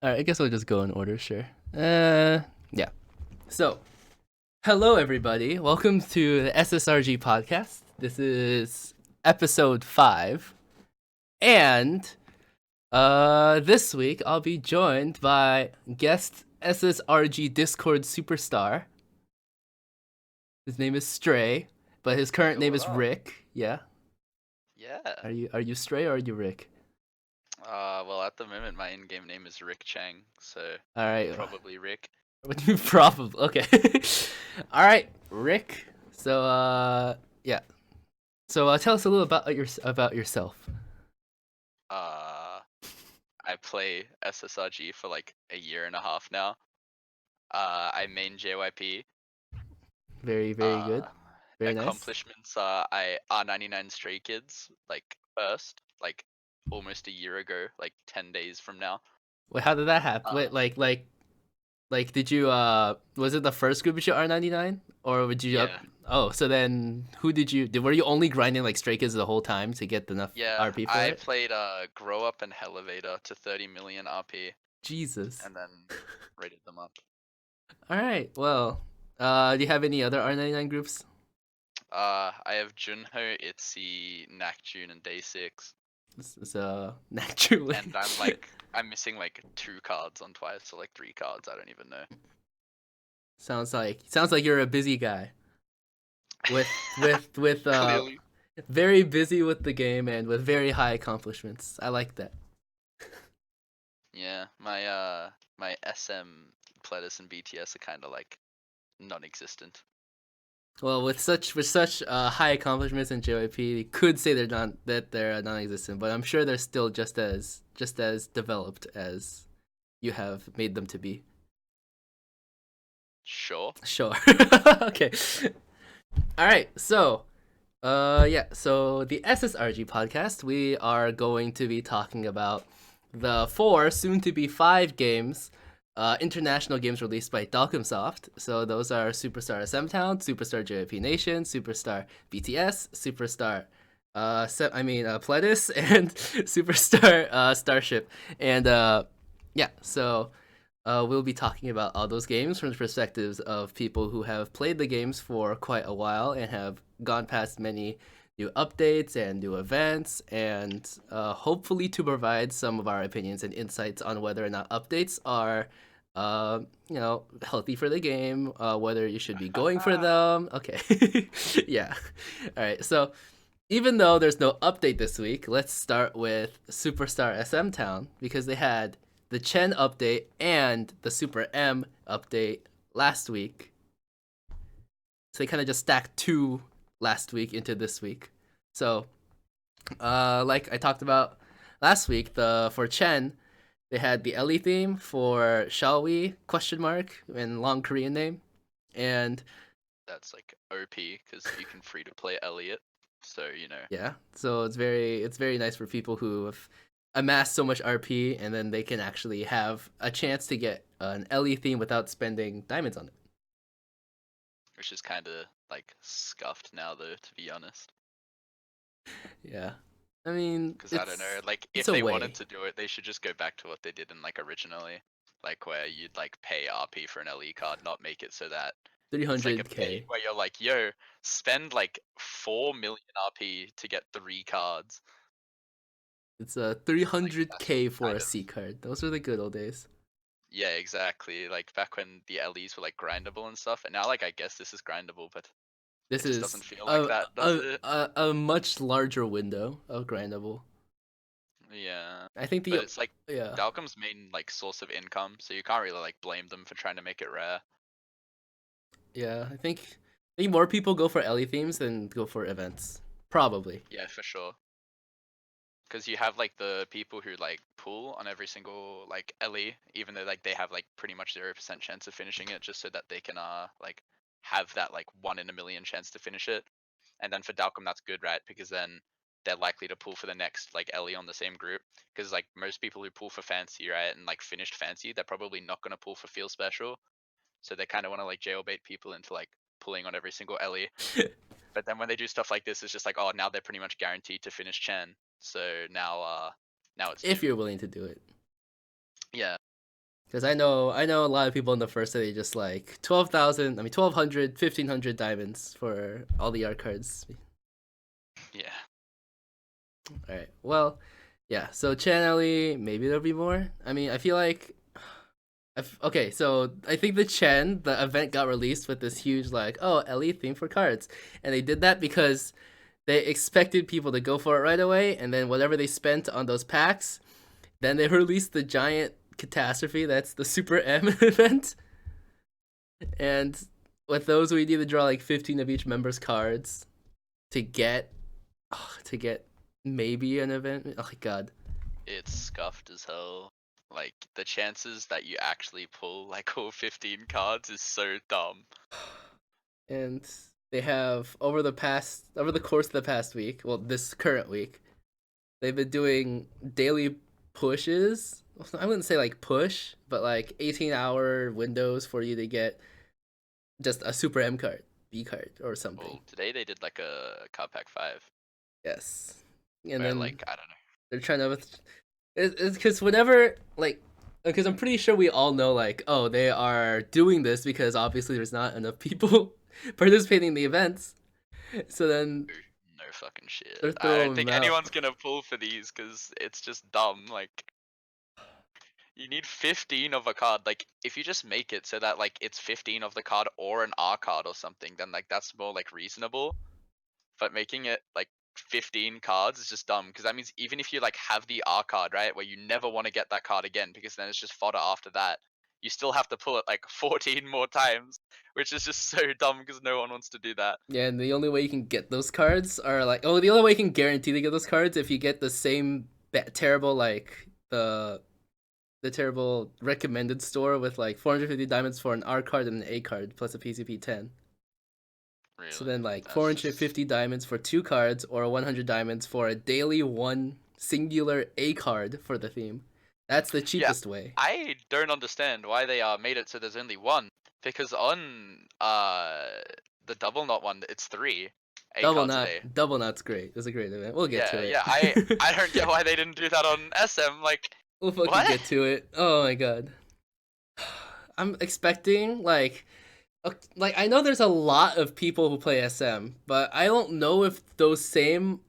All right, I guess I'll just go in order, sure. Yeah. So, hello everybody. Welcome to the SSRG podcast. This is episode 5. And this week I'll be joined by guest SSRG Discord superstar. His name is Strae, but his current Yo, name what is up? Rick. Yeah. Yeah. Are you Strae or are you Rick? Well, at the moment, my in-game name is Rick Chang, so All right. probably Rick. What you probably okay. All right, Rick. So yeah. So tell us a little about yourself. Uh, I play SSRG for like a year and a half now. I main JYP. Very very good. Uh, Very nice. Accomplishments are I R99 Stray Kids, like first, like almost a year ago, like 10 days from now. Wait, how did that happen? Uh, Wait, like did you was it the first group issue R99 or would you up? yeah. Oh, so then who were you only grinding like Stray Kids the whole time to get enough Yeah, RP for I it? played Grow Up and Elevator to 30 million RP Jesus. and then rated them up. All right. Well, do you have any other R99 groups? I have Junho, Itzy, Nakjun, and Day 6. This is naturally. And I'm missing like 2 cards on twice, or like 3 cards, I don't even know. Sounds like you're a busy guy with Clearly. very busy with the game and with very high accomplishments. I like that. Yeah, my SM, PLEDIS, and BTS are kinda like non-existent. Well, with such high accomplishments in JYP, you could say they're non-existent, but I'm sure they're still just as developed as you have made them to be. Sure. Sure. Okay. All right. So, yeah. So the SSRG podcast, we are going to be talking about the 4, soon to be 5 games, international games released by Dalcomsoft. So those are Superstar SMTOWN, Superstar JYPNATION, Superstar BTS, Superstar Pledis, and Superstar Starship. And yeah, so we'll be talking about all those games from the perspectives of people who have played the games for quite a while and have gone past many new updates and new events, and hopefully to provide some of our opinions and insights on whether or not updates are, healthy for the game, whether you should be going for them. Okay, yeah. All right. So even though there's no update this week, let's start with Superstar SM Town because they had the Chen update and the Super M update last week. So they kind of just stacked 2 last week into this week. So, like I talked about last week, for Chen, they had the Ellie theme for Shall We question mark and long Korean name, and That's like OP, because you can free to play Elliot, so you know. yeah, so it's very nice for people who have amassed so much RP and then they can actually have a chance to get an Ellie theme without spending diamonds on it. Which is kinda like scuffed now though, to be honest. Yeah, I mean Because I don't know, it's like it's if a they wanted way. to do it, they should just go back to what they did in like originally, like where you'd like pay RP for an LE card, not make it so that it's like a pay 300k. where you're like, yo, spend like 4 million RP to get 3 cards. It's a Like that's 300k just for kind a of C card. Those were the good old days. yeah, exactly. Like back when the LEs were like grindable and stuff, and now like I guess this is grindable, but This it just is doesn't feel like a that, does a it? a much larger window of grindable. Yeah. I think But the it's like yeah Dalcom's main like source of income, so you can't really like blame them for trying to make it rare. yeah I think more people go for Ellie themes than go for events. Probably. Yeah, for sure. Because you have like the people who like pull on every single like LE, even though like they have like pretty much 0% chance of finishing it, just so that they can like have that like 1 in a million chance to finish it. And then for Dalcom that's good, right? Because then they're likely to pull for the next like LE on the same group. Because like most people who pull for fancy, right, and like finished fancy, they're probably not gonna pull for feel special. So they kind of want to like jailbait people into like pulling on every single LE. But then when they do stuff like this, it's just like, oh, now they're pretty much guaranteed to finish Chen. So now it's If doomed. you're willing to do it. Yeah. Because I know a lot of people in the first day just like 12,000, I mean 1,200, 1,500 diamonds for all the art cards. Yeah. All right. Well, yeah. So Chen maybe there'll be more. I mean, I feel like okay. So I think the event got released with this huge like, oh, LE theme for cards, and they did that because they expected people to go for it right away, and then whatever they spent on those packs, then they released the giant catastrophe. That's the Super M event, and with those we need to draw like 15 of each member's cards to get to get maybe an event. Oh my god. It's scuffed as hell. Like the chances that you actually pull like all 15 cards is so dumb. And they have over the course of the past week, well, this current week, they've been doing daily pushes. I wouldn't say like push, but like 18-hour windows for you to get just a Super M card, B card, or something. Well, today they did like a card pack 5 Yes, and where then like I don't know. they're trying to. It's because whenever like. Because I'm pretty sure we all know, like, oh, they are doing this because obviously there's not enough people participating in the events. So then No fucking shit. they're I don't throwing them think out. anyone's gonna pull for these because it's just dumb. Like you need 15 of a card. Like if you just make it so that like it's 15 of the card or an R card or something, then like that's more like reasonable. But making it like 15 cards is just dumb because that means even if you like have the R card, right, where you never want to get that card again because then it's just fodder after that, you still have to pull it like 14 more times, which is just so dumb because no one wants to do that. Yeah, and the only way you can get those cards are like, oh, the only way you can guarantee to get those cards if you get the same terrible like the terrible recommended store with like 450 diamonds for an R card and an A card plus a PCP 10. So Really, then like that's just 450 diamonds for two cards or 100 diamonds for a daily one singular A card for the theme. That's the yeah. cheapest way. I don't understand why they made it so there's only one because on the double knot one it's 3 A cards a day. Double knot's great. It's a great event. We'll get to Yeah, it. yeah. I don't get why they didn't do that on SM. Like, We'll fucking what? get to it. Oh my god. I'm expecting like I know there's a lot of people who play SM, but I don't know if those same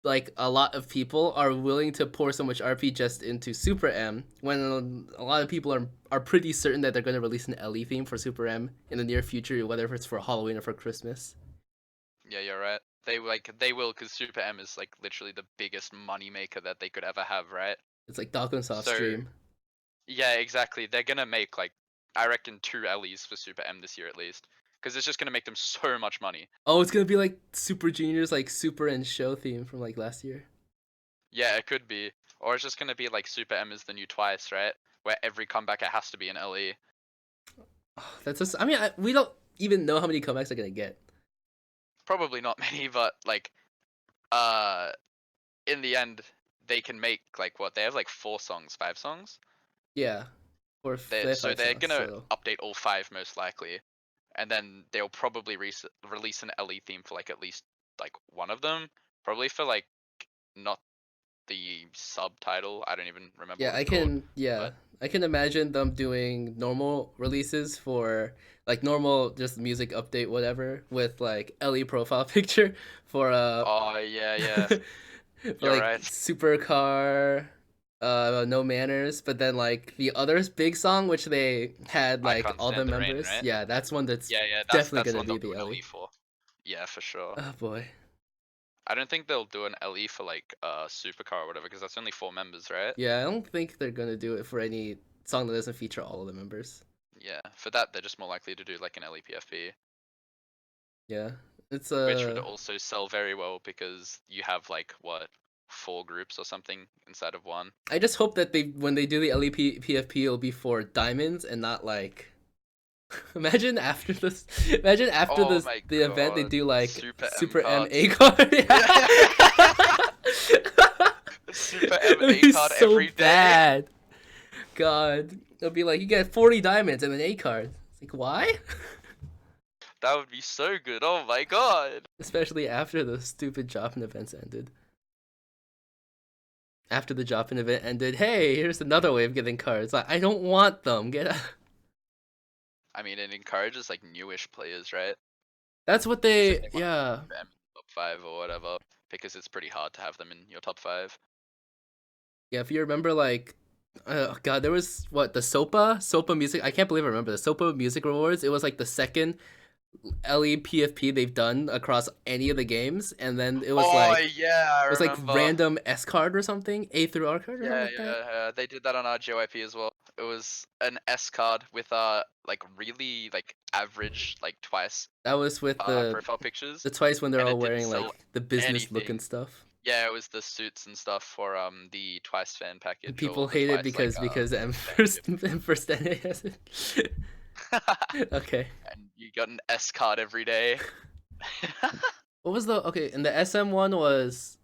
like a lot of people are willing to pour so much RP just into Super M when a lot of people are pretty certain that they're going to release an LE theme for Super M in the near future, whether it's for Halloween or for Christmas. Yeah, you're right. They will because Super M is like literally the biggest money maker that they could ever have, right? It's like Darkland Soft So Stream. yeah, exactly. They're gonna make like I reckon 2 LEs for Super M this year at least because it's just gonna make them so much money. Oh, it's gonna be like Super Junior's like Super and Show theme from like last year. Yeah, it could be, or it's just gonna be like Super M is the new Twice, right? Where every comeback it has to be an LE. Oh, that's just. I mean, we don't even know how many comebacks they're gonna get. Probably not many, but like uh in the end they can make like what they have like 4 songs, 5 songs. Yeah, or They so 5 they're songs. gonna So update all 5 most likely, and then they'll probably release an LE theme for like at least like one of them, probably for like not the subtitle. I don't even remember yeah, what it's called, yeah, but I can imagine them doing normal releases for like normal just music update whatever with like LE profile picture for oh yeah, yeah, for you're like right. Supercar, No Manners, but then like the other big song which they had I like can't all the stand the rain, members. right? Yeah, that's one that's Yeah, yeah, definitely that's the gonna one be they'll do the an LE. LE for. Yeah, for sure. Oh boy. I don't think they'll do an LE for like Supercar or whatever because that's only 4 members, right? Yeah, I don't think they're gonna do it for any song that doesn't feature all of the members. Yeah, for that they're just more likely to do like an LEPFP, Yeah, it's which would also sell very well because you have like what 4 groups or something inside of one. I just hope that they when they do the LEP PFP, it'll be for diamonds and not like. Imagine after this. Imagine after Oh this my the event they god, do like Super M Super M cards. A card. Yeah, Super M It'll A be card so every day. bad. God, it'll be like you get 40 diamonds and an A card. It's like why? That would be so good. Oh my god. Especially after the stupid Joplin events ended. after the drop-in event ended, hey, here's another way of getting cards. Like, I don't want them. Get out. I mean, it encourages like newish players, right? That's what Because if they, they want yeah. them in top 5 or whatever, because it's pretty hard to have them in your top 5. Yeah, if you remember, like, oh god, there was what the SOPA music. I can't believe I remember the SOPA music rewards. It was like the second LE they've done across any of the games, and then Oh yeah, I it was like remember. random S card or something, A through R card or something Yeah, like that. yeah, they did that on our JYP as well. It was an S card with like really like average like twice That was with profile pictures, the twice when they're and all it didn't wearing sell like the business look anything. and stuff. Yeah, it was the suits and stuff for the twice fan And package people or the hate it twice like because M fan first gift. M first NA has it. Okay. And you got an S card every day. What was the okay? And the SM one was,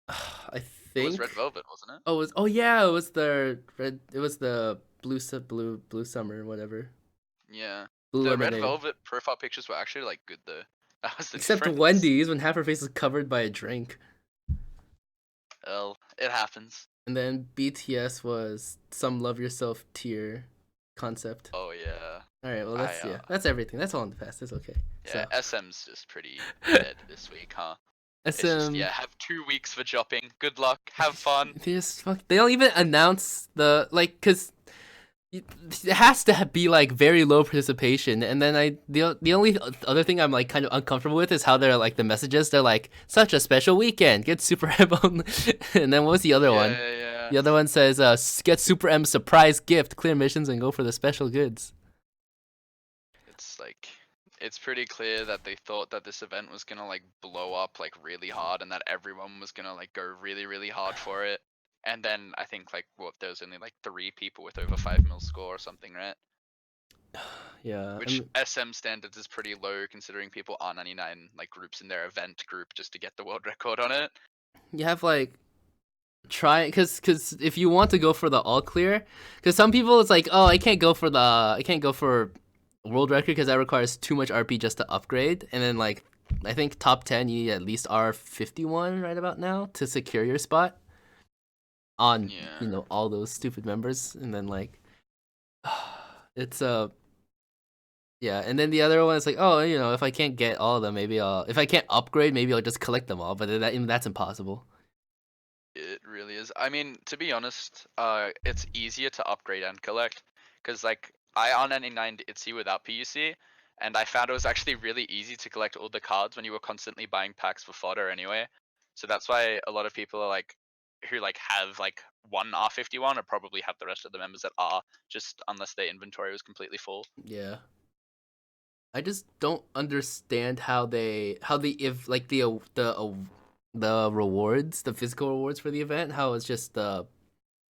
I It was think. Red Velvet, wasn't it? Oh, it was yeah, it was the red. It was the blue summer, whatever. Yeah. Blue The Red lemonade. Velvet profile pictures were actually like good though. That was the Except difference. Wendy's when half her face is covered by a drink. Well, it happens. And then BTS was some love yourself tier concept. Oh yeah. All right, well I that's everything. That's all in the past. That's okay. Yeah, So SM's just pretty dead this week, huh? It's just SM, yeah, have 2 weeks for dropping. Good luck, have fun. they just fuck. They don't even announce the like, cause it has to be like very low participation. And then the only other thing I'm like kind of uncomfortable with is how they're like the messages. They're like such a special weekend. Get Super M, and then what was the other one? Yeah. The other one says, get Super M surprise gift, clear missions, and go for the special goods. It's like it's pretty clear that they thought that this event was gonna like blow up like really hard and that everyone was gonna like go really, really hard for it. And then I think like what there was only like 3 people with over 5 mil score or something, right? Yeah. Which SM standards is pretty low considering people R99 like groups in their event group just to get the world record on it. You have like try because if you want to go for the all clear, because some people it's like, oh, I can't go for world record because that requires too much RP just to upgrade, and then like I think top 10 you need at least R51 right about now to secure your spot on Yeah. all those stupid members, and then like it's yeah, and then the other one is like, oh, if I can't get all of them, maybe if I can't upgrade, maybe I'll just collect them all, but that's impossible. It really is. I mean, to be honest, it's easier to upgrade and collect, because like I on 99 ITZY without PUC, and I found it was actually really easy to collect all the cards when you were constantly buying packs for fodder anyway. So that's why a lot of people are like, who like have like one R51 or probably have the rest of the members that are, just unless their inventory was completely full. Yeah. I just don't understand how if like the rewards, the physical rewards for the event, how it's just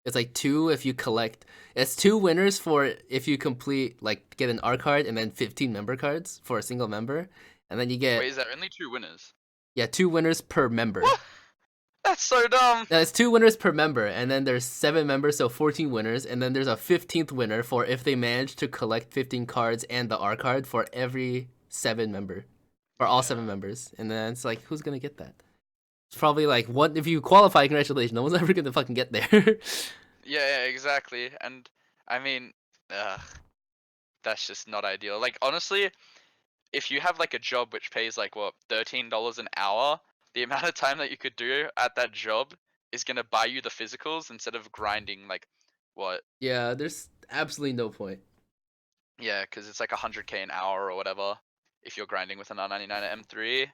it's like 2 if you collect. It's 2 winners for if you complete like get an R card, and then 15 member cards for a single member, and then you get Wait, is there only 2 winners? 2 winners per member. What? That's so dumb. It's 2 winners per member, and then there's 7 members, so 14 winners, and then there's a 15th winner for if they manage to collect 15 cards and the R card for every 7 member, for all 7 members, and then it's like, who's gonna get that? It's probably like, what if you qualify? Congratulations, no one's ever gonna fucking get there. Yeah, exactly. And I mean, that's just not ideal. Like honestly, if you have like a job which pays like what $13 an hour, the amount of time that you could do at that job is gonna buy you the physicals instead of grinding like what? Yeah, there's absolutely no point. Yeah, because it's like 100K an hour or whatever if you're grinding with an R99 at M3.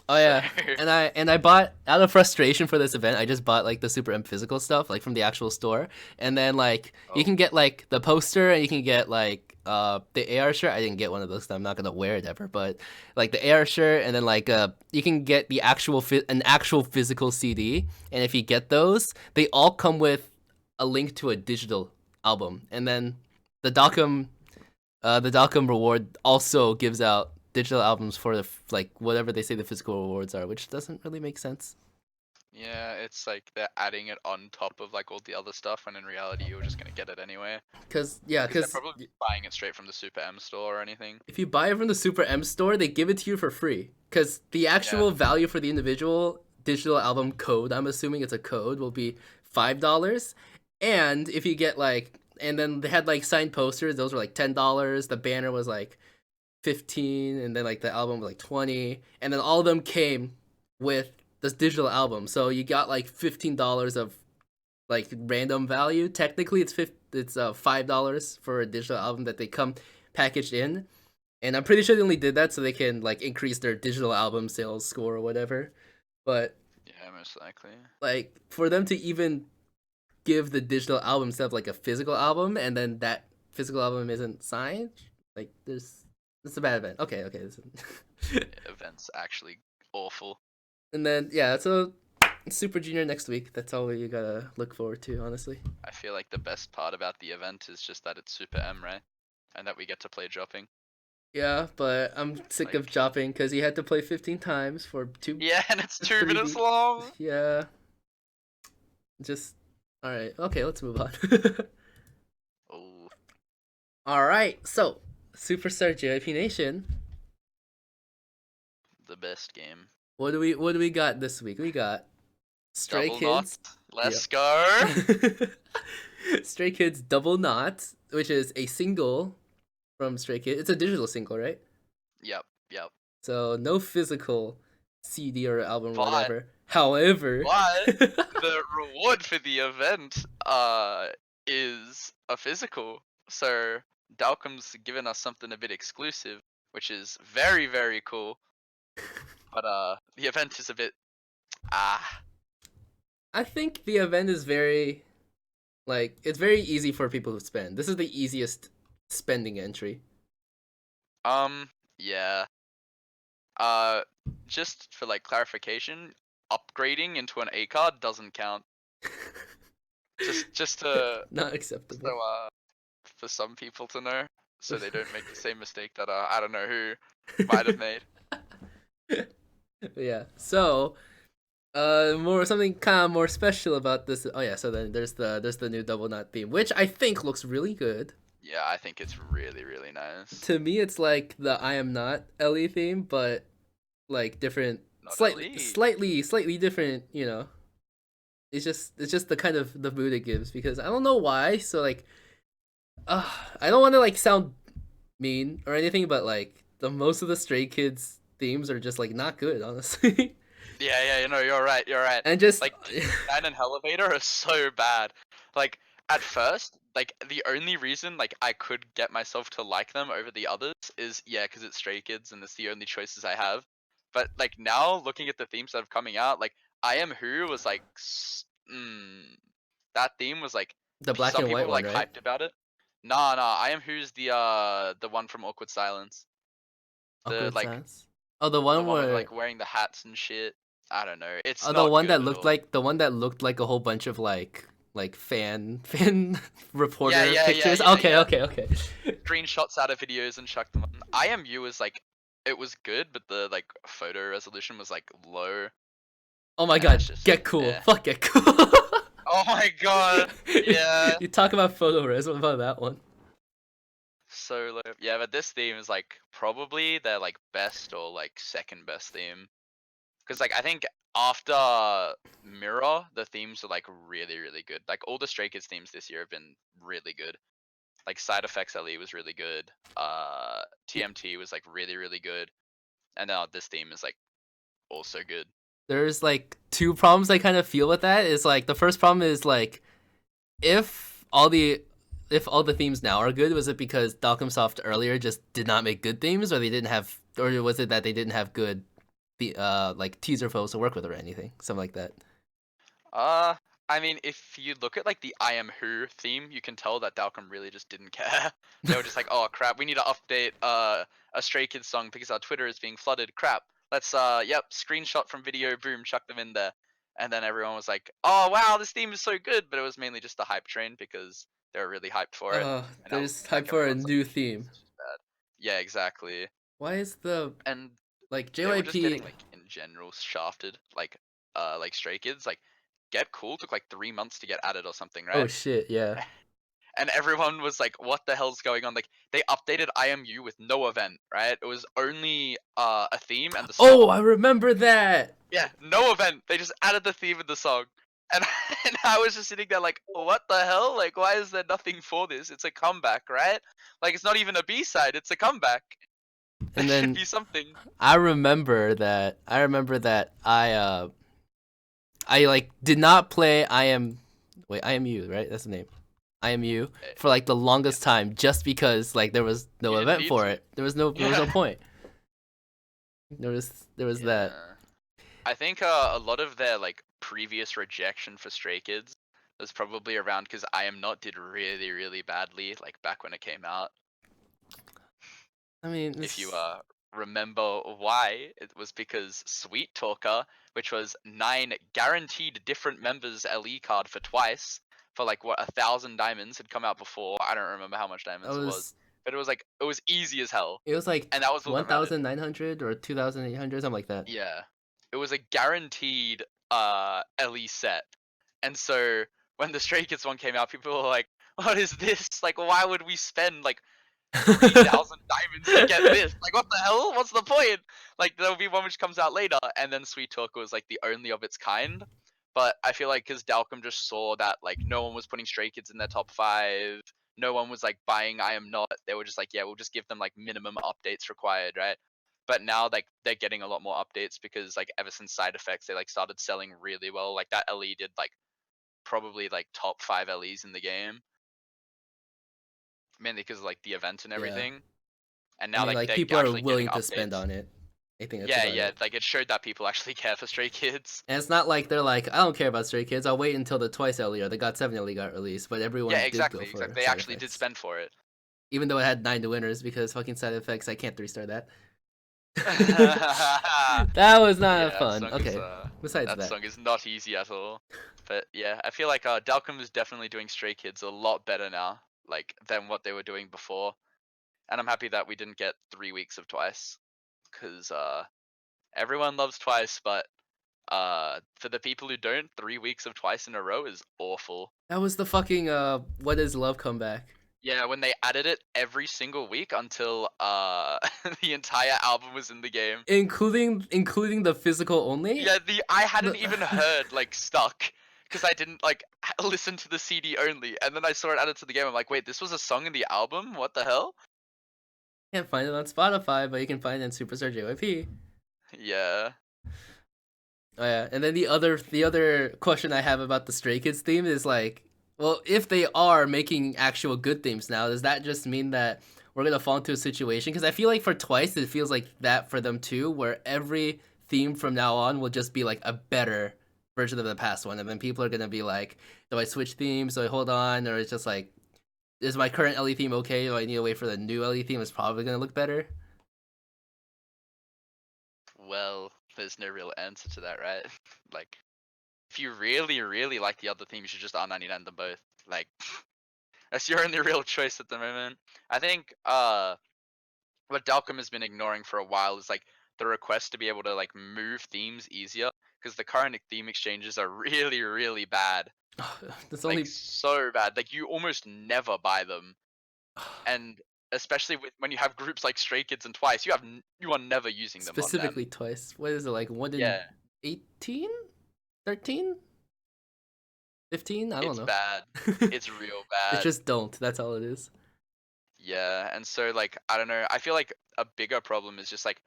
Oh So yeah, and I bought out of frustration for this event. I just bought like the Super M physical stuff like from the actual store, and then like you can get like the poster, and you can get like the AR shirt. I didn't get one of those. 'Cause I'm not gonna wear it ever, but like the AR shirt, and then like you can get the actual an actual physical CD, and if you get those, they all come with a link to a digital album, and then the Dockham reward also gives out digital albums for the like whatever they say the physical rewards are, which doesn't really make sense. yeah, it's like they're adding it on top of like all the other stuff, when in reality you're just gonna get it anyway. Because Because they're probably buying it straight from the Super M store or anything. if you buy it from the Super M store, they give it to you for free. Because the actual value for the individual digital album code, I'm assuming it's a code, will be $5, and if you get like, and then they had like signed posters, those were like $10. The banner was like 15, and then like the album was like 20, and then all of them came with this digital album. So you got like $15 of like random value. Technically, it's $5 for a digital album that they come packaged in, and I'm pretty sure they only did that so they can like increase their digital album sales score or whatever. But Yeah, most likely. like for them to even give the digital album instead of like a physical album, and then that physical album isn't signed, like there's it's a bad event. Okay, okay. Yeah, event's actually awful. And then yeah, so Super Junior next week. That's all you gotta look forward to, honestly. I feel like the best part about the event is just that it's Super M, right? And that we get to play dropping. Yeah, but I'm sick of Like- dropping because you had to play 15 times for two. Yeah, and it's 2 3 minutes beats. long. Yeah. Just all right. Okay, let's move on. Oh, All right. So, Superstar JYP Nation. the best game. What do we got this week? We got Stray Double Kids. knot. Let's go. Stray Kids Double Knot, which is a single from Stray Kids. It's a digital single, right? Yep. So no physical CD or album or But- whatever. However, But the reward for the event is a physical. So Dalcom's given us something a bit exclusive, which is very, very cool. But the event is a bit I think the event is very like it's very easy for people to spend. This is the easiest spending entry. Yeah. Just for like clarification, upgrading into an A card doesn't count. Just to Not acceptable. so for some people to know, so they don't make the same mistake that I don't know who might have made. Yeah. So, more something kind of more special about this. Oh yeah. So then there's the new Double Knot theme, which I think looks really good. Yeah, I think it's really, really nice. To me, it's like the I Am Not Ellie theme, but like different, Not slightly different. You know, it's just the kind of the mood it gives because I don't know why. So like, I don't want to like sound mean or anything, but like the most of the Stray Kids themes are just like not good, honestly. Yeah, you know, you're right. And just Like Nine and Elevator are so bad. Like at first, like the only reason like I could get myself to like them over the others is because it's Stray Kids and it's the only choices I have. But like now looking at the themes that have coming out, like I Am Who was like that theme was like the black some and people white one, like right? hyped about it. Nah, I Am Who's the one from Awkward Silence. Awkward like Silence. Oh, the the one one with where like wearing the hats and shit. I don't know. It's oh, not the one good that at looked all. like a whole bunch of like fan reporter Yeah, pictures. yeah. Okay. Screenshots out of videos and chuck them on. IMU was like it was good, but the like photo resolution was like low. Oh my And god, it's just- get cool. yeah. Fuck, get cool. Oh my god. Yeah. You talk about photo res. What about that one? So low. Yeah, but this theme is like probably their like best or like second best theme. Because like I think after Mirror, the themes are like really, really good. Like all the Stray Kids themes this year have been really good. Like Side Effects LE was really good. TMT was like really, really good. And now this theme is like also good. There's like two problems I kind of feel with that. Is like the first problem is like if all the themes now are good, was it because Dalcomsoft earlier just did not make good themes, or they didn't have, or was it that they didn't have good like teaser photos to work with or anything, something like that? I mean, if you look at like the I Am Who theme, you can tell that Dalcom really just didn't care. They were just like, oh crap, we need to update a Stray Kids song because our Twitter is being flooded. Crap. Let's screenshot from video, boom, chuck them in there. And then everyone was like, oh wow, this theme is so good, but it was mainly just a hype train because they were really hyped for it. And now, There's like, hype for a everyone's like, new "This theme. is just bad." Yeah, exactly. Why is the And like they were just getting JYP? like in general shafted. Like Stray Kids, like Get Cool took like 3 months to get added or something, right? Oh shit, yeah. And everyone was like, what the hell's going on? Like they updated IMU with no event, right? It was only a theme and the song. Oh, I remember that. Yeah, no event. They just added the theme and the song. And and I was just sitting there like, what the hell? Like, why is there nothing for this? It's a comeback, right? Like, it's not even a B-side. It's a comeback. There And should then be something. I remember that I like did not play I am you, right? That's the name. I am you Eh, for like the Yeah, longest time just because like there was you no didn't event need for to. it. There was Yeah. no point. There was that. Yeah. I think a lot of their like previous rejection for Stray Kids was probably around because I Am Not did really, really badly, like back when it came out. I mean, If you it's, remember why, it was because Sweet Talker, which was 9 guaranteed different members LE card for twice, for like what 1,000 diamonds had come out before. I don't remember how much that diamonds it was, was but it was like it was easy as hell, it was like and that was all that mattered. 1,900 or 2,800 something like that. Yeah. It was a guaranteed LE set. And so when the Stray Kids one came out, people were like, what is this? Like, why would we spend like 3,000 diamonds to get this? Like, what the hell? What's the point? Like, there'll be one which comes out later, and then Sweet Talker was like the only of its kind. But I feel like because Dalcom just saw that like no one was putting Stray Kids in their top 5, no one was like buying I Am Not. They were just like, yeah, we'll just give them like minimum updates required, right? But now like they're getting a lot more updates because like ever since side effects they like started selling really well. Like that LE did like probably like top 5 LEs in the game, mainly because of like the event and Yeah. everything. And I now mean, like like they're people are actually getting willing to spend updates. on it. I think that's Yeah, about yeah, it. like it showed that people actually care for Stray Kids. And it's not like they're like, I don't care about Stray Kids. I'll wait until the Twice LE or the God 7 LE got released. But Yeah, everyone did go exactly, for exactly. They side actually did effects, spend for it. even though it had 9 winners because fucking side effects. I can't 3-star that. That was not Yeah, fun. Okay. Besides that that, song is not easy at all. But yeah, I feel like Dalcom is definitely doing Stray Kids a lot better now, like than what they were doing before. And I'm happy that we didn't get 3 weeks of Twice, because everyone loves Twice, but for the people who don't, 3 weeks of Twice in a row is awful. that was the fucking what is love comeback, Yeah, when they added it every single week until the entire album was in the game. including the physical only. Yeah, I hadn't The, even heard like Stuck because I didn't like listen to the CD only, and then I saw it added to the game. I'm like, wait, this was a song in the album? What the hell? can't find it on Spotify, but you can find it in Superstar JYP. Yeah. Oh yeah, and then the other question I have about the Stray Kids theme is like, well, if they are making actual good themes now, does that just mean that we're gonna fall into a situation? Because I feel like for Twice, it feels like that for them too, where every theme from now on will just be like a better version of the past one, and then people are gonna be like, do I switch themes? Do I hold on? Or it's just like, is my current LE theme okay? Do I need to wait for the new LE theme? It's probably gonna look better. Well, there's no real answer to that, right? Like, if you really, really like the other theme, you should just R99 them both. Like, that's your only real choice at the moment. I think what Dalcom has been ignoring for a while is like the request to be able to like move themes easier, because the current theme exchanges are really, really bad. That's Like only so bad. Like you almost never buy them, and especially when you have groups like Stray Kids and Twice, you are never using them on them. specifically Twice. What is it like? One in Yeah, 18, 13, 15? I don't it's know. bad. It's real It's bad. just don't. That's all it is. Yeah, and so like I don't know. I feel like a bigger problem is just like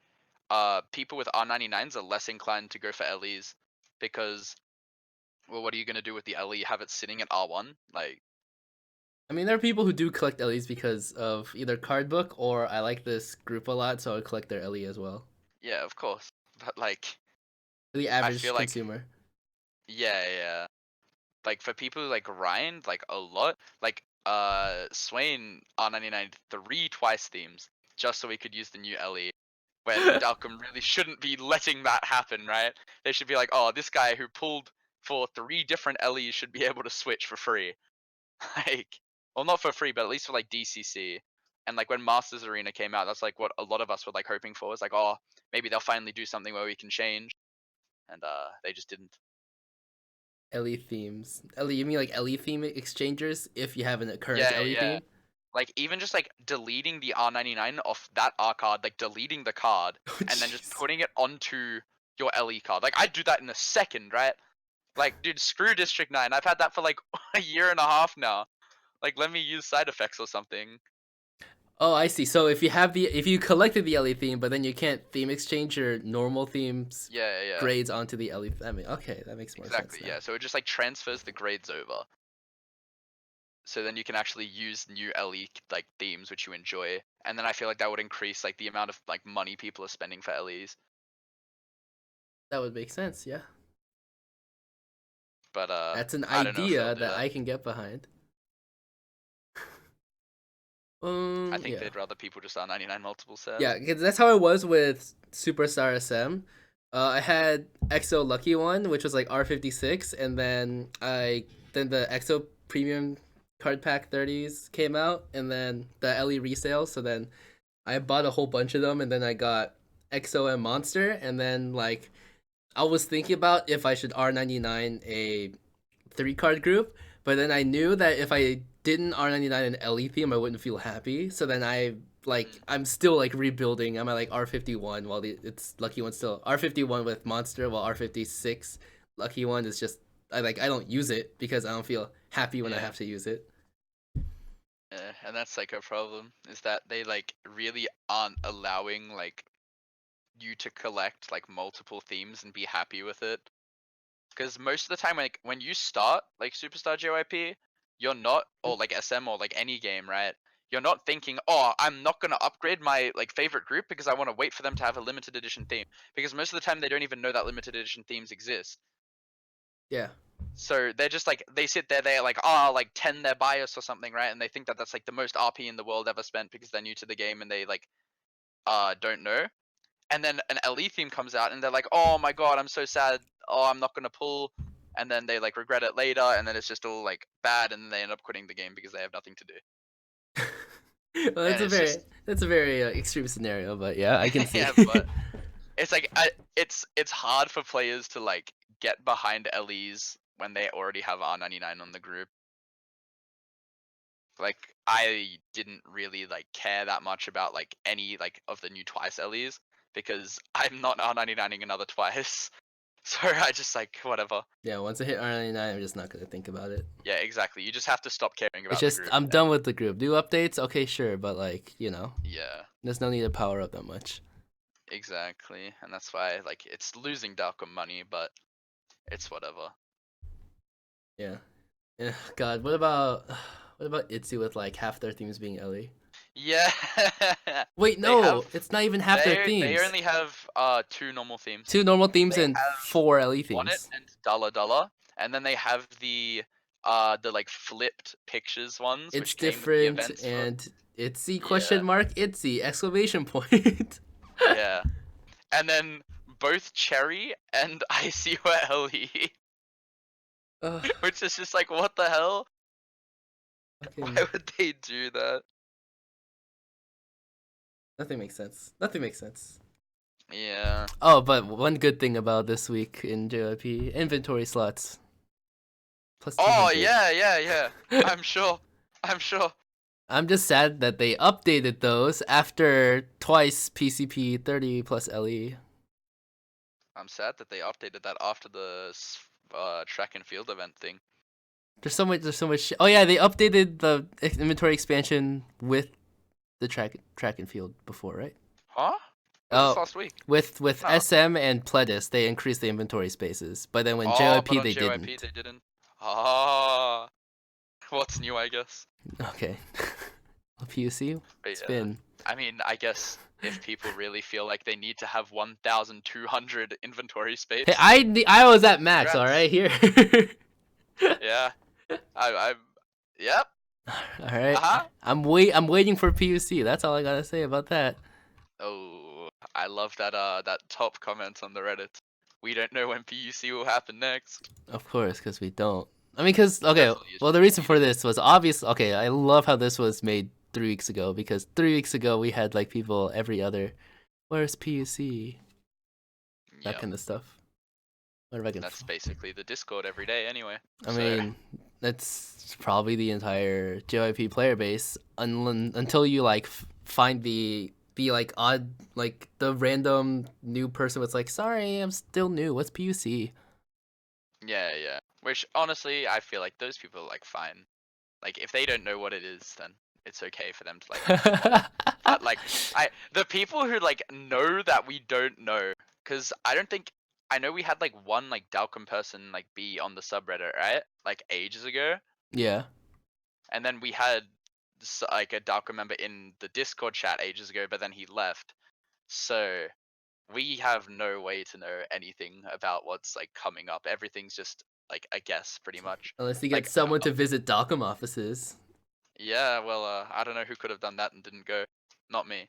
people with R99s are less inclined to go for LEs because, well, what are you gonna do with the LE? Have it sitting at R1? Like, I mean, there are people who do collect LEs because of either card book or I like this group a lot, so I collect their LE as well. yeah, of course. But like, For the I average feel like, consumer. yeah, yeah. Like for people who like grind like a lot, like Swain R99 3 Twice themes just so we could use the new LE. When Dalcom really shouldn't be letting that happen, right? They should be like, oh, this guy who pulled for 3 different LEs should be able to switch for free. Like, well, not for free, but at least for like DCC. And like when Masters Arena came out, that's like what a lot of us were like hoping for. Was like, oh, maybe they'll finally do something where we can change, and they just didn't. LE themes. LE, you mean like LE theme exchangers if you have a current Yeah, LE yeah. theme? Like even just like deleting the R99 off that R card, like deleting the card, Oh, and then just jeez. putting it onto your LE card. Like I'd do that in a second, right? Like, dude, screw District 9. I've had that for like a year and a half now. Like, let me use side effects or something. Oh, I see. So if you collected the LE theme, but then you can't theme exchange your normal themes Yeah. grades onto the LE. Okay, that makes more sense Exactly, now. yeah. So it just like transfers the grades over. So then you can actually use new LE like themes which you enjoy. And then I feel like that would increase like the amount of like money people are spending for LEs. That would make sense. Yeah, But that's an I don't know if they'll idea do that that. I can get behind. I think Yeah. they'd rather people just R99 multiple set. Yeah, 'cause that's how it was with Superstar SM. I had EXO Lucky One, which was like R56, and then the EXO Premium Card Pack 30s came out, and then the LE resale. So then I bought a whole bunch of them, and then I got EXO and Monster, and then like I was thinking about if I should R99 a 3 card group, but then I knew that if I didn't R99 an LE theme, I wouldn't feel happy. So then I'm still like rebuilding. I'm at like R51 while it's Lucky One still R51 with Monster, while R56 Lucky One is just I don't use it because I don't feel happy when I Yeah. have to use it. And that's like a problem, is that they like really aren't allowing like you to collect like multiple themes and be happy with it. Because most of the time, like when you start like Superstar JYP, you're not, or like SM or like any game, right? You're not thinking, oh, I'm not gonna upgrade my like favorite group because I want to wait for them to have a limited edition theme. Because most of the time they don't even know that limited edition themes exist. Yeah. So they're just like, they sit there, they're like, oh, like 10 their bias or something, right? And they think that that's like the most RP in the world ever spent because they're new to the game and they like don't know. And then an LE theme comes out and they're like, oh my god, I'm so sad. Oh, I'm not gonna pull. And then they like regret it later, and then it's just all like bad, and then they end up quitting the game because they have nothing to do. Well, And it's just that's a very extreme scenario, but yeah, I can see. yeah, but it's like it's hard for players to like get behind LEs when they already have R99 on the group. Like I didn't really like care that much about like any like of the new Twice LEs because I'm not R99ing another Twice. So I just like whatever. Yeah, once I hit R99, I'm just not gonna think about it. Yeah, exactly. You just have to stop caring It's about the just group. I'm And done with the group. Do updates, okay, sure, but yeah, there's no need to power up that much. exactly. And that's why like it's losing Dalcom money, but it's whatever. Yeah. God, what about ITZY with like half their themes being Ellie? Yeah. Wait, They have no, it's not even half their they themes. only have two normal themes. 2 normal themes They and have 4 LE Want It themes. and Dalla Dalla, and then they have the like flipped pictures ones It's which came with the different events for and ITZY yeah, question mark ITZY exclamation point. yeah. And then both Cherry and IC were LE. Ugh, Which is just like, what the hell? fucking Why would they do that? nothing makes sense. Nothing makes sense. Yeah. Oh, but one good thing about this week in JYP inventory slots plus Oh 200. yeah. I'm sure. I'm sure. I'm just sad that they updated those after twice PCP 30 plus LE. I'm sad that they updated that after the track and field event thing. There's so much. There's so much. Oh yeah, they updated the inventory expansion with the track and field before, right? Huh? Was this Oh, last week? with No. SM and PLEDIS, they increased the inventory spaces, but then when Oh, but JYP on they JYP didn't. they didn't. Ah, what's new, I guess. Okay. PUC. But It's yeah. been. I mean, I guess if people really feel like they need to have 1,200 inventory space, Hey, I was at max. All congrats. right, here. Yeah. I'm. Yep. All right. Uh-huh. I'm waiting for PUC. That's all I gotta say about that. Oh, I love that top comment on the Reddit. We don't know when PUC will happen next. Of course, because we don't. I mean, because okay. Definitely is Well, the just reason for repeating. this was obvious. Okay, I love how this was made 3 weeks ago because 3 weeks ago we had like people every other. Where's PUC? That Yep. kind of stuff. Wonder if I can. That's basically the Discord every day anyway. I So mean, that's probably the entire JYP player base until you like find the like odd the random new person was like, sorry, I'm still new. What's PUC? Yeah. Which honestly, I feel like those people are like fine. Like if they don't know what it is, then it's okay for them to like not want it. But like the people who like know that we don't know, because I don't think I know we had like one like Dalcom person like be on the subreddit, right? Like ages ago, Yeah. and then we had like a Dalcom member in the Discord chat ages ago, but then he left. So we have no way to know anything about what's like coming up. Everything's just like a guess, pretty much. Unless you get Like someone to visit Docom offices. yeah, well, I don't know who could have done that and didn't go. Not me.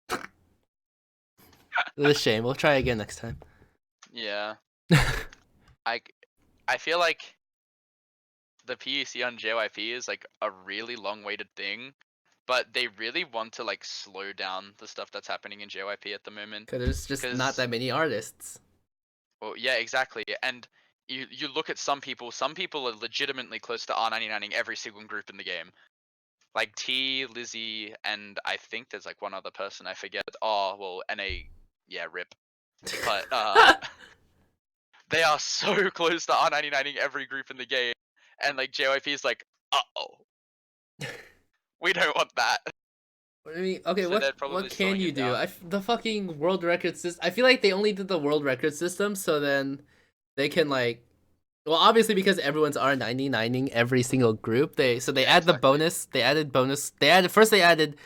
It's a shame. We'll try again next time. Yeah, I I feel like the PUC on JYP is like a really long-waited thing, but they really want to like slow down the stuff that's happening in JYP at the moment. Because there's just not Cause, that many artists. well, yeah, exactly. And you look at some people. Some people are legitimately close to R99ing every single group in the game. Like T, Lizzie, and I think there's like one other person I forget. Oh well, NA, yeah, rip. But they are so close to R99ing every group in the game, and like JYP is like, oh, we don't want that. I mean, okay, So what they're what probably can slowing you it do? down. The fucking world record system. I feel like they only did the world record system so then they can like. Well, obviously because everyone's R99ing every single group, they Yeah, add the exactly. bonus. They added bonus. They added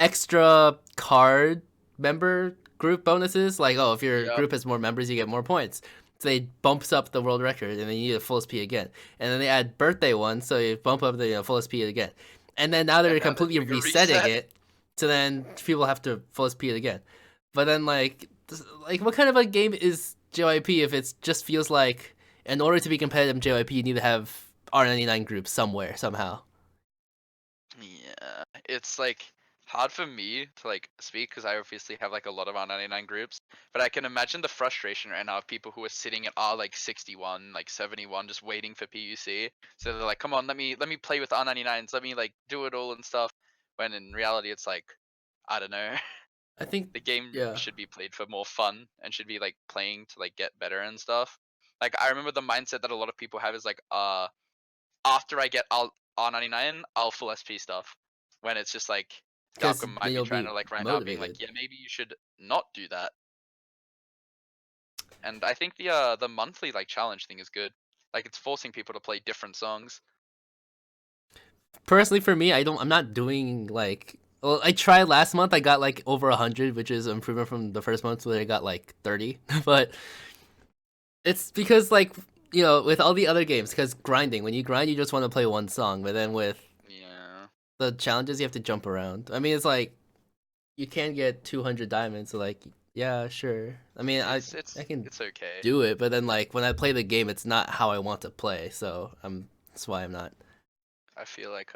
extra card member group bonuses. Like, oh, if your Yep. group has more members, you get more points. So they bumps up the world record, and then you need a full SP again. And then they add birthday one, so you bump up the full SP again. And then now they're And now they're completely doing a resetting reset. it, so then people have to full SP it again. But then like what kind of a game is JYP if it just feels like in order to be competitive in JYP, you need to have R99 groups somewhere somehow. Yeah, it's like hard for me to like speak because I obviously have like a lot of R99 groups, but I can imagine the frustration right now of people who are sitting at R like 61, like 71, just waiting for PUC. So they're like, "Come on, let me play with R99s, let me like do it all and stuff." When in reality, it's like, I don't know. I think, The game yeah, should be played for more fun and should be like playing to like get better and stuff. Like I remember the mindset that a lot of people have is like, after I get R99, I'll full SP stuff. When it's just like because Dalcom then might be you'll trying be to like rant out, being motivated. like, yeah, maybe you should not do that. And I think the monthly like challenge thing is good. Like it's forcing people to play different songs. Personally, for me, I'm not doing like. Well, I tried last month. I got like over 100, which is an improvement from the first month where I got like 30. But it's because like with all the other games, because grinding. When you grind, you just want to play one song. But then with Yeah, the challenges, you have to jump around. I mean, it's like you can get 200 diamonds. So like, yeah, sure. I mean, it's I it's can it's okay. do it, but then like when I play the game, it's not how I want to play. So that's why I'm not. I feel like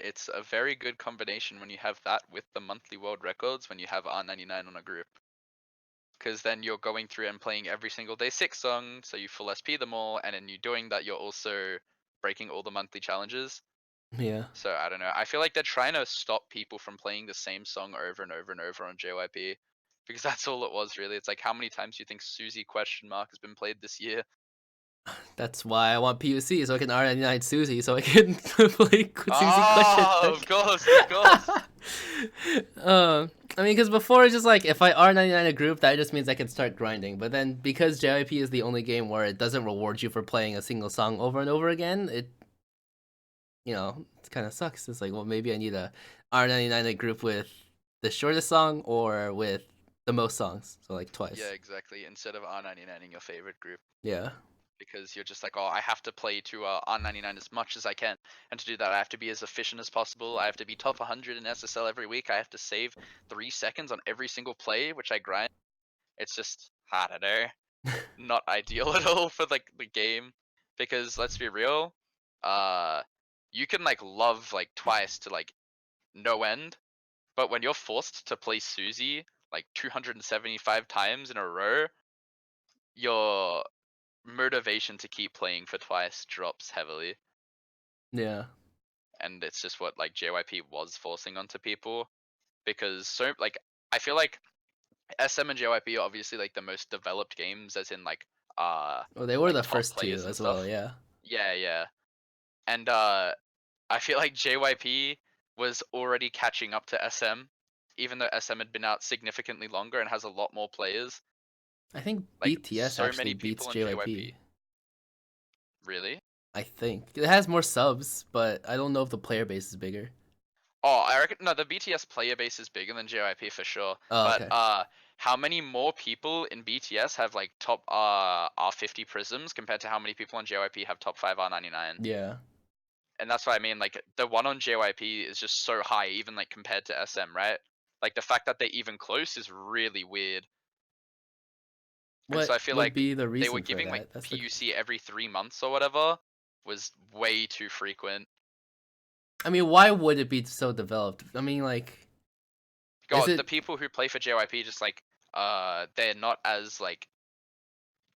it's a very good combination when you have that with the monthly world records when you have R99 on a group. Because then you're going through and playing every single day 6 songs, so you full SP them all, and then you doing that, you're also breaking all the monthly challenges. Yeah. So I don't know. I feel like they're trying to stop people from playing the same song over and over and over on JYP, because that's all it was really. It's like how many times do you think Susie question mark has been played this year? That's why I want PUC so I can R99 Susie so I can play Susie question Oh, mark. of course, of course. I mean, because before it's just like if I R99 a group, that just means I can start grinding. But then because JYP is the only game where it doesn't reward you for playing a single song over and over again, it kind of sucks. It's like, well, maybe I need a R99 a group with the shortest song or with the most songs, so like Yeah, twice. exactly. Instead of R99 in your favorite group. Yeah. Because you're just like, oh, I have to play to R99 as much as I can. And to do that, I have to be as efficient as possible. I have to be top 100 in SSL every week. I have to save 3 seconds on every single play, which I grind. It's just, I don't know, not ideal at all for like the game. Because let's be real, uh, you can like love like twice to like no end. But when you're forced to play Susie like 275 times in a row, your motivation to keep playing for twice drops heavily. Yeah. And it's just what like JYP was forcing onto people, because so like I feel like SM and JYP are obviously like the most developed games, as in like Well, they were like the top first players two and as well, stuff. yeah. Yeah, yeah. And I feel like JYP was already catching up to SM, even though SM had been out significantly longer and has a lot more players. I think Like BTS so actually many beats people in JYP. JYP. Really? I think it has more subs, but I don't know if the player base is bigger. Oh, I reckon no. The BTS player base is bigger than JYP for sure. Oh, But okay. how many more people in BTS have like top R50 prisms compared to how many people on JYP have top 5 R99? Yeah. And that's what I mean. Like the one on JYP is just so high, even like compared to SM, right? Like the fact that they're even close is really weird. And so What I feel would like be the they were reason for giving like that? That's the. PUC every 3 months or whatever was way too frequent. I mean, why would it be so developed? I mean, like, is God, the it? people who play for JYP just like they're not as like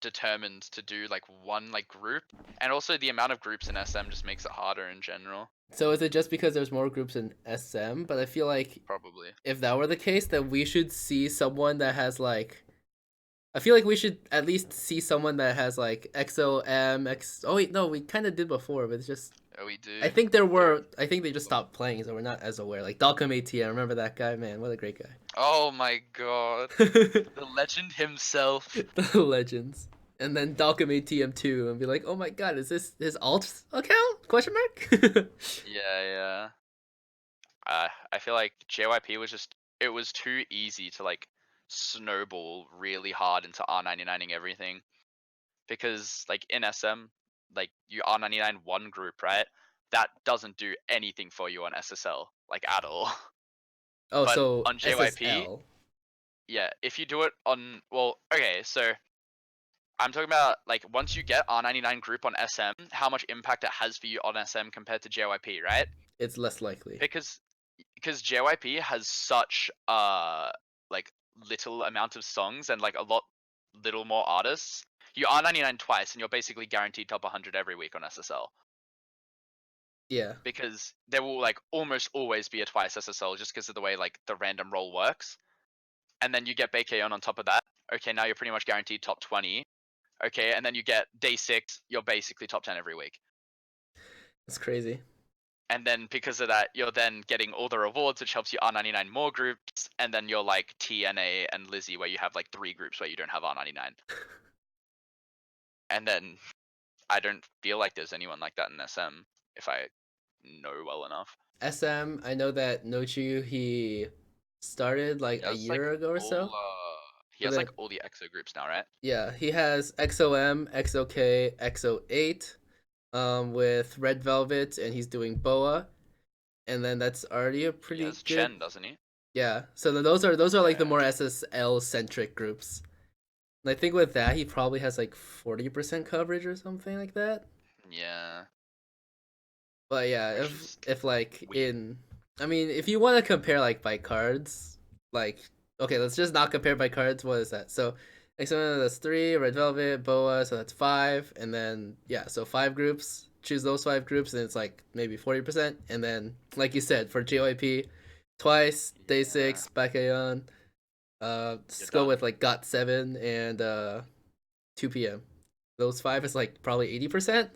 determined to do like one like group, and also the amount of groups in SM just makes it harder in general. So is it just because there's more groups in SM? But I feel like Probably. if that were the case, then we should see someone that has like. I feel like we should at least see someone that has like XOM X. Oh wait, no, we kind of did before, but it's just. Oh, we I do. think there There. were. I think they just stopped playing, so we're not as aware. Like Dalcom ATM, remember that guy? Man, what a great guy. Oh my god, the legend himself. The legends. And then Dalcom ATM2 and be like, oh my god, is this his alt account? Question mark? Yeah, yeah. I feel like JYP was just it was too easy to like snowball really hard into R99ing everything because like in SM, like you R99 one group, right? That doesn't do anything for you on SSL like at all. Oh, But so on JYP, SSL. yeah, if you do it on well, okay, so I'm talking about like once you get R99 group on SM, how much impact it has for you on SM compared to JYP, right? It's less likely. Because JYP has such like little amount of songs and like a lot little more artists. You R99 twice and you're basically guaranteed top 100 every week on SSL Yeah. because there will like almost always be a twice SSL just because of the way like the random roll works. And then you get Baekhyun on top of that. Okay, now you're pretty much guaranteed top 20. Okay, and then you get day 6, you're basically top 10 every week. It's crazy. And then because of that, you're then getting all the rewards, which helps you R99 more groups, and then you're like TNA and Lizzie, where you have like 3 groups where you don't have R99. And then I don't feel like there's anyone like that in SM, if I know well enough. SM, I know that Nochu, he started He like a has like year ago or all so. he But has then, like all the EXO groups now, right? yeah, he has XOM, XOK, XO8 with Red Velvet, and he's doing BoA. And then that's already a He pretty has good. Chen, doesn't he? Yeah, so those are like the Yeah. more SSL centric groups. And I think with that he probably has like 40% coverage or something like that. Yeah. But yeah, Which is if like weird. in I mean, if you want to compare like by cards, like okay, let's just not compare by cards. What is that? So XO that's 3, Red Velvet, BoA, so that's 5, and then yeah, so 5 groups. Choose those 5 groups, and it's like maybe 40%. And then, like you said, for JYP, twice, day Yeah. 6, Bakayon. You're Just go done. with like GOT7 and 2 p.m. Those 5 is like probably 80%.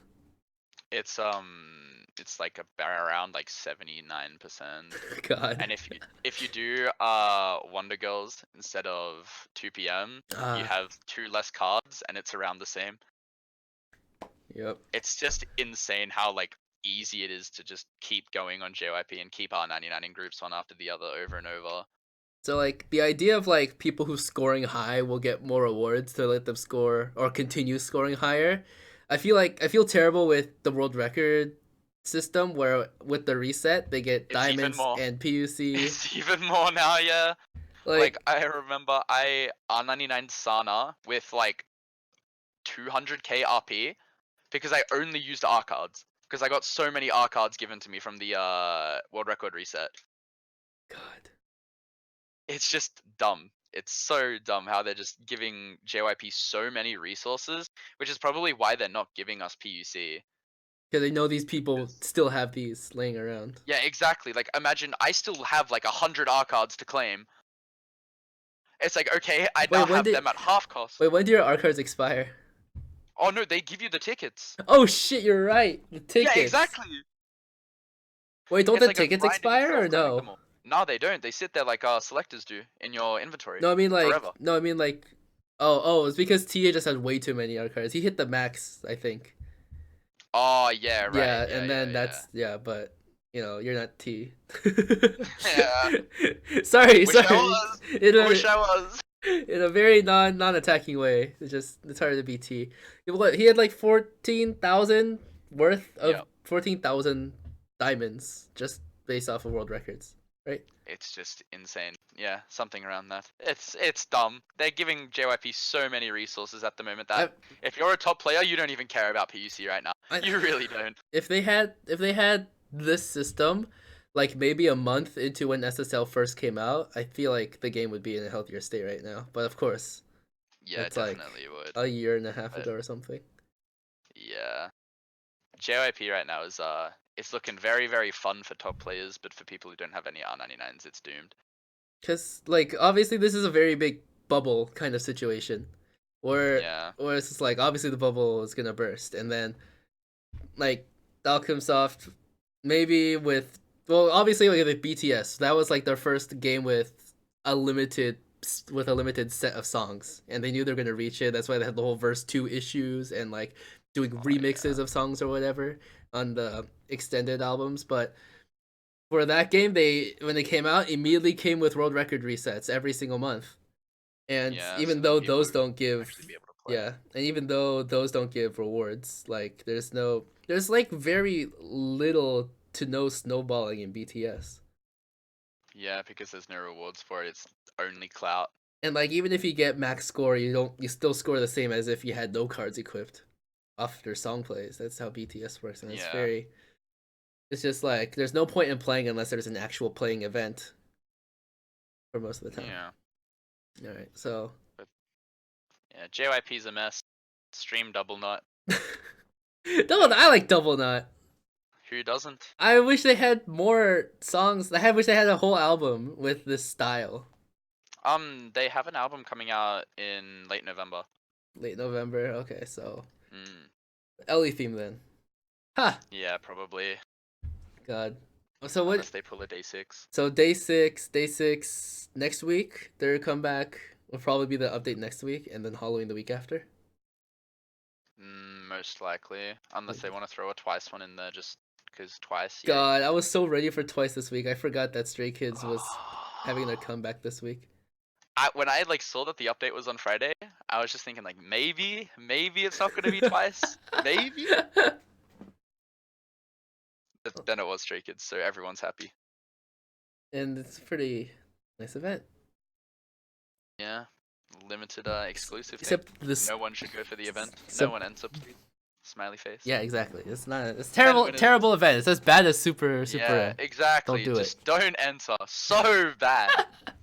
It's like about around like 79%. God. And if you do Wonder Girls instead of 2 p.m., you Ah, have 2 less cards and it's around the same. yep. It's just insane how like easy it is to just keep going on JYP and keep R99 in groups one after the other over and over. So like the idea of like people who scoring high will get more rewards to let them score or continue scoring higher. I feel terrible with the world record system where with the reset they get It's even diamonds more. and PUC. It's even more now, yeah. Like Like I remember I R99 Sana with like 200k RP because I only used R cards because I got so many R cards given to me from the world record reset. God. It's just dumb. It's so dumb how they're just giving JYP so many resources, which is probably why they're not giving us PUC. Because they know these people 'Cause- still have these laying around. yeah, exactly. Like imagine I still have like 100 R cards to claim. It's like okay, I Wait, now have them at half cost. when do your R cards expire? Oh no, they give you the tickets. Oh shit, you're right. The tickets. Yeah, exactly. Wait, don't It's the like a tickets grind in expire itself or collect no? them all. No, they don't. They sit there like selectors do in your inventory No, I mean forever. like. Oh, it's because TA just had way too many art cards. He hit the max, I think. Oh yeah, right. Yeah, Yeah, and yeah, then yeah. but you're not T. Yeah. Sorry, Wish I sorry. was. In Wish a I was. in a very non-attacking way. It's hard to be T. He had like 14,000 worth of Yeah. 14,000 diamonds just based off of world records, right? It's just insane. Yeah, something around that. It's dumb. They're giving JYP so many resources at the moment I, that if you're a top player, you don't even care about PUC right now. I You really don't. if they had this system like maybe a month into when SSL first came out, I feel like the game would be in a healthier state right now. But of course, Yeah, that's like definitely would. a year and a half But ago or something. yeah, JYP right now is it's looking very very fun for top players, but for people who don't have any R99s, it's doomed. Because like obviously this is a very big bubble kind of situation, where Yeah. it's just like obviously the bubble is gonna burst, and then like Alchemsoft maybe with obviously like with BTS that was like their first game a limited with a limited set of songs, and they knew they're gonna reach it. That's why they had the whole verse 2 issues and like doing Oh remixes yeah. of songs or whatever on the extended albums. But for that game, they when they came out immediately came with world record resets every single month. And Yeah. So even then though people those would don't give, actually be able to play. yeah, and even though those don't give rewards, like there's like very little to no snowballing in BTS. Yeah, because there's no rewards for it. It's only clout. And like even if you get max score, you still score the same as if you had no cards equipped off your song plays. That's how BTS works, and Yeah. it's just like there's no point in playing unless there's an actual playing event for most of the time. Yeah. All right, so But yeah, JYP's a mess. Stream double nut. I like Double Knot. Who doesn't? I wish they had more songs. I wish they had a whole album with this style. They have an album coming out in late November. Late November. Okay, so Mm. Ellie theme then. Ha! Yeah, probably. God. So what? Unless they pull a day 6. So day six next week. Their comeback will probably be the update next week, and then Halloween the week after. Most likely. Unless they want to throw a Twice one in there just because Twice, yeah. God, I was so ready for Twice this week. I forgot that Stray Kids was having their comeback this week. When I like saw that the update was on Friday, I was just thinking like maybe it's not gonna be Twice. Maybe. But then it was Stray Kids, so everyone's happy. And it's a pretty nice event. Yeah. Limited exclusive thing. Except this. No one should go for the event. Except- No one ends up smiley face. Yeah, exactly. It's not. It's terrible event. It's as bad as Super. Yeah, exactly. Don't do Just don't enter. So bad.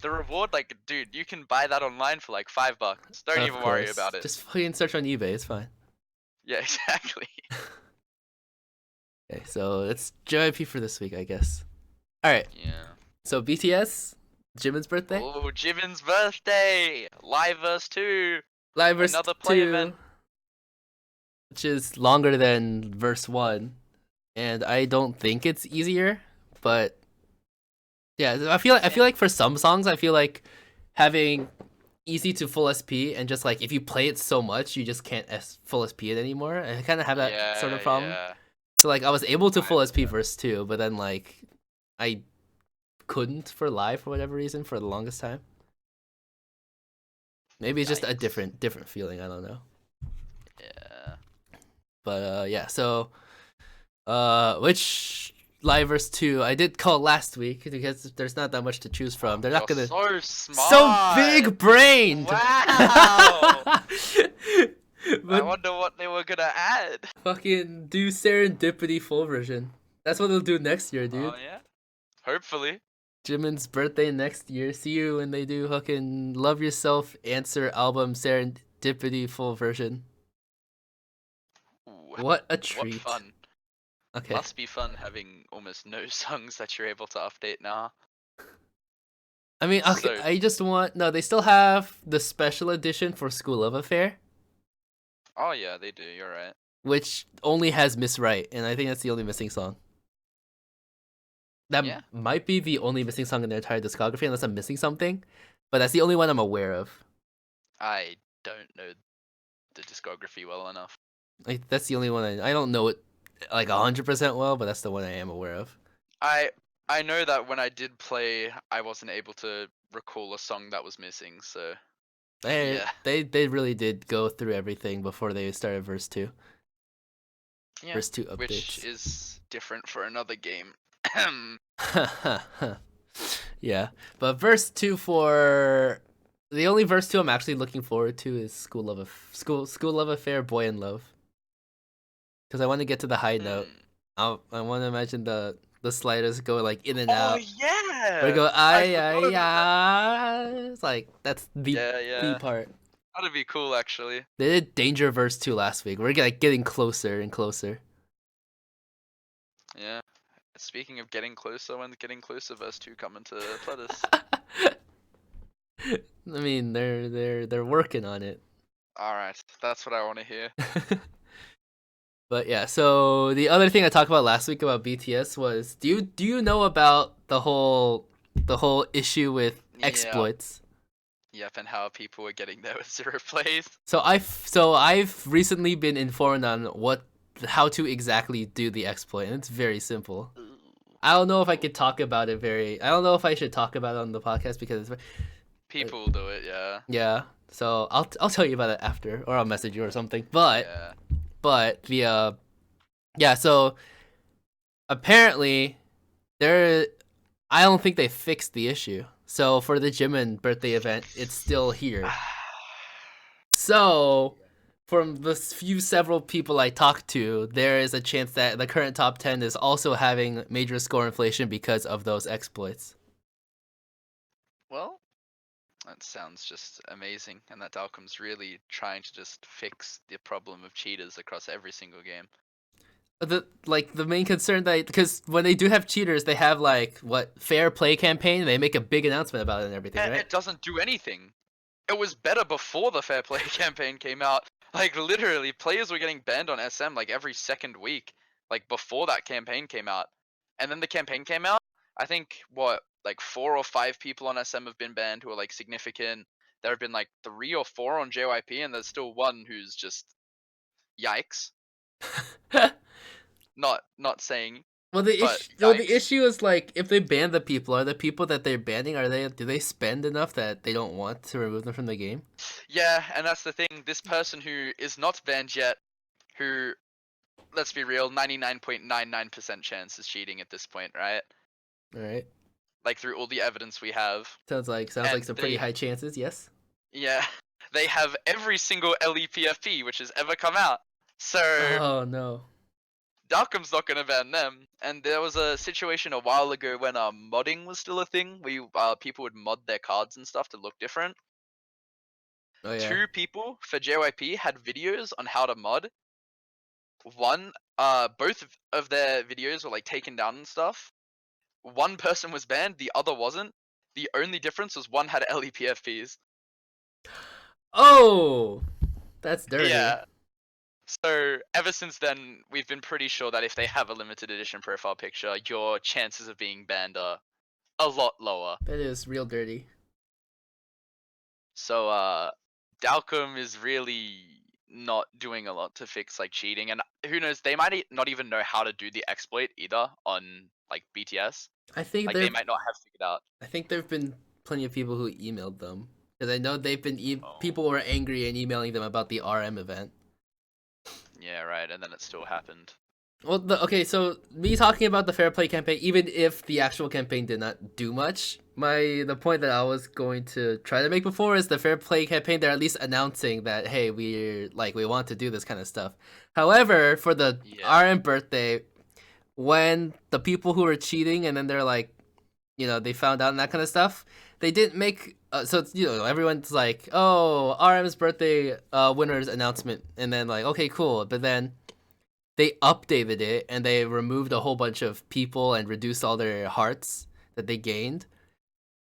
The reward, like, dude, you can buy that online for like $5. Don't Of even worry course. about it. Just fucking search on eBay. It's fine. Yeah, exactly. Okay, so it's JYP for this week, I guess. All right. Yeah. So BTS, Jimin's birthday. Oh, Jimin's birthday! Live verse 2. Live verse Another play 2, event. which is longer than verse 1, and I don't think it's easier, but yeah, I feel like for some songs, I feel like having easy to full SP and just like if you play it so much, you just can't full SP it anymore. I kind of have that sort of problem. Yeah. So like I was able to full I SP verse 2, but then like I couldn't for live for whatever reason for the longest time. Maybe it's just a Yikes. different feeling. I don't know. Yeah. But yeah. So which live verse 2 I did call last week because there's not that much to choose from. They're not You're gonna so smart. so big brained. Wow. But I wonder what they were gonna add. fucking do serendipity full version. That's what they'll do next year, dude. Oh yeah. Hopefully. Jimin's birthday next year. See you when they do fucking Love Yourself Answer album serendipity full version. Ooh, What a what treat. fun. Okay. Must be fun having almost no songs that you're able to update now. I mean, okay, So- I just want no. They still have the special edition for School Love Affair. Oh yeah, they do. You're right. which only has Miss Right, and I think that's the only missing song. That Yeah. might be the only missing song in their entire discography, unless I'm missing something. But that's the only one I'm aware of. I don't know the discography well enough. Like, that's the only one I don't know it like 100% well, but that's the one I am aware of. I I know that when I did play, I wasn't able to recall a song that was missing. So yeah, They really did go through everything before they started verse 2. yeah, Verse 2 which updates. is different for another game. Yeah, but verse 2 for the only verse 2 I'm actually looking forward to is School Love Affair Boy in Love, because I want to get to the high note. Hmm. I want to imagine the sliders go like in and Oh out. Or yeah, go I ay forgot ay about that. ay. It's like that's Yeah, the yeah, part. that'd be cool actually. They did Danger verse 2 last week. We're like getting closer and closer. Yeah. Speaking of getting closer, when getting closer verse 2 coming to Pledis. I mean, they're working on it. All right, that's what I want to hear. But yeah, so the other thing I talked about last week about BTS was do you know about the whole issue with Yeah. exploits? Yep, and how people were getting there with 0 plays. So I've recently been informed on how to exactly do the exploit, and it's very simple. Ooh. I don't know if I Ooh. could talk about it very. I don't know if I should talk about it on the podcast because it's, People will do it, yeah. yeah. So I'll tell you about it after, or I'll message you or something. But Yeah. the yeah. So apparently there, I don't think they fixed the issue. So for the Jimin birthday event, it's still here. So from the several people I talked to, there is a chance that the current top 10 is also having major score inflation because of those exploits. Well, that sounds just amazing, and that Dalcom's really trying to just fix the problem of cheaters across every single game. The main concern that, because when they do have cheaters, they have like what fair play campaign, and they make a big announcement about it and everything, And right? it doesn't do anything. It was better before the Fair Play campaign came out. Like literally, players were getting banned on SM like every second week, like before that campaign came out. And then the campaign came out. I think what like 4 or 5 people on SM have been banned who are like significant. There have been like 3 or 4 on JYP, and there's still one who's just yikes. Not saying, but The yikes. issue is like if they ban the people, are the people that they're banning, do they spend enough that they don't want to remove them from the game? Yeah, and that's the thing. This person who is not banned yet, who, let's be real, 99.99% chance is cheating at this point, right? All right, Like through all the evidence we have. sounds like And some pretty they, high chances. Yes. yeah, they have every single LEPFP which has ever come out. So Oh no. Dalcom's not gonna ban them. And there was a situation a while ago when modding was still a thing. People would mod their cards and stuff to look different. Oh yeah. 2 people for JYP had videos on how to mod. One, both of their videos were like taken down and stuff. One person was banned, the other wasn't. The only difference was one had LEPFPs. Oh, that's dirty. Yeah. So ever since then, we've been pretty sure that if they have a limited edition profile picture, your chances of being banned are a lot lower. That is real dirty. So Dalcom is really not doing a lot to fix like cheating, and who knows, they might not even know how to do the exploit either on like BTS. I think Like they there. might not have figured out. I think there've been plenty of people who emailed them because I know they've been Oh, people were angry and emailing them about the RM event. yeah, right. And then it still happened. Well, okay, so me talking about the fair play campaign, even if the actual campaign did not do much, the point that I was going to try to make before is the fair play campaign. They're at least announcing that hey, we want to do this kind of stuff. However, for the Yeah. RM birthday, when the people who were cheating and then they're like, they found out and that kind of stuff, they didn't make. So it's, everyone's like, oh, RM's birthday winners announcement, and then like, okay, cool, but then they updated it and they removed a whole bunch of people and reduced all their hearts that they gained.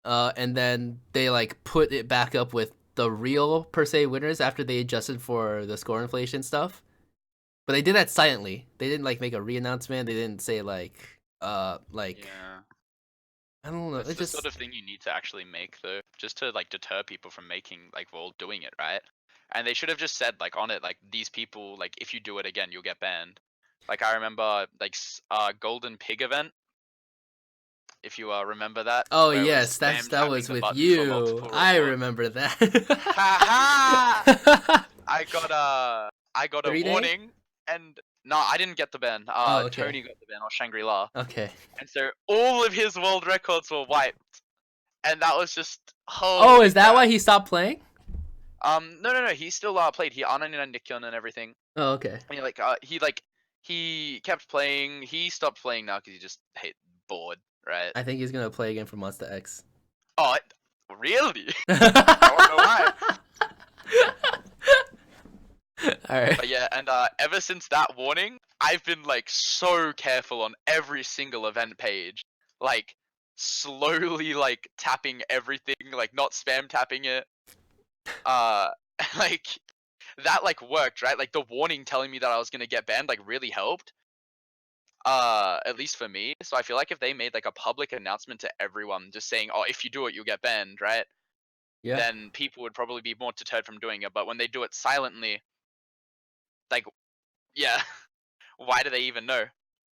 And then they like put it back up with the real per se winners after they adjusted for the score inflation stuff. But they did that silently. They didn't like make a re-announcement. They didn't say like Yeah. I don't know. It's It the sort just of thing you need to actually make though, just to like deter people from making like well doing it, right? And they should have just said like on it like these people like if you do it again you'll get banned. Like I remember like Golden Pig event, if you remember that, oh where it was yes, spam that tapping was the with button for you. multiple I rewards. remember Ha that. I got a 3-day? warning, and no, I didn't get the ban. Oh okay. Tony got the ban on Shangri-La, Okay. and so all of his world records were wiped, and that was just Oh, holy is that crap. why he stopped playing? No, he still played. He R99 Nikion and everything. Oh okay. And he kept playing. He stopped playing now because he just hate bored, right? I think he's gonna play again for Monster X. Oh, really? I don't know why. Alright. But yeah, and ever since that warning, I've been like so careful on every single event page, like slowly like tapping everything, like not spam tapping it. Uh, like that like worked, right? Like the warning telling me that I was gonna get banned like really helped. At least for me. So I feel like if they made like a public announcement to everyone, just saying, "Oh, if you do it, you'll get banned," right? Yeah. Then people would probably be more deterred from doing it. But when they do it silently, like, yeah. Why do they even know?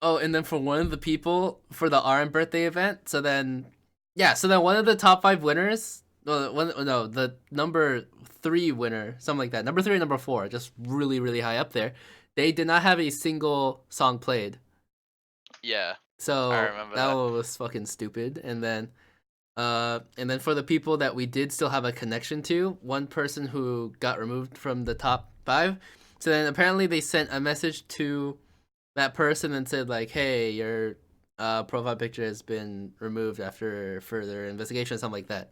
Oh, and then for one of the people for the RM birthday event, so then one of the top 5 winners, the number 3 winner, something like that. Number 3 and number 4, just really, really high up there. They did not have a single song played. Yeah, I So remember that that. one was fucking stupid. And then for the people that we did still have a connection to, one person who got removed from the top 5. So then apparently they sent a message to that person and said like, "Hey, your profile picture has been removed after further investigation," or something like that.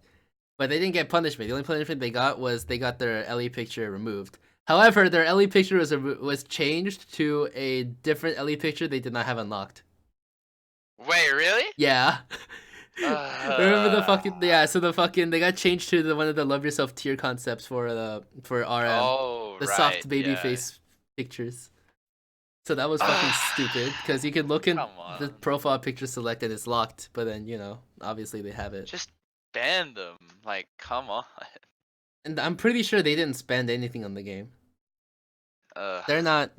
But they didn't get punishment. The only punishment they got was they got their LE picture removed. However, their LE picture was changed to a different LE picture they did not have unlocked. Wait, really? Yeah. Remember the fucking so they got changed to one of the love yourself tier concepts for RM. Oh, The right. soft baby Yeah. face pictures. So that was fucking stupid because you could look in Come the on. profile picture select and it's locked, but then obviously they have it. Just ban them. Like, come on. And I'm pretty sure they didn't spend anything on the game. Ugh. They're not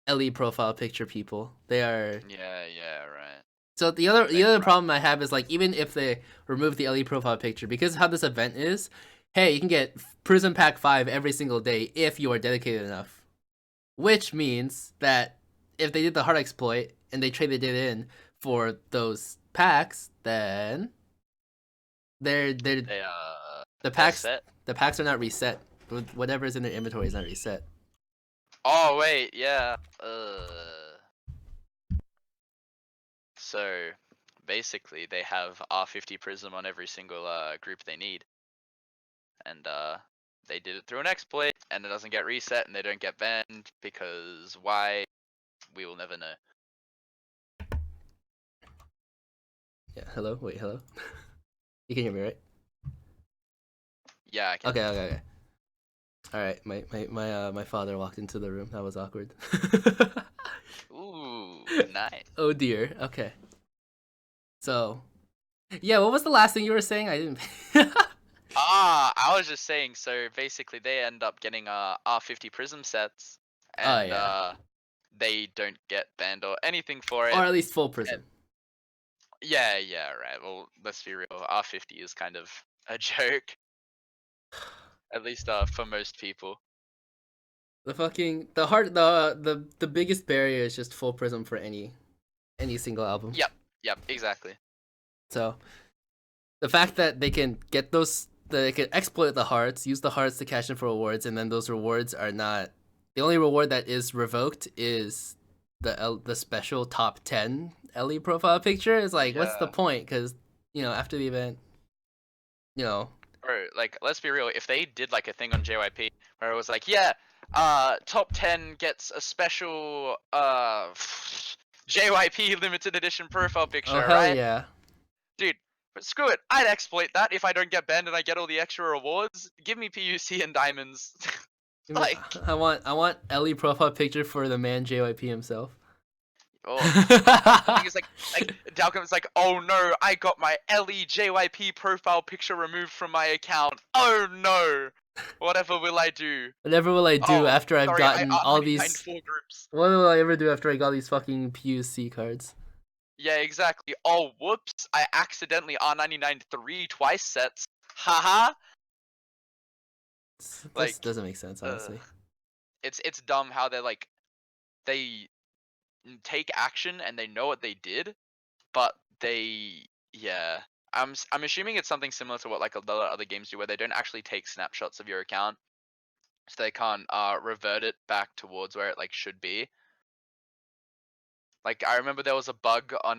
LE profile picture people. They are. Yeah, right. So the other problem I have is like even if they remove the LE profile picture, because how this event is, hey, you can get Prism Pack 5 every single day if you are dedicated enough. Which means that if they did the hard exploit and they traded it in for those packs, then the packs set. the packs are not reset. Whatever's in their inventory is not reset. Oh wait, yeah. So basically, they have R50 Prism on every single group they need, and they did it through an exploit, and it doesn't get reset, and they don't get banned because why? We will never know. Yeah. Hello. Wait. Hello. You can hear me, right? Yeah, I can. Okay. All right. My father walked into the room. That was awkward. Ooh, nice. Oh dear. Okay. So, yeah. What was the last thing you were saying? I didn't. I was just saying. So basically, they end up getting R50 Prism sets, and yeah. they don't get banned or anything for it. Or at least full prism. Yeah, right. Well, let's be real. R50 is kind of a joke, at least for most people. The biggest barrier is just full prism for any single album. Yep, exactly. So the fact that they can get they can exploit the hearts, use the hearts to cash in for rewards, and then those rewards are not the only reward that is revoked is the special top 10 LE profile picture. Is like, what's the point? Because after the event, Bro, like, let's be real. If they did like a thing on JYP where it was like, yeah, top 10 gets a special JYP limited edition profile picture, oh hell right? yeah, Dude, But screw it, I'd exploit that if I don't get banned and I get all the extra rewards. Give me PUC and diamonds. Like, I want Ellie profile picture for the man JYP himself. oh, the thing is like Dalcom's like, oh no, I got my LEJYP profile picture removed from my account. Oh no, whatever will I do? Whatever will I do Oh, after I've sorry, I gotten all R99 these? 4 groups. What will I ever do after I got these fucking PUC cards? Yeah, exactly. Oh, whoops, I accidentally R99 3 sets. Haha. This Like, doesn't make sense, uh, honestly. it's dumb how they're like they take action and they know what they did, but they, yeah. I'm assuming it's something similar to what like a lot of other games do, where they don't actually take snapshots of your account, so they can't revert it back towards where it like should be. Like I remember there was a bug on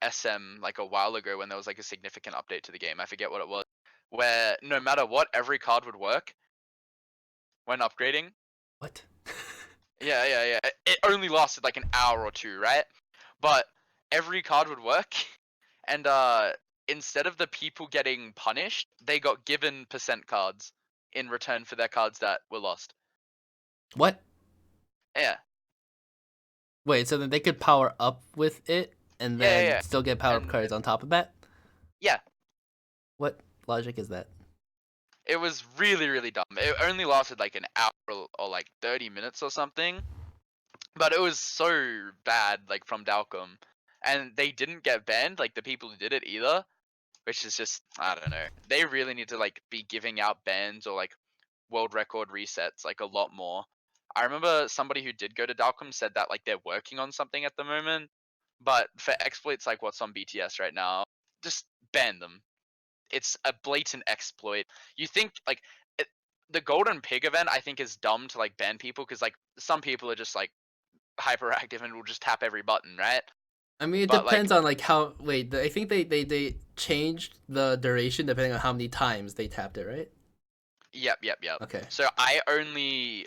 SM like a while ago when there was like a significant update to the game. I forget what it was, where no matter what, every card would work when upgrading. What? Yeah. It only lasted like an hour or two, right? But every card would work, and instead of the people getting punished, they got given percent cards in return for their cards that were lost. What? Yeah, Wait, so then they could power up with it and then yeah. still get power up And cards on top of that? yeah, What logic is that? it was really dumb. It only lasted like an hour or like 30 minutes or something, but it was so bad, like from Dalcom, and they didn't get banned, like the people who did it either, which is just, I don't know. They really need to like be giving out bans or like world record resets like a lot more. I remember somebody who did go to Dalcom said that like they're working on something at the moment, but for exploits like what's on BTS right now, just ban them. It's a blatant exploit. You think like it, the Golden Pig event I think is dumb to like ban people because like some people are just like hyperactive and will just tap every button, right? I mean, it But like, depends on like how. Wait, I think they changed the duration depending on how many times they tapped it, right? yep. Okay. So I only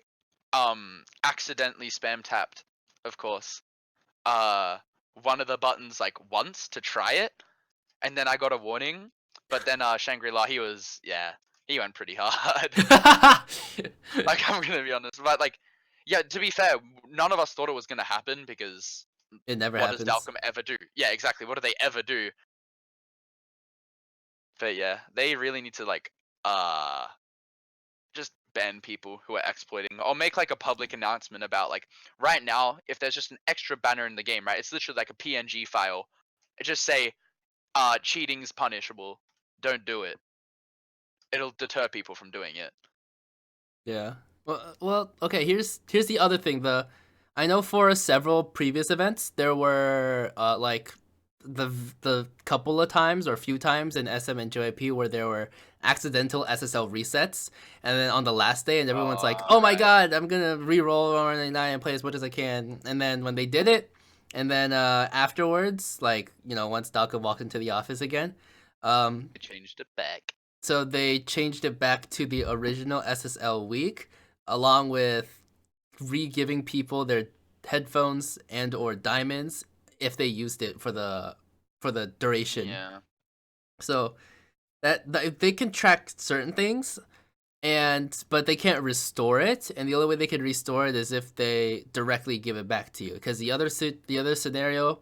accidentally spam tapped, of course, uh one of the buttons like once to try it, and then I got a warning. But then Shangri-La, he went pretty hard. Like I'm gonna be honest, but like, yeah, to be fair, none of us thought it was gonna happen because It never what does happens. Dalcom ever do? Yeah, exactly. What do they ever do? But yeah, they really need to like uh just ban people who are exploiting, or make like a public announcement about like, right now if there's just an extra banner in the game, right, it's literally like a PNG file. It just say cheating's punishable, don't do it. It'll deter people from doing it. Yeah. Well, okay. Here's the other thing. I know for several previous events there were like the couple of times or few times in SM and JYP where there were accidental SSL resets, and then on the last day, and everyone's like, "Oh my Right. god, I'm gonna re-roll 199 and play as much as I can." And then when they did it, and then afterwards, like once Dalka walked into the office again, um, They changed it back. so they changed it back to the original SSL week, along with re-giving people their headphones and or diamonds if they used it for the duration. Yeah. So that they can track certain things, but they can't restore it. And the only way they can restore it is if they directly give it back to you. Because the other scenario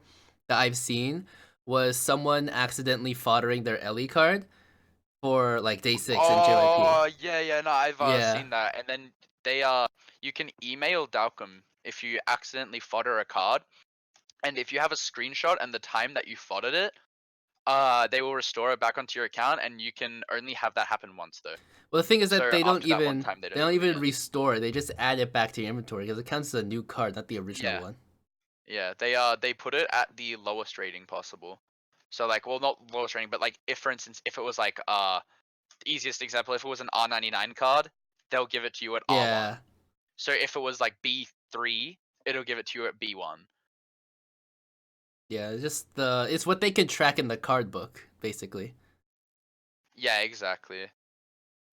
that I've seen was someone accidentally foddering their Ellie card for like day 6 in JYP. Oh yeah, no, I've Yeah. seen that. And then they you can email Dalcom if you accidentally fodder a card, and if you have a screenshot and the time that you fodded it, they will restore it back onto your account, and you can only have that happen once though. Well, the thing is that So they don't after that one even time, they they don't don't do it even again. restore. They just add it back to your inventory because it counts as a new card, not the original Yeah, one. yeah. They put it at the lowest rating possible. So like, well, not lowest rating, but like if for instance, if it was like the easiest example, if it was an R99 card, they'll give it to you at R1. Yeah, So if it was like B3, it'll give it to you at B1. yeah. It's what they can track in the card book, basically. Yeah, exactly.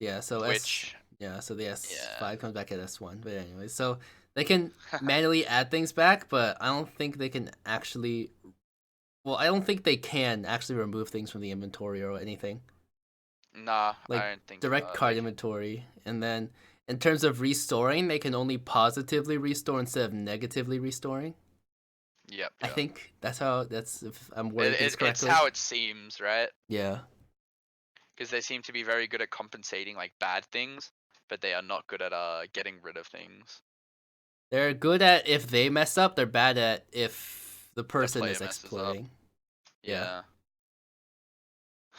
Yeah. So Which, the yeah. S5 comes back at S1. But anyway, so they can manually add things back, but I don't think they can actually Well, I don't think they can actually remove things from the inventory or anything. Nah, Like I don't think direct they card can. inventory, and then in terms of restoring, they can only positively restore instead of negatively restoring. Yep, I yep. think that's if I'm wording things It's correctly. how it seems, right? Yeah. Because they seem to be very good at compensating like bad things, but they are not good at getting rid of things. They're good at if they mess up, they're bad at if the The person player is messes up. exploiting. Yeah. Yeah.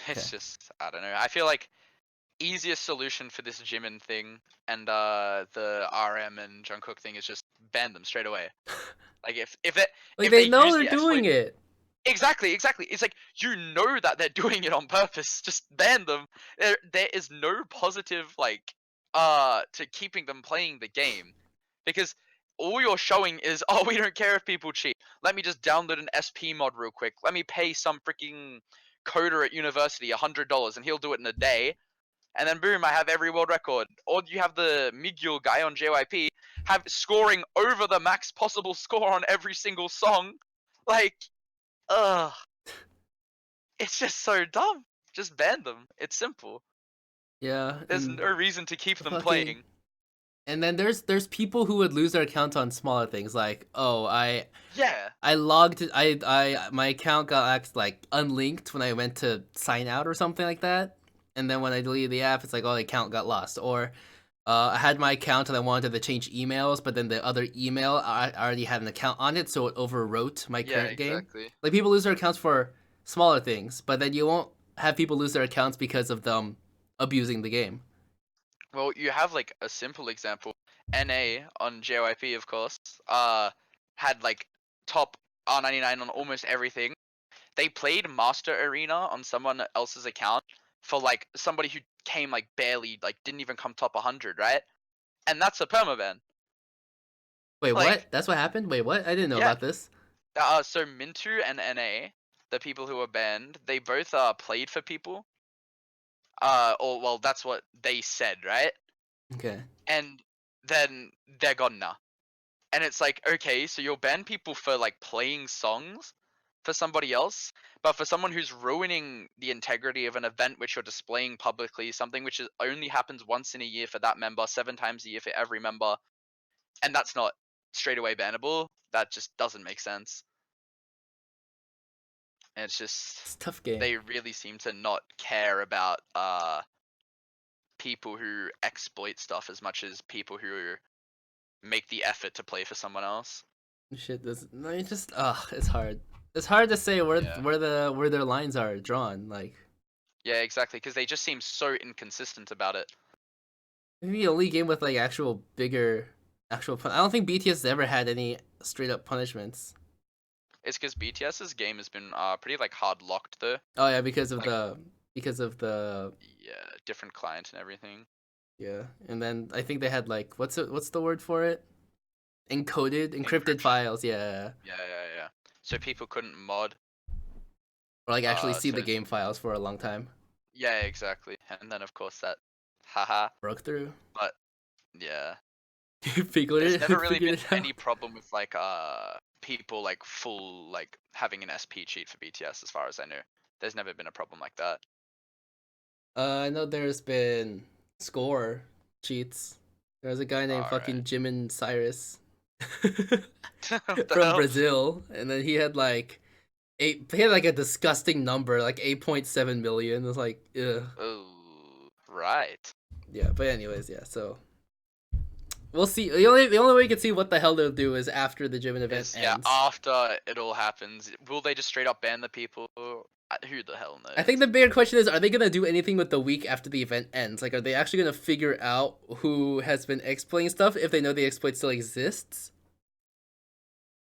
Okay. It's just I don't know. I feel like easiest solution for this Jimin thing and the RM and Jungkook thing is just ban them straight away. Like Like if they they know use they're the exploit. doing it. Exactly, exactly. It's like you know that they're doing it on purpose. Just ban them. There is no positive like to keeping them playing the game because all you're showing is oh we don't care if people cheat. Let me just download an SP mod real quick. Let me pay some freaking coder at university $100 and he'll do it in a day. And then boom, I have every world record. Or you have the Miguel guy on JYP have scoring over the max possible score on every single song. Like, ugh. It's just so dumb. Just ban them. It's simple. Yeah, There's no reason to keep them fucking playing. and then there's people who would lose their account on smaller things like, "Oh, Yeah. I logged I my account got like unlinked when I went to sign out or something like that." And then when I deleted the app, it's like, "Oh, the account got lost." Or I had my account and I wanted to change emails, but then the other email I already had an account on it, so it overwrote my Yeah, current game. exactly. Like people lose their accounts for smaller things, but then you won't have people lose their accounts because of them abusing the game. Well, you have like a simple example. NA on JYP, of course, had like top R99 on almost everything. They played Master Arena on someone else's account for like somebody who came like barely, like didn't even come top 100, right? And that's a permaban. Wait, Like, what? That's what happened? Wait, what? I didn't know yeah. about this. So Mintu and NA, the people who were banned, they both played for people. Or well, that's what they said, right? Okay. And then they're gone now. And it's like, okay, so you'll ban people for like playing songs for somebody else, but for someone who's ruining the integrity of an event which you're displaying publicly, something which only happens once in a year for that member, 7 times a year for every member, and that's not straight away bannable. That just doesn't make sense. And it's just It's a tough game. they really seem to not care about people who exploit stuff as much as people who make the effort to play for someone else. Shit, this no, it's just it's hard. It's hard to say Yeah. where their lines are drawn. Like Yeah, exactly, because they just seem so inconsistent about it. maybe the only game with like actual bigger I don't think BTS has ever had any straight up punishments. It's because BTS's game has been pretty like hard locked though. Oh yeah, Like because of the yeah, different client and everything. yeah, and then I think they had like what's the word for it? Encrypted Encryption. files, yeah, Yeah, yeah, yeah. So people couldn't mod. or like actually see So the game files for a long time. yeah, exactly. And then of course that, haha. Broke through, But yeah, figured there's never it, really figured been it any out. problem with like people like full like having an SP cheat for BTS as far as I know. There's never been a problem like that. I know there's been score cheats. There's a guy named All right. fucking Jimin Cyrus What the from hell? Brazil, and then he had like eight. He had like a disgusting number, like 8.7 million. It's like, ugh. Oh, right. Yeah. But anyways, yeah. So we'll see. The only way you can see what the hell they'll do is after the Jimin event Is yeah, ends. after it all happens, will they just straight up ban the people? Who the hell I think knows? the bigger question is: are they gonna do anything with the week after the event ends? Like, are they actually gonna figure out who has been exploiting stuff if they know the exploit still exists?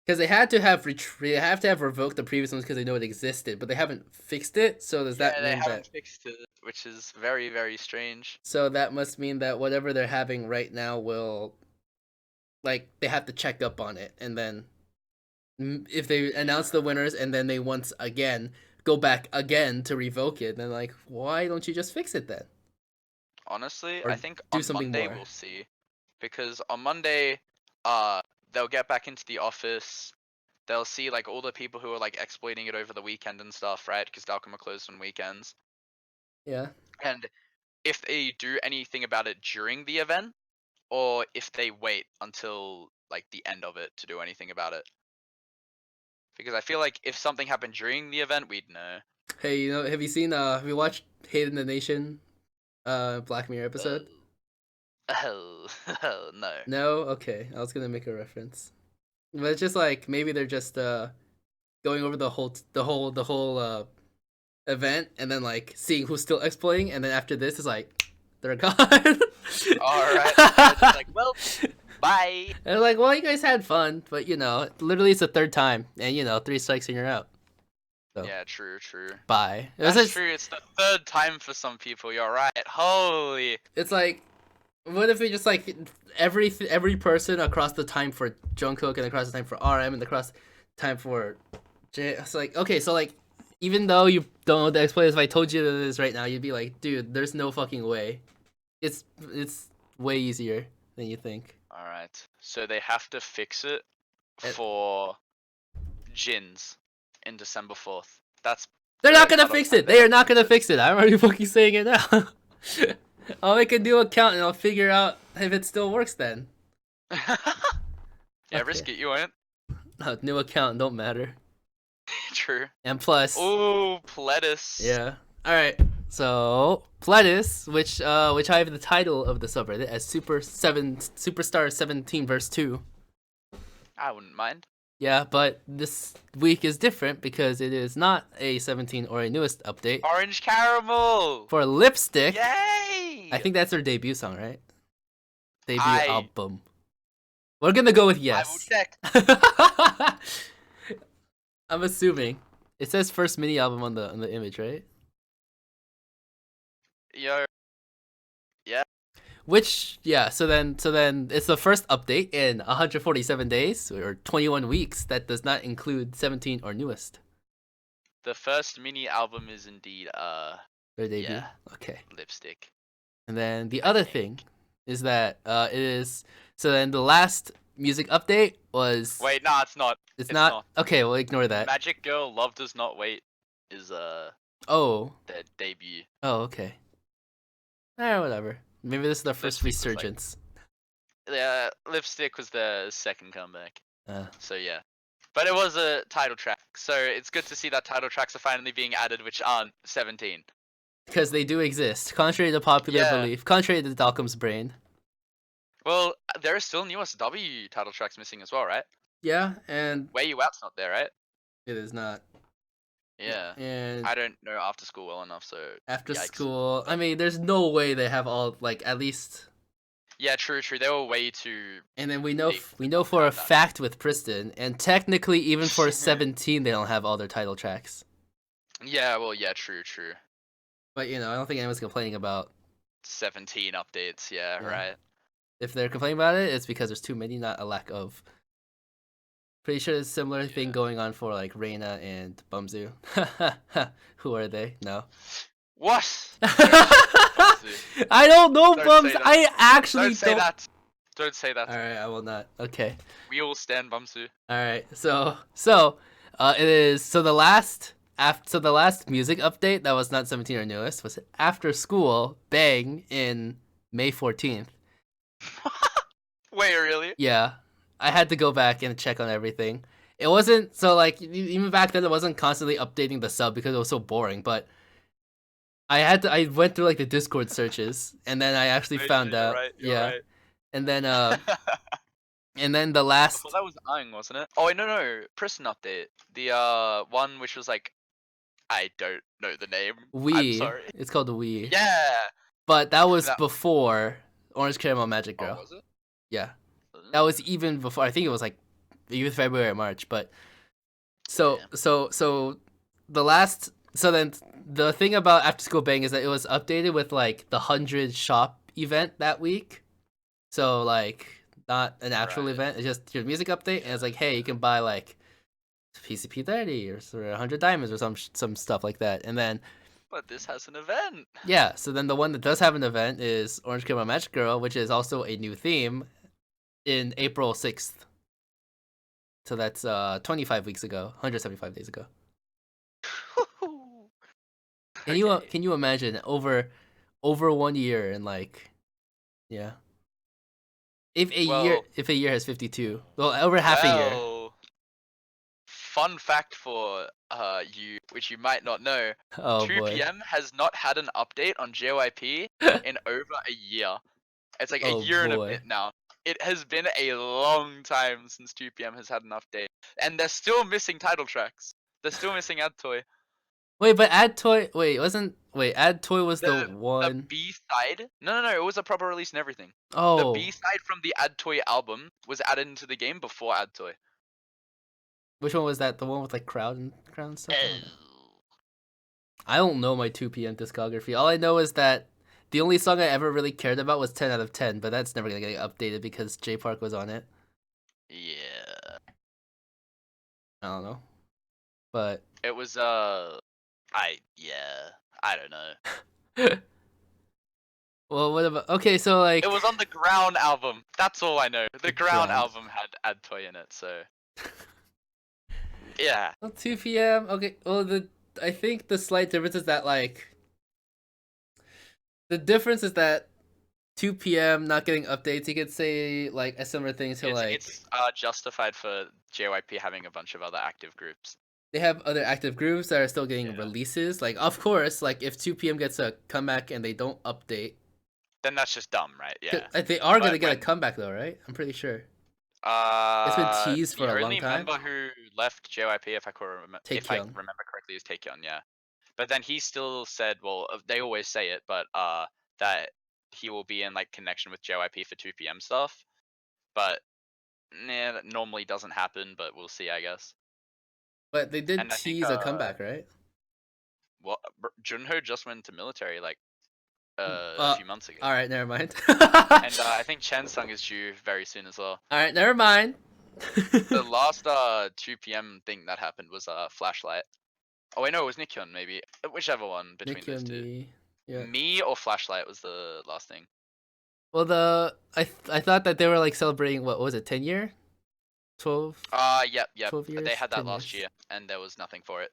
Because they have to have revoked the previous ones because they know it existed, but they haven't fixed it. So does that Yeah, they mean that? haven't fixed it, which is very, very strange. So that must mean that whatever they're having right now will, like, they have to check up on it, and then if they announce the Yeah. winners and then they once again go back again to revoke it, then like, why don't you just fix it then, Honestly, I or think do on something Monday more? we'll see, because on Monday, they'll get back into the office. they'll see like all the people who are like exploiting it over the weekend and stuff, right? Because Dalcom are closed on weekends. Yeah. And if they do anything about it during the event, or if they wait until like the end of it to do anything about it. Because I feel like if something happened during the event, we'd know. Hey, have you watched Hate in the Nation Black Mirror episode? Oh, no. No? Okay. I was gonna make a reference. But it's just like maybe they're just going over the whole event and then like seeing who's still exploiting, and then after this is like they're gone. Alright. Just like, well, bye. And they're like, well, you guys had fun, but literally it's the third time, and 3 strikes and you're out. So Yeah, true. bye. That's true. It's the third time for some people. You're right. Holy. It's like, what if we just like every person across the time for Jungkook and across the time for RM and across time for J? It's like, okay, so like even though you don't know the exploit, if I told you this right now, you'd be like, dude, there's no fucking way. It's way easier than you think. Alright. So they have to fix it It- for Jins in December 4th. They're the not gonna cutoff fix time it. they They are have not to gonna fix fix it. I'm already fucking saying it now. I'll make a new account and I'll figure out if it still works then. Yeah, Okay. risk it, you won't. No, new account don't matter. True. And plus, Ooh, Pledis. yeah. All right. So PLEDIS, which I have the title of the subreddit as Superstar 17 verse 2. I wouldn't mind. Yeah, but this week is different because it is not a 17 or a newest update. Orange caramel. For Lipstick, Yay! I think that's their debut song, right? Debut I- album. We're gonna go with I will yes. check. I'm assuming. It says first mini album on the image, right? Yo. Which, yeah, so then it's the first update in 147 days or 21 weeks that does not include 17 or newest. The first mini album is indeed Their debut. Yeah. Okay. Lipstick. And then the other thing is that it is, so then the last music update was Wait, nah, it's not. it's not. Okay, we'll ignore that. Magic Girl Love Does Not Wait is Oh. their debut. Oh, okay. Whatever. Maybe this is the first Lipstick was like- resurgence. Lipstick was their second comeback. Uh, So yeah. But it was a title track. So it's good to see that title tracks are finally being added which aren't 17. because they do exist, contrary to popular Yeah. belief, contrary to Dalcom's brain. Well, there are still new SW title tracks missing as well, right? Yeah, and Where You Out's not there, right? it is not. Yeah. And I don't know after school well enough, so after yikes. school, I mean, there's no way they have all, like, at least. Yeah, true. They were way too. And then we know They for a have that. fact with Priston, and technically even for 17 they don't have all their title tracks. Yeah, well, yeah, true. But I don't think anyone's complaining about. 17 updates, yeah, Yeah. right. If they're complaining about it, it's because there's too many, not a lack of. Pretty sure there's a similar thing Yeah. going on for like Reina and Bumzu. Who are they? No. What? I don't know, Don't Bums. say that. I actually Don't say that. Don't say that. All right, I will not. Okay. We all stand Bumsu. All right. So it is. So the last music update that was not 17 or newest was After School Bang in May 14th. Wait, really? Yeah, I had to go back and check on everything. It wasn't so like even back then it wasn't constantly updating the sub because it was so boring. But I went through like the Discord searches and then I actually found out. Yeah, and then and then the last. Well, that was Ang, wasn't it? Oh, wait, no. Prison update. The one which was like, I don't know the name. I'm Wii. sorry. It's called the Wii. Yeah. But that was That- before Orange Caramel Magic Girl. Oh, was it? Yeah. That was even before. I think it was like even February or March. But so the last. So then the thing about After School Bang is that it was updated with like the 100 shop event that week. So like not an actual Right. event. It's just your music update, and it's like, hey, you can buy like PCP 30 or 100 diamonds or some stuff like that. And then But this has an event. yeah, so then the one that does have an event is Orange Caramel Magic Girl, which is also a new theme in April 6th. So that's 25 weeks ago, 175 days ago. Okay. Can you imagine over 1 year and like, yeah. Well, If a year has 52, well, over half a year. well, fun fact for you, which you might not know, Oh boy. 2PM has not had an update on JYP in over a year. It's like a Oh year and a boy. bit now. It has been a long time since 2PM has had an update, and they're still missing title tracks. They're still missing Ad Toy. Wait, but Add Toy. Add Toy was the The one B side. No, it was a proper release and everything. The oh B side from the Ad Toy album was added into the game before Ad Toy. Which one was that? The one with like crowd and stuff? I don't know. Oh. I don't know my 2PM discography. All I know is that the only song I ever really cared about was 10 out of 10, but that's never gonna get updated because J Park was on it. Yeah. I don't know. But It was I don't know. well, what about okay? So like, It was on the Ground album. That's all I know. the The Ground ground. album had Ad Toy in it, so yeah. Well, 2 p.m. Okay. Well, I think the slight difference is that like the difference is that 2 p.m. not getting updates. You could say like a similar thing to like It's justified for JYP having a bunch of other active groups. they have other active groups that are still getting Yeah. releases. Like, of course, like if 2 p.m. gets a comeback and they don't update, Then that's just dumb, right? Yeah. they are gonna But get a when comeback though, right? I'm pretty sure it's been teased for the a long only time. member who left JYP, if I Taekyon. remember correctly, is Taekyon. Yeah. But then he still said, well, they always say it, but that he will be in like connection with JYP for 2 p.m. stuff. But nah, that normally doesn't happen. But we'll see, I guess. But they did And I think tease a comeback, right? well, Junho just went into military like a Uh, few months ago, all right, never mind. and I think Chansung is due very soon as well. All right, never mind. The last 2 p.m. thing that happened was Flashlight. Oh wait, no, it was Nikkyun maybe. Whichever one between Nikki those and two. me. Yeah. Me or Flashlight was the last thing. Well, I thought that they were like celebrating what was it, 10 year, 12, Yep. 12 They years, had that 10 years. last year, and there was nothing for it.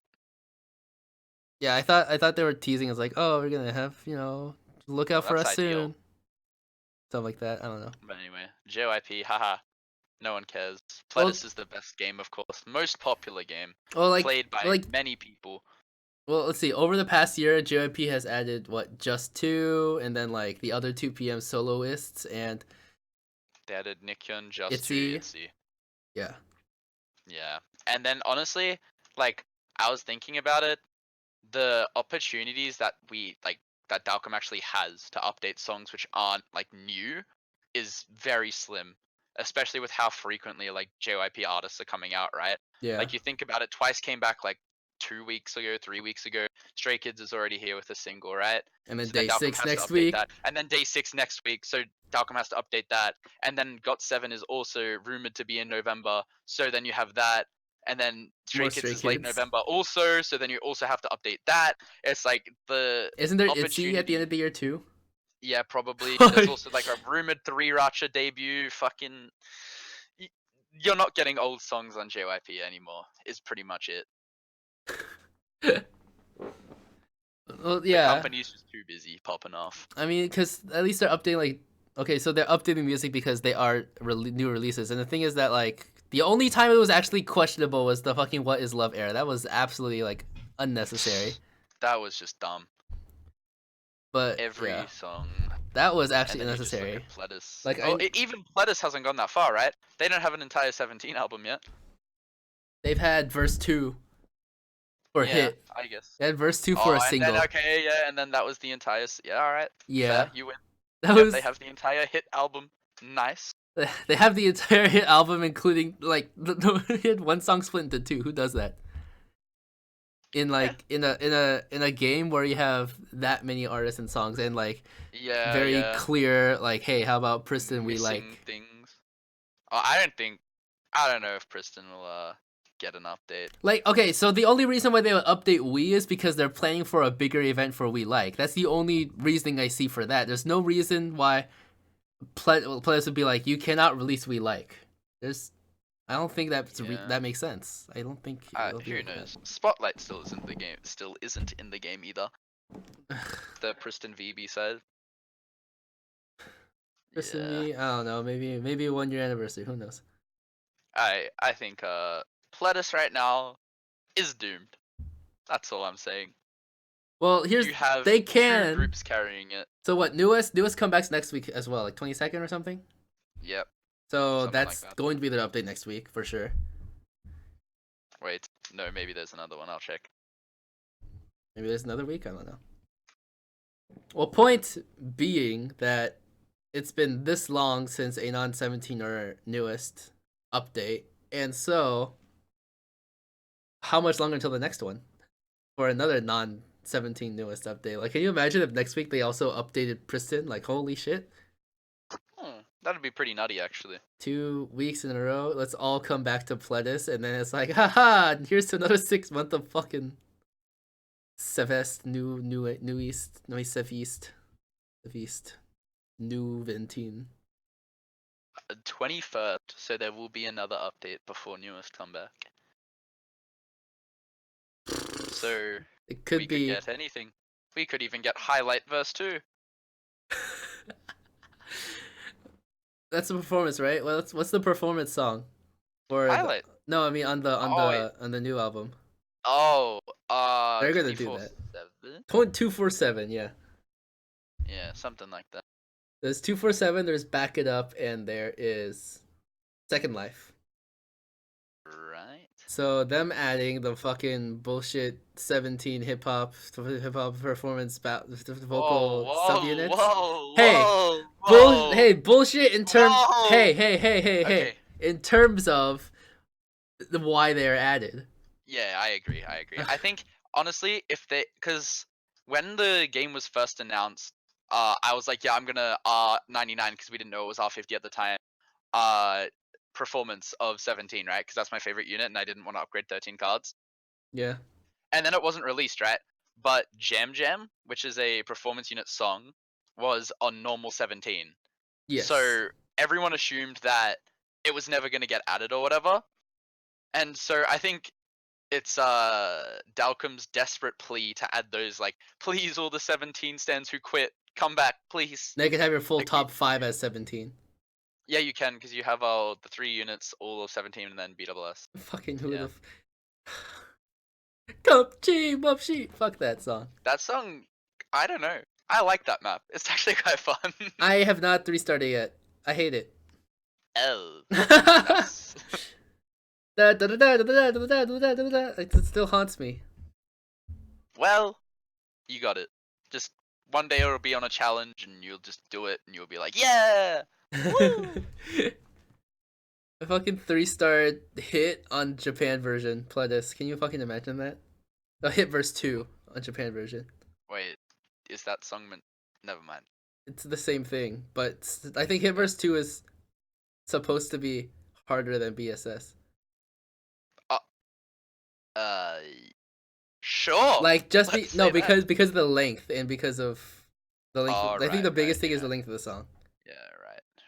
Yeah, I thought they were teasing as like, oh, we're gonna have look out Well, for that's us ideal. soon, stuff like that. I don't know. But anyway, JYP, haha. No one cares. Well, Pledis is the best game, of course. Most popular game. well, Played by many people. well, let's see. Over the past year, JYP has added what just two, and then like the other 2 p.m. soloists and They added Nikkyun, Just ITZY. Itzy. Yeah, Yeah. And then honestly, like, I was thinking about it, the opportunities that that Dalcom actually has to update songs which aren't like new is very slim, especially with how frequently like JYP artists are coming out, right? yeah. Like you think about it, Twice came back like 2 weeks ago, 3 weeks ago. Stray Kids is already here with a single, right? And then So then day Dalcom 6 has to next update week. that, and then Day 6 next week. So Dalcom has to update that, and then Got7 is also rumored to be in November. So then you have that, and then More Stray Kids Stray is late Kids. November also. So then you also have to update that. It's like the Isn't there ITZY at the end opportunity. of the year too? Yeah, probably. There's also like a rumored 3 Racha debut. Fucking, you're not getting old songs on JYP anymore. Is pretty much it. Well, The yeah. company's just too busy popping off. I mean, because at least they're updating like okay, so they're updating music because they are new releases, and the thing is that like the only time it was actually questionable was the fucking "What Is Love" era. That was absolutely like unnecessary. That was just dumb. But Every yeah, song. that was And actually then you just look unnecessary. at Pledis. Like Oh, even Pledis hasn't gone that far, right? They don't have an entire 17 album yet. they've had verse 2 for a Yeah, hit. I guess. They had verse 2 for Oh, a and single. then okay, yeah, and then that was the entire. Yeah, all right. Yeah, Fair, you win. that Yep, was. they have the entire hit album. Nice. They have the entire hit album, including like they had one song split into two. Who does that? In Yeah. like in a game where you have that many artists and songs and like Yeah, very yeah. clear like, hey, how about Priston? We Missing like. things. Oh, I don't know if Priston will get an update. Like, okay, so the only reason why they would update We is because they're planning for a bigger event for We Like. That's the only reasoning I see for that. There's no reason why players would be like, you cannot release We Like. There's, I don't think Yeah. that makes sense. I don't think it'll be Who like that. knows? Spotlight still isn't the game. Still isn't in the game either. The Priston VB said. Chris and Yeah. me, I don't know. Maybe a 1 year anniversary. Who knows? I think Pledis right now is doomed. That's all I'm saying. Well, here's You have they two can. groups carrying it. So what? Newest comebacks next week as well, like 22nd or something. Yep, So something like that's that. going to be their update next week for sure. Wait, no, maybe there's another one. I'll check. Maybe there's another week. I don't know. Well, point being that it's been this long since a non 17 or newest update, and so how much longer until the next one for another non 17 newest update? Like, can you imagine if next week they also updated Priston? Like, holy shit! That'd be pretty nutty, actually. 2 weeks in a row. Let's all come back to Pledis, and then it's like, haha! Here's to another 6 month of fucking Sevest, new East, no Sev East, new Venteen. 21st, so there will be another update before newest comeback. So It could we be. could get anything. We could even get highlight verse 2. That's the performance, right? What's the performance song? Or Highlight. no, I mean Oh wait. on the new album. Oh, They're gonna do that. 24/7. 247, yeah. Yeah, something like that. There's 247. There's Back It Up, and there is Second Life. Right. So them adding the fucking bullshit 17 hip hop performance vocal subunits. Hey, bullshit in terms. Whoa. Hey. Okay. In terms of the why they are added. Yeah, I agree. I think honestly, if they, because when the game was first announced, I was like, yeah, I'm gonna R99 because we didn't know it was R50 at the time. Performance of 17, right? Because that's my favorite unit, and I didn't want to upgrade 13 cards. Yeah. And then it wasn't released, right? But Jam Jam, which is a performance unit song, was on normal 17. Yes. So everyone assumed that it was never going to get added or whatever. And so I think it's Dalcom's desperate plea to add those, like, please, all the 17 stands who quit, come back, please. Now you can have your full Like, top 5 as 17. Yeah, you can, because you have the 3 units, all of 17, and then BWS. Fucking who Yeah. Cup team up sheet. Fuck that song. That song, I don't know. I like that map. It's actually quite fun. I have not 3-starred it yet. I hate it. Oh. That's... It still haunts me. Well, you got it. Just one day it'll be on a challenge and you'll just do it and you'll be like, yeah! Woo! A fucking 3-star hit on Japan version, Pledis. Can you fucking imagine that? A hit verse 2 on Japan version. Wait, is that song meant? Never mind. It's the same thing, but I think hit verse 2 is supposed to be harder than BSS. Sure. Like just because of the length and because of the length. Oh, I think the biggest right, thing is yeah. the length of the song. Yeah,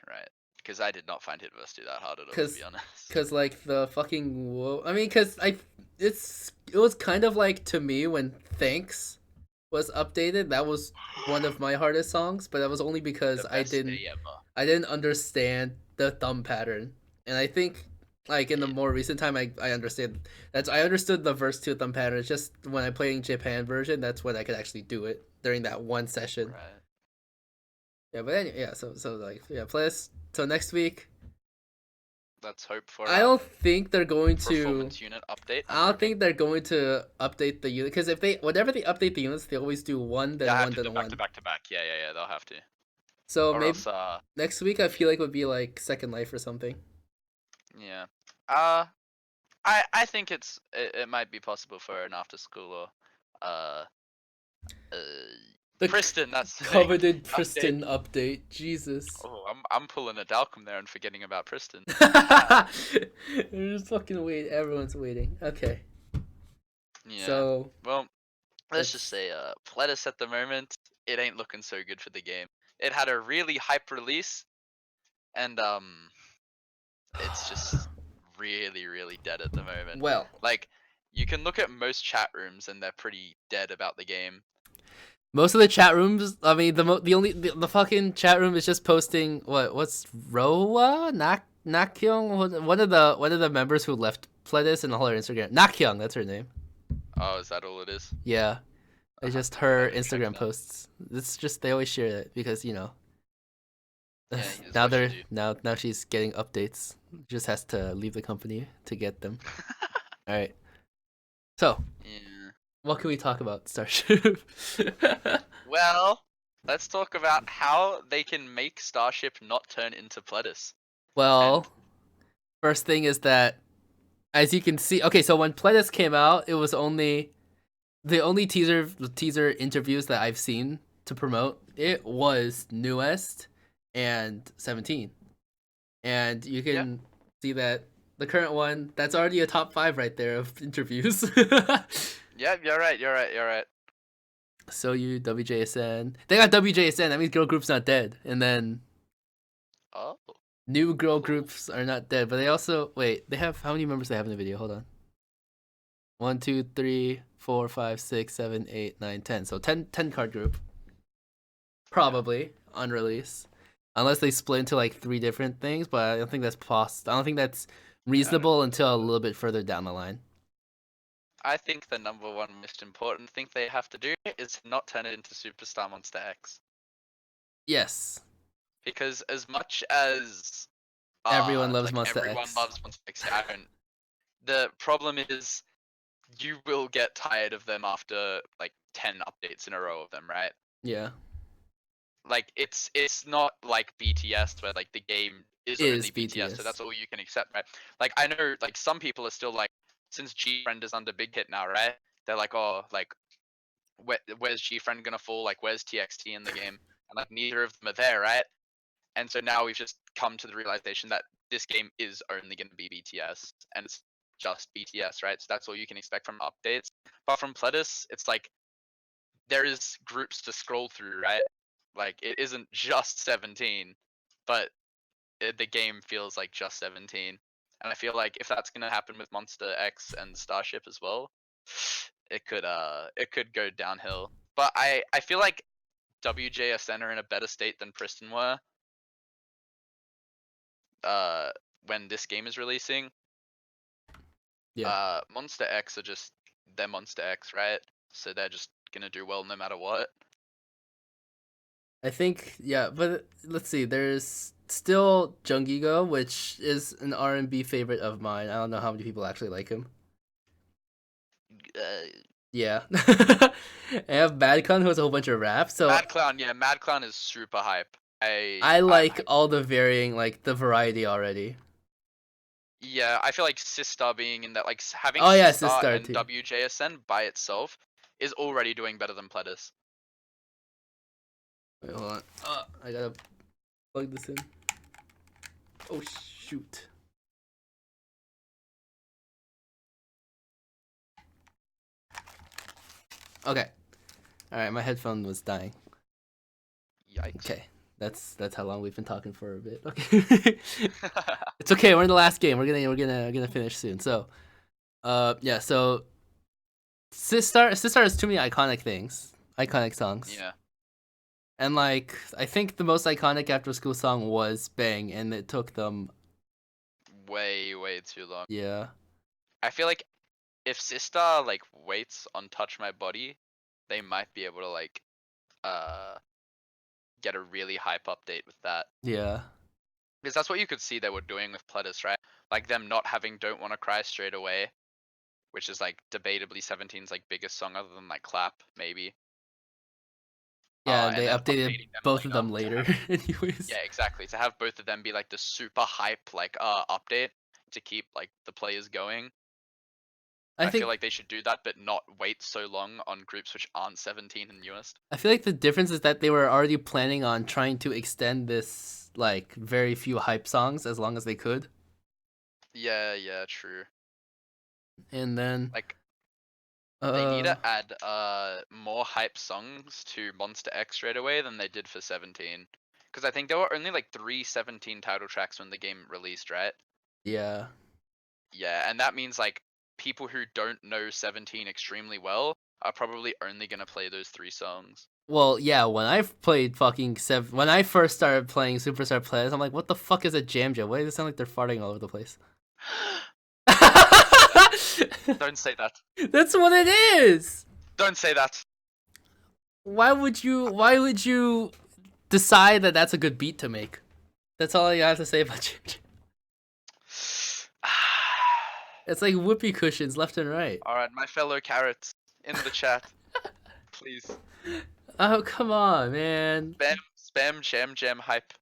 right. Because I did not find Hit verse 2 that hard at all, to be honest. Because like the fucking I mean, because it was kind of like to me when Thanks was updated. That was one of my hardest songs, but that was only because I didn't understand the thumb pattern, and I think like in the more recent time I understand I understood the verse 2 thumb pattern. It's just when I'm playing Japan version, that's when I could actually do it during that one session. Right. Yeah, but anyway, yeah. So like yeah, plus so next week. Let's hope for. I don't think they're going to performance unit update. I don't think they're going to update the unit because if whenever they update the units, they always do one then one then one. Back to back. Yeah. They'll have to. So or maybe else, next week I feel like would be like Second Life or something. Yeah. I think it might be possible for an after school or the Priston. That's coveted Priston update. Jesus. Oh, I'm pulling a Dalcom there and forgetting about Priston. We're just fucking waiting. Everyone's waiting. Okay. Yeah. So well, let's just say Pledis at the moment, it ain't looking so good for the game. It had a really hype release, and it's just really, really dead at the moment. Well, Like, you can look at most chat rooms and they're pretty dead about the game. most of the chat rooms. I mean, the fucking chat room is just posting what's Roa Nakyung, one of the members who left Pledis and all her Instagram. Nakyung, that's her name. Oh, is that all it is? Yeah, it's just Maybe I her haven't checked Instagram that. posts. It's just they always share it because Yeah, it's now what you do. now she's getting updates. Just has to leave the company to get them. All right. So, Yeah. what can we talk about Starship? Well, let's talk about how they can make Starship not turn into Pledis. Well, And first thing is that, as you can see, okay, so when Pledis came out, it was only the only teaser interviews that I've seen to promote it was Newest and 17, and you yeah, can see that the current one that's already a top 5 right there of interviews. yeah, you're right, you're right, you're right. So you WJSN, they got WJSN. That means girl group's not dead, and then Oh, new girl cool. groups are not dead. But they also wait. They have how many members they have in the video? Hold on. 1, 2, 3, 4, 5, 6, 7, 8, 9, 10. So 10 card group. Probably on release. Unless they split into like 3 different things, but I don't think that's possible. I don't think that's reasonable until a little bit further down the line. I think the number one most important thing they have to do is not turn it into Superstar Monster X. Yes. Because as much as Everyone loves like Monster everyone X. loves Monster X, I don't. The problem is you will get tired of them after like 10 updates in a row of them, right? Yeah. Like it's not like BTS where like the game is Is only BTS, so BTS. that's all you can accept, right? Like I know like some people are still like, since G Friend is under Big Hit now, right? They're like, oh, like where's G Friend gonna fall? Like where's TXT in the game? And like neither of them are there, right? And so now we've just come to the realization that this game is only gonna be BTS, and it's just BTS, right? So that's all you can expect from updates. But from Pledis, it's like there is groups to scroll through, right? Like it isn't just 17, but the game feels like just 17. And I feel like if that's gonna happen with Monster X and Starship as well, it could go downhill. But I feel like WJSN are in a better state than Priston were uh when this game is releasing. Yeah. Monster X are just, they're Monster X, right? So they're just gonna do well no matter what. I think yeah, but let's see. There's still Jungigo, which is an R&B favorite of mine. I don't know how many people actually like him. Uh, Yeah. I have Madcon who has a whole bunch of rap. So Mad Clown, yeah, Mad Clown is super hype. I I'm like hyped. all the varying, like the variety already. Yeah, I feel like Sistar being in that, like having Oh yeah, Sistar Sistar and too. WJSN by itself is already doing better than Pledis. Wait, hold on. I gotta plug this in. Oh shoot. Okay. All right, my headphone was dying. Yikes. Okay. That's how long we've been talking for a bit. Okay. It's okay. We're in the last game. We're gonna finish soon. So, yeah. So, Sistar has too many iconic things, iconic songs, Yeah, and like I think the most iconic after school song was Bang, and it took them. way too long. Yeah. I feel like if Sistar like waits on Touch My Body, they might be able to like uh get a really hype update with that. Yeah. Because that's what you could see they were doing with Pledis, right? Like them not having Don't Wanna Cry straight away, which is like debatably 17's like biggest song other than like Clap, maybe. Yeah, and And they then updated updating them both of later them to later. have, Anyways, yeah, exactly. To have both of them be like the super hype like update to keep like the players going. I I feel think like they should do that, but not wait so long on groups which aren't 17 and newest. I feel like the difference is that they were already planning on trying to extend this like very few hype songs as long as they could, Yeah, yeah, true. and then Like they need uh to add more hype songs to Monster X straight away than they did for 17. Because I think there were only like 3 17 title tracks when the game released, right? yeah, Yeah, and that means like people who don't know 17 extremely well are probably only gonna play those 3 songs. Well, yeah, when I played fucking when I first started playing Superstar Players, I'm like, what the fuck is a jam jam? Why does it sound like they're farting all over the place? Don't say that. That's what it is. Don't say that. Why would you decide that that's a good beat to make? That's all I have to say about jam jam. It's like whoopee cushions left and right. All right, my fellow carrots in the chat, please Oh, come on, man. spam jam jam hype.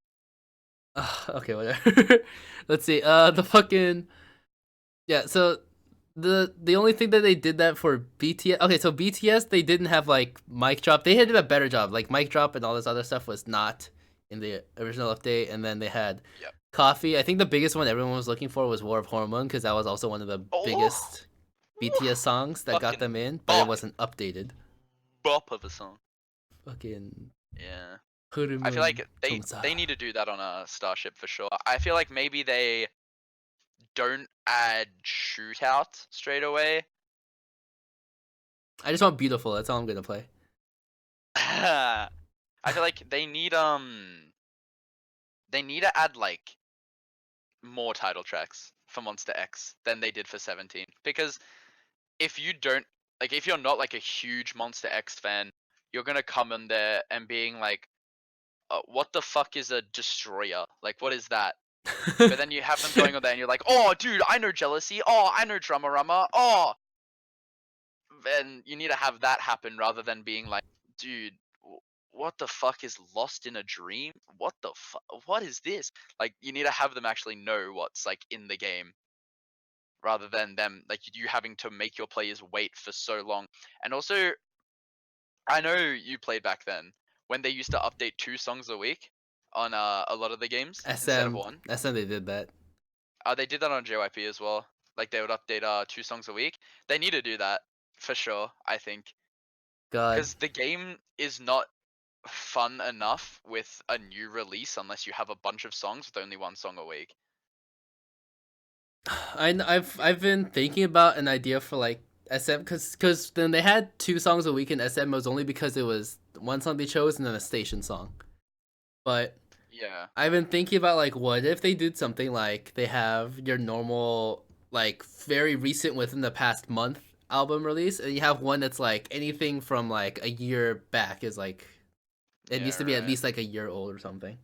Okay, whatever. Let's see. The fucking yeah. So the only thing that they did that for BTS. Okay, so BTS they didn't have like mic drop. They had a better job. Like mic drop and all this other stuff was not in the original update. And then they had Yep. Coffee. I think the biggest one everyone was looking for was War of Hormone because that was also one of the biggest BTS songs that got them in, but it wasn't updated. Bop of a song. Fucking Yeah. Hurumun I feel like Tomsa. they need to do that on a Starship for sure. I feel like maybe they don't add shootout straight away. I just want Beautiful. That's all I'm gonna play. I feel like they need to add like more title tracks for Monster X than they did for 17, because if you don't like, if you're not like a huge Monster X fan, you're gonna come in there and being like, what the fuck is a destroyer? Like, what is that? But then you have them going on there and you're like, oh dude, I know Jealousy, oh I know Drummer Rummer, oh, and you need to have that happen rather than being like, dude, what the fuck is Lost in a Dream? What the fuck? What is this? Like, you need to have them actually know what's like in the game, rather than them like you having to make your players wait for so long. And also, I know you played back then when they used to update 2 songs a week on a lot of the games instead of one. SM they did that. They did that on JYP as well. Like they would update 2 songs a week. They need to do that for sure, I think, God. because the game is not fun enough with a new release unless you have a bunch of songs with only 1 song a week. I've been thinking about an idea for like SM because then they had 2 songs a week in SM. It was only because it was one song they chose and then a station song. But Yeah. I've been thinking about like what if they did something like they have your normal like very recent within the past month album release, and you have one that's like anything from like a year back is like it needs to be at least like a year old or something.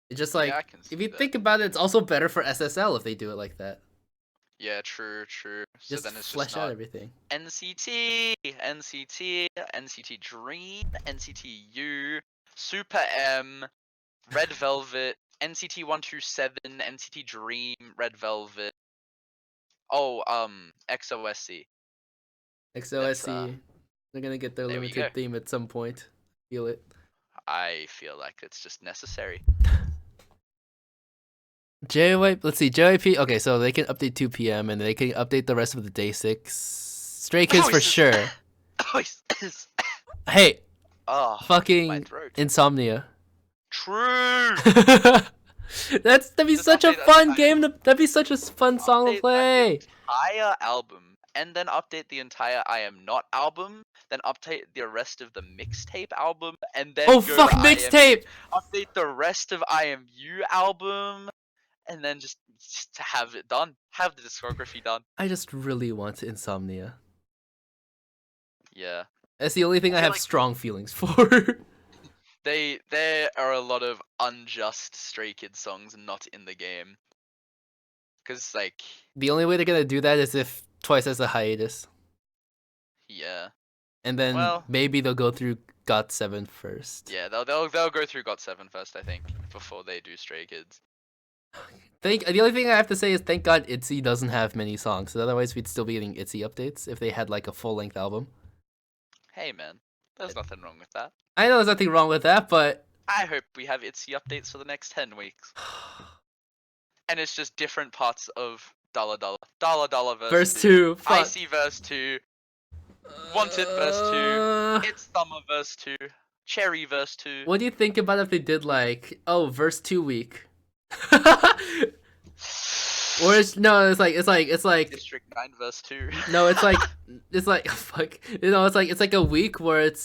It's just like I can see if you that. think about it, it's also better for SSL if they do it like that. Yeah, true. So Just then it's flesh just out not everything. NCT Dream, NCT U, Super M, Red Velvet, NCT 127, NCT Dream, Red Velvet. Oh, XOSC. XOSC, they're gonna get their There we go. limited theme at some point. Feel it. I feel like it's just necessary. JYP, let's see, JYP. Okay, so they can update 2 p.m. and they can update the rest of the day 6. Stray Kids for sure. Hey, Oh, my fucking throat. Insomnia. True. That'd be Just such a update fun that game. That'd be such a fun song to Update play. that entire album, and then update the entire I Am Not album, then update the rest of the mixtape album, and then Oh go fuck, to mixtape! update the rest of I Am You album, and then just to have it done. Have the discography done. I just really want Insomnia. Yeah. That's the only thing I feel have like- strong feelings for. There are a lot of unjust Stray Kids songs not in the game. Cause like, The only way they're gonna do that is if Twice has a hiatus. yeah. And then Well- maybe they'll go through GOT7 first. Yeah, they'll go through GOT7 first, I think, before they do Stray Kids. The only thing I have to say is thank God ITZY doesn't have many songs. So otherwise we'd still be getting ITZY updates if they had like a full length album. Hey man, there's nothing wrong with that. I know there's nothing wrong with that, but I hope we have ITZY updates for the next 10 weeks. And it's just different parts of Dollar Dollar. Dollar Dollar verse 2. Fuck. Icy verse 2. Wanted verse 2. It's Summer verse 2. Cherry verse 2. What do you think about if they did like, oh, verse 2 week? Or it's no, it's like District 9 verse 2. no, it's like fuck, it's like a week where it's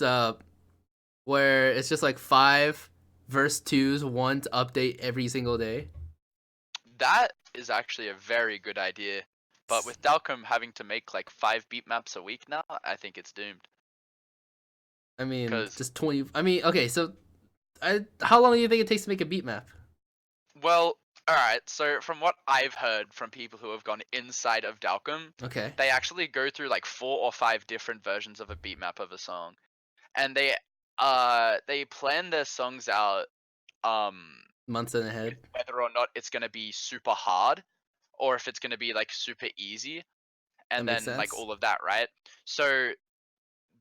just like 5 verse 2s, one to update every single day. That is actually a very good idea. But with Dalcom having to make like 5 beat maps a week now, I think it's doomed. I mean, Because, just 20. I mean, okay, so how long do you think it takes to make a beat map? well, alright, so from what I've heard from people who have gone inside of Dalcom, Okay, they actually go through like 4 or 5 different versions of a beat map of a song. And they plan their songs out months in with ahead. whether or not it's gonna be super hard or if it's gonna be like super easy That and makes then like sense. all of that, right? So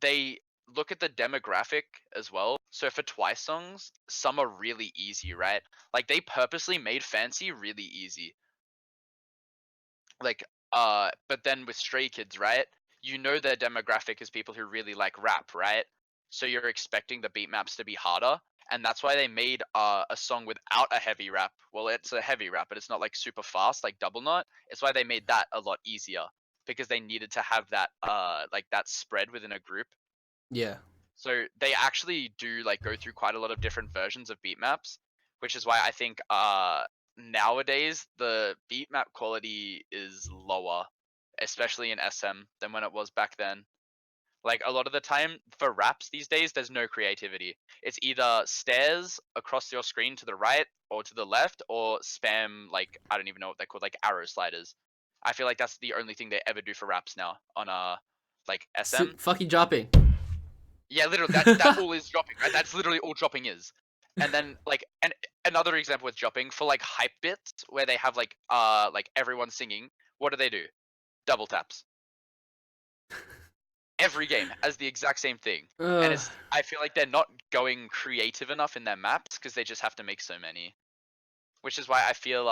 they look at the demographic as well. So for Twice songs, some are really easy, right? Like they purposely made Fancy really easy. Like but then with Stray Kids, right? You know their demographic is people who really like rap, right? So you're expecting the beat maps to be harder, and that's why they made a song without a heavy rap. Well, it's a heavy rap, but it's not like super fast like Double Knot. It's why they made that a lot easier because they needed to have that like that spread within a group. Yeah. So they actually do like go through quite a lot of different versions of beat maps, which is why I think nowadays the beat map quality is lower, especially in SM than when it was back then. Like a lot of the time for raps these days, there's no creativity. It's either stairs across your screen to the right or to the left, or spam like I don't even know what they're called, like arrow sliders. I feel like that's the only thing they ever do for raps now on like SM. Fucking dropping. Yeah, literally, that all is dropping, right? That's literally all dropping is. And then like and another example with dropping for like hype bits where they have like everyone singing, what do? Double taps. Every game has the exact same thing. And Ugh. it's I feel like they're not going creative enough in their maps because they just have to make so many. Which is why I feel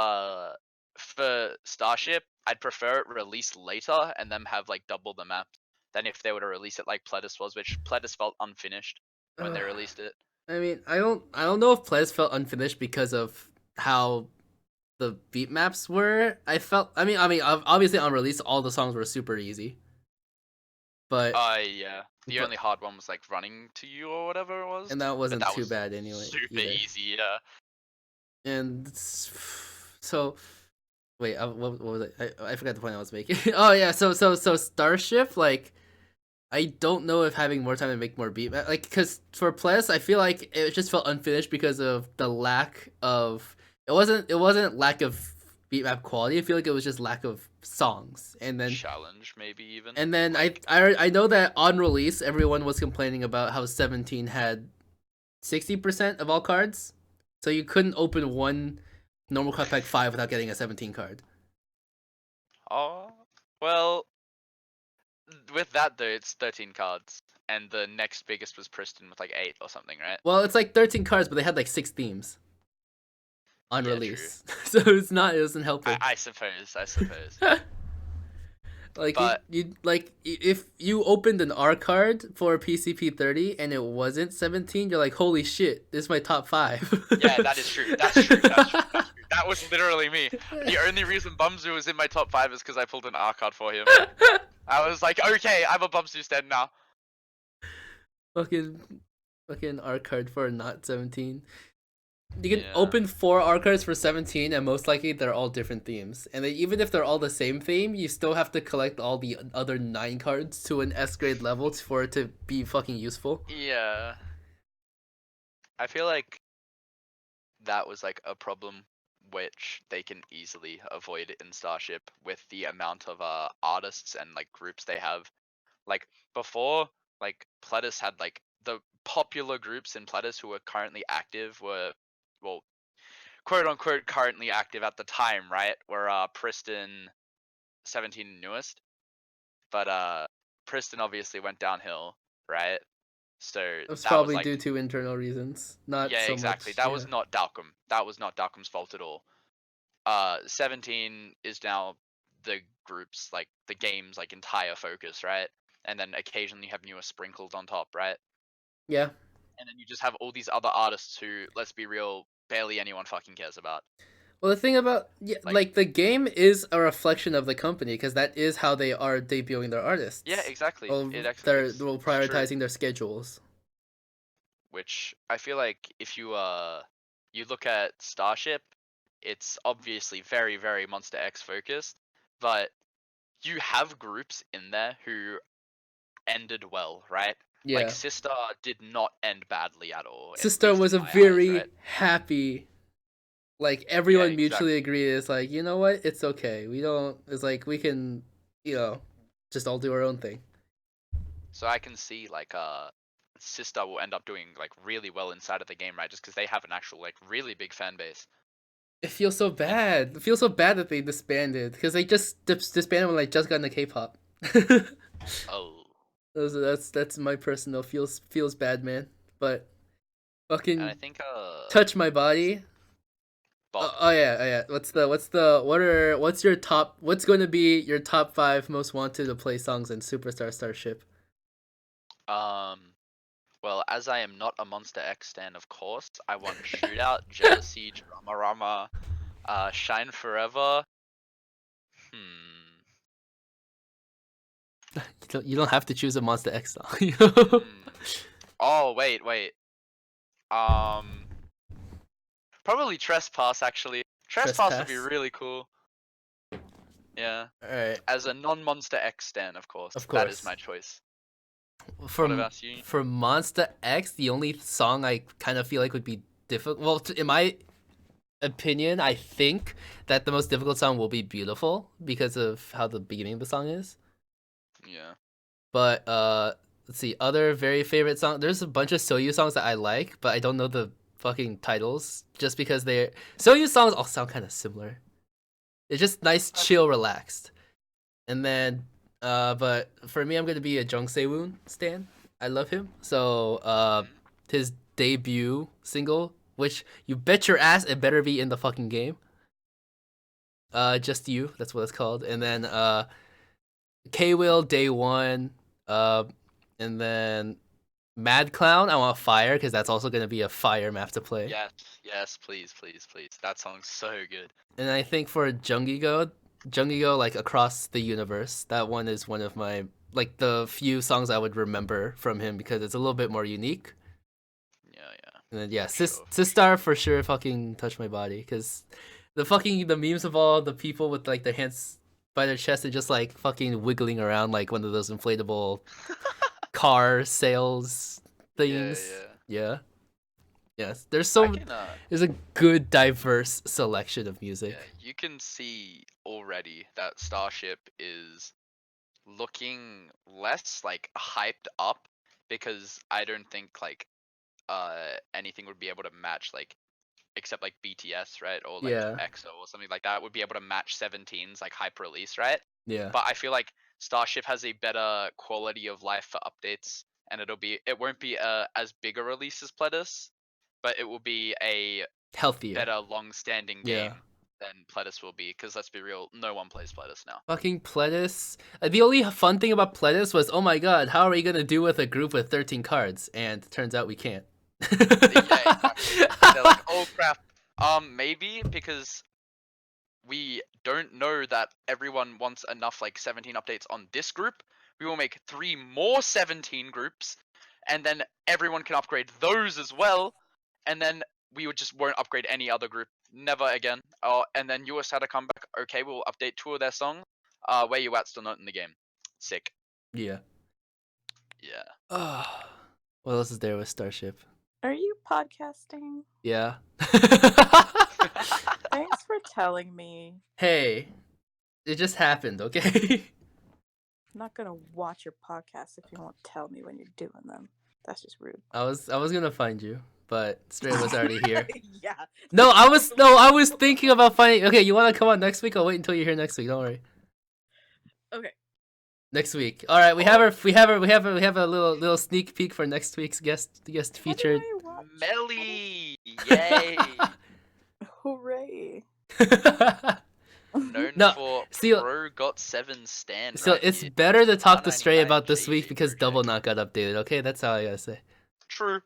for Starship, I'd prefer it released later and them have like double the map than if they were to release it like Pledis was, which Pledis felt unfinished when they Ugh. released it. I mean, I don't know if Ples felt unfinished because of how the beat maps were. I mean, obviously on release, all the songs were super easy, but Yeah. The but only hard one was like running to you or whatever it was, and that but wasn't that too was bad anyway super either. easy. Yeah. And so wait, what was it? I forgot the point I was making. Oh yeah, so Starship, like I don't know if having more time to make more beat like because for Ples, I feel like it just felt unfinished because of the lack of it wasn't lack of beat map quality. I feel like it was just lack of songs, Challenge maybe even. and then Like I know that on release everyone was complaining about how 17 had 60% of all cards, so you couldn't open one normal card pack 5 without getting a 17 card. oh well, with that though, it's 13 cards, and the next biggest was Priston with like 8 or something, right? Well, it's like 13 cards, but they had like 6 themes on Yeah, true. release, so it doesn't help I, it. I suppose, I suppose. Like But you like if you opened an R card for PCP 30 and it wasn't 17, you're like, holy shit, this is my top 5. yeah, that is true. That's true. That's true. That's true. That was literally me. The only reason Bumzu was in my top 5 is because I pulled an R card for him. I was like, okay, I'm a Bumzu stand now. fucking fucking R card for not 17. You can Yeah. open 4 R cards for 17, and most likely they're all different themes. And then even if they're all the same theme, you still have to collect all the other 9 cards to an S grade level for it to be fucking useful. Yeah. I feel like that was like a problem which they can easily avoid in Starship with the amount of artists and like groups they have. Like before, like Pledis had like the popular groups in Pledis who were currently active were, well, quote unquote currently active at the time, right? Were Priston, 17 and newest. But Priston obviously went downhill, right? So That's that was probably like, due to internal reasons, not yeah, so exactly. much. That was Yeah. not Dalcom. That was not Dalcom's fault at all. 17 is now the group's like the game's like entire focus, right? And then occasionally you have newer sprinkles on top, right? Yeah. And then you just have all these other artists who, let's be real, barely anyone fucking cares about. Well, the thing about Like, like the game is a reflection of the company because that is how they are debuting their yeah, artists. exactly. Well, It actually they're makes well it's true. prioritizing their schedules. Which I feel like if you look at Starship, it's obviously very very Monster X focused, but you have groups in there who ended well, right? Like Yeah, Sister did not end badly at all, at Sister least was in a my eyes, right? very happy. Like Yeah, everyone mutually exactly. agreed, it's like you know what, it's okay. We don't. It's like we can, you know, just all do our own thing. So I can see like Sister will end up doing like really well inside of the game, right? Just because they have an actual like really big fan base. It feels so And bad. It feels so bad that they disbanded because they just disbanded when like just got into K-pop. oh, That's my personal feels bad, man. But and I fucking think touch my body. Bob. Oh yeah, oh yeah. What's your top? What's going to be your top 5 most wanted to play songs in Superstar Starship? Um, well, as I am not a Monster X stan, of course, I want Shootout, Jealousy, Drama Rama, Shine Forever. Hmm. You don't have to choose a Monster X song. You know? Hmm. Oh, wait. Um, probably Trespass actually. Trespass would be Trespass. really cool. Yeah. All right, As a non-Monster X stan, of course, of that is course. my choice. What For about you? for Monster X, the only song I kind of feel like would be difficult. Well, in my opinion, I think that the most difficult song will be "Beautiful" because of how the beginning of the song is. Yeah. But let's see, other very favorite song. There's a bunch of Soyu songs that I like, but I don't know the fucking titles just because they're Soyu songs all sound kind of similar. It's just nice, chill, relaxed. And then, but for me, I'm gonna be a Jung Se-woon stan. I love him. So, Mhm. his debut single, which you bet your ass it better be in the fucking game. Just you. That's what it's called. And then, K Will Day One. Uh, and then Mad Clown. I want Fire because that's also gonna be a fire map to play. Yes, yes, please. That song's so good. And I think for Jungigo like Across the Universe, that one is one of my like the few songs I would remember from him because it's a little bit more unique. Yeah, And then yeah, for sure, for sure. Sistar for sure fucking Touch My Body because the memes of all the people with like their hands by their chest and just like fucking wiggling around like one of those inflatable car sales Yeah, things. yeah. Yeah. Yes. I can There's a good diverse selection of yeah, music. you can see already that Starship is looking less like hyped up because I don't think like anything would be able to match like except like BTS, right? Or like Yeah. EXO or something like that would be able to match 17's like hype release, right? Yeah. But I feel like Starship has a better quality of life for updates and it won't be as big a release as Pledis, but it will be a Healthier. better long-standing Yeah. game than Pledis will be because let's be real, no one plays Pledis now. Fucking Pledis. The only fun thing about Pledis was, oh my god, how are we gonna do with a group with 13 cards? And turns out we can't. Yeah, exactly. They're like, oh crap. Maybe because we don't know that everyone wants enough like 17 updates on this group. We will make 3 more 17 groups, and then everyone can upgrade those as well, and then we would just won't upgrade any other group. Never again. And then US had to come back. Okay, we'll update 2 of their songs. Where you at? Still not in the game. Sick. Yeah. Yeah. Oh, what else is there with Starship? Are you podcasting? Yeah. Thanks for telling me. Hey, it just happened, okay? I'm not gonna watch your podcast if you won't tell me when you're doing them. That's just rude. I was gonna find you, but Strae was already here. Yeah. No, I was thinking about finding. Okay, you want to come on next week? I'll wait until you're here next week. Don't worry. Okay. Next week. All right, we have a little sneak peek for next week's guest What do featured. I watch? Melly! Yay! Hooray. Known No, for see, Pro Got 7 Stan so right it's here. better to talk to Stray R99 about this week JJ because Double Project. Knot got updated. Okay, that's how I gotta say. True.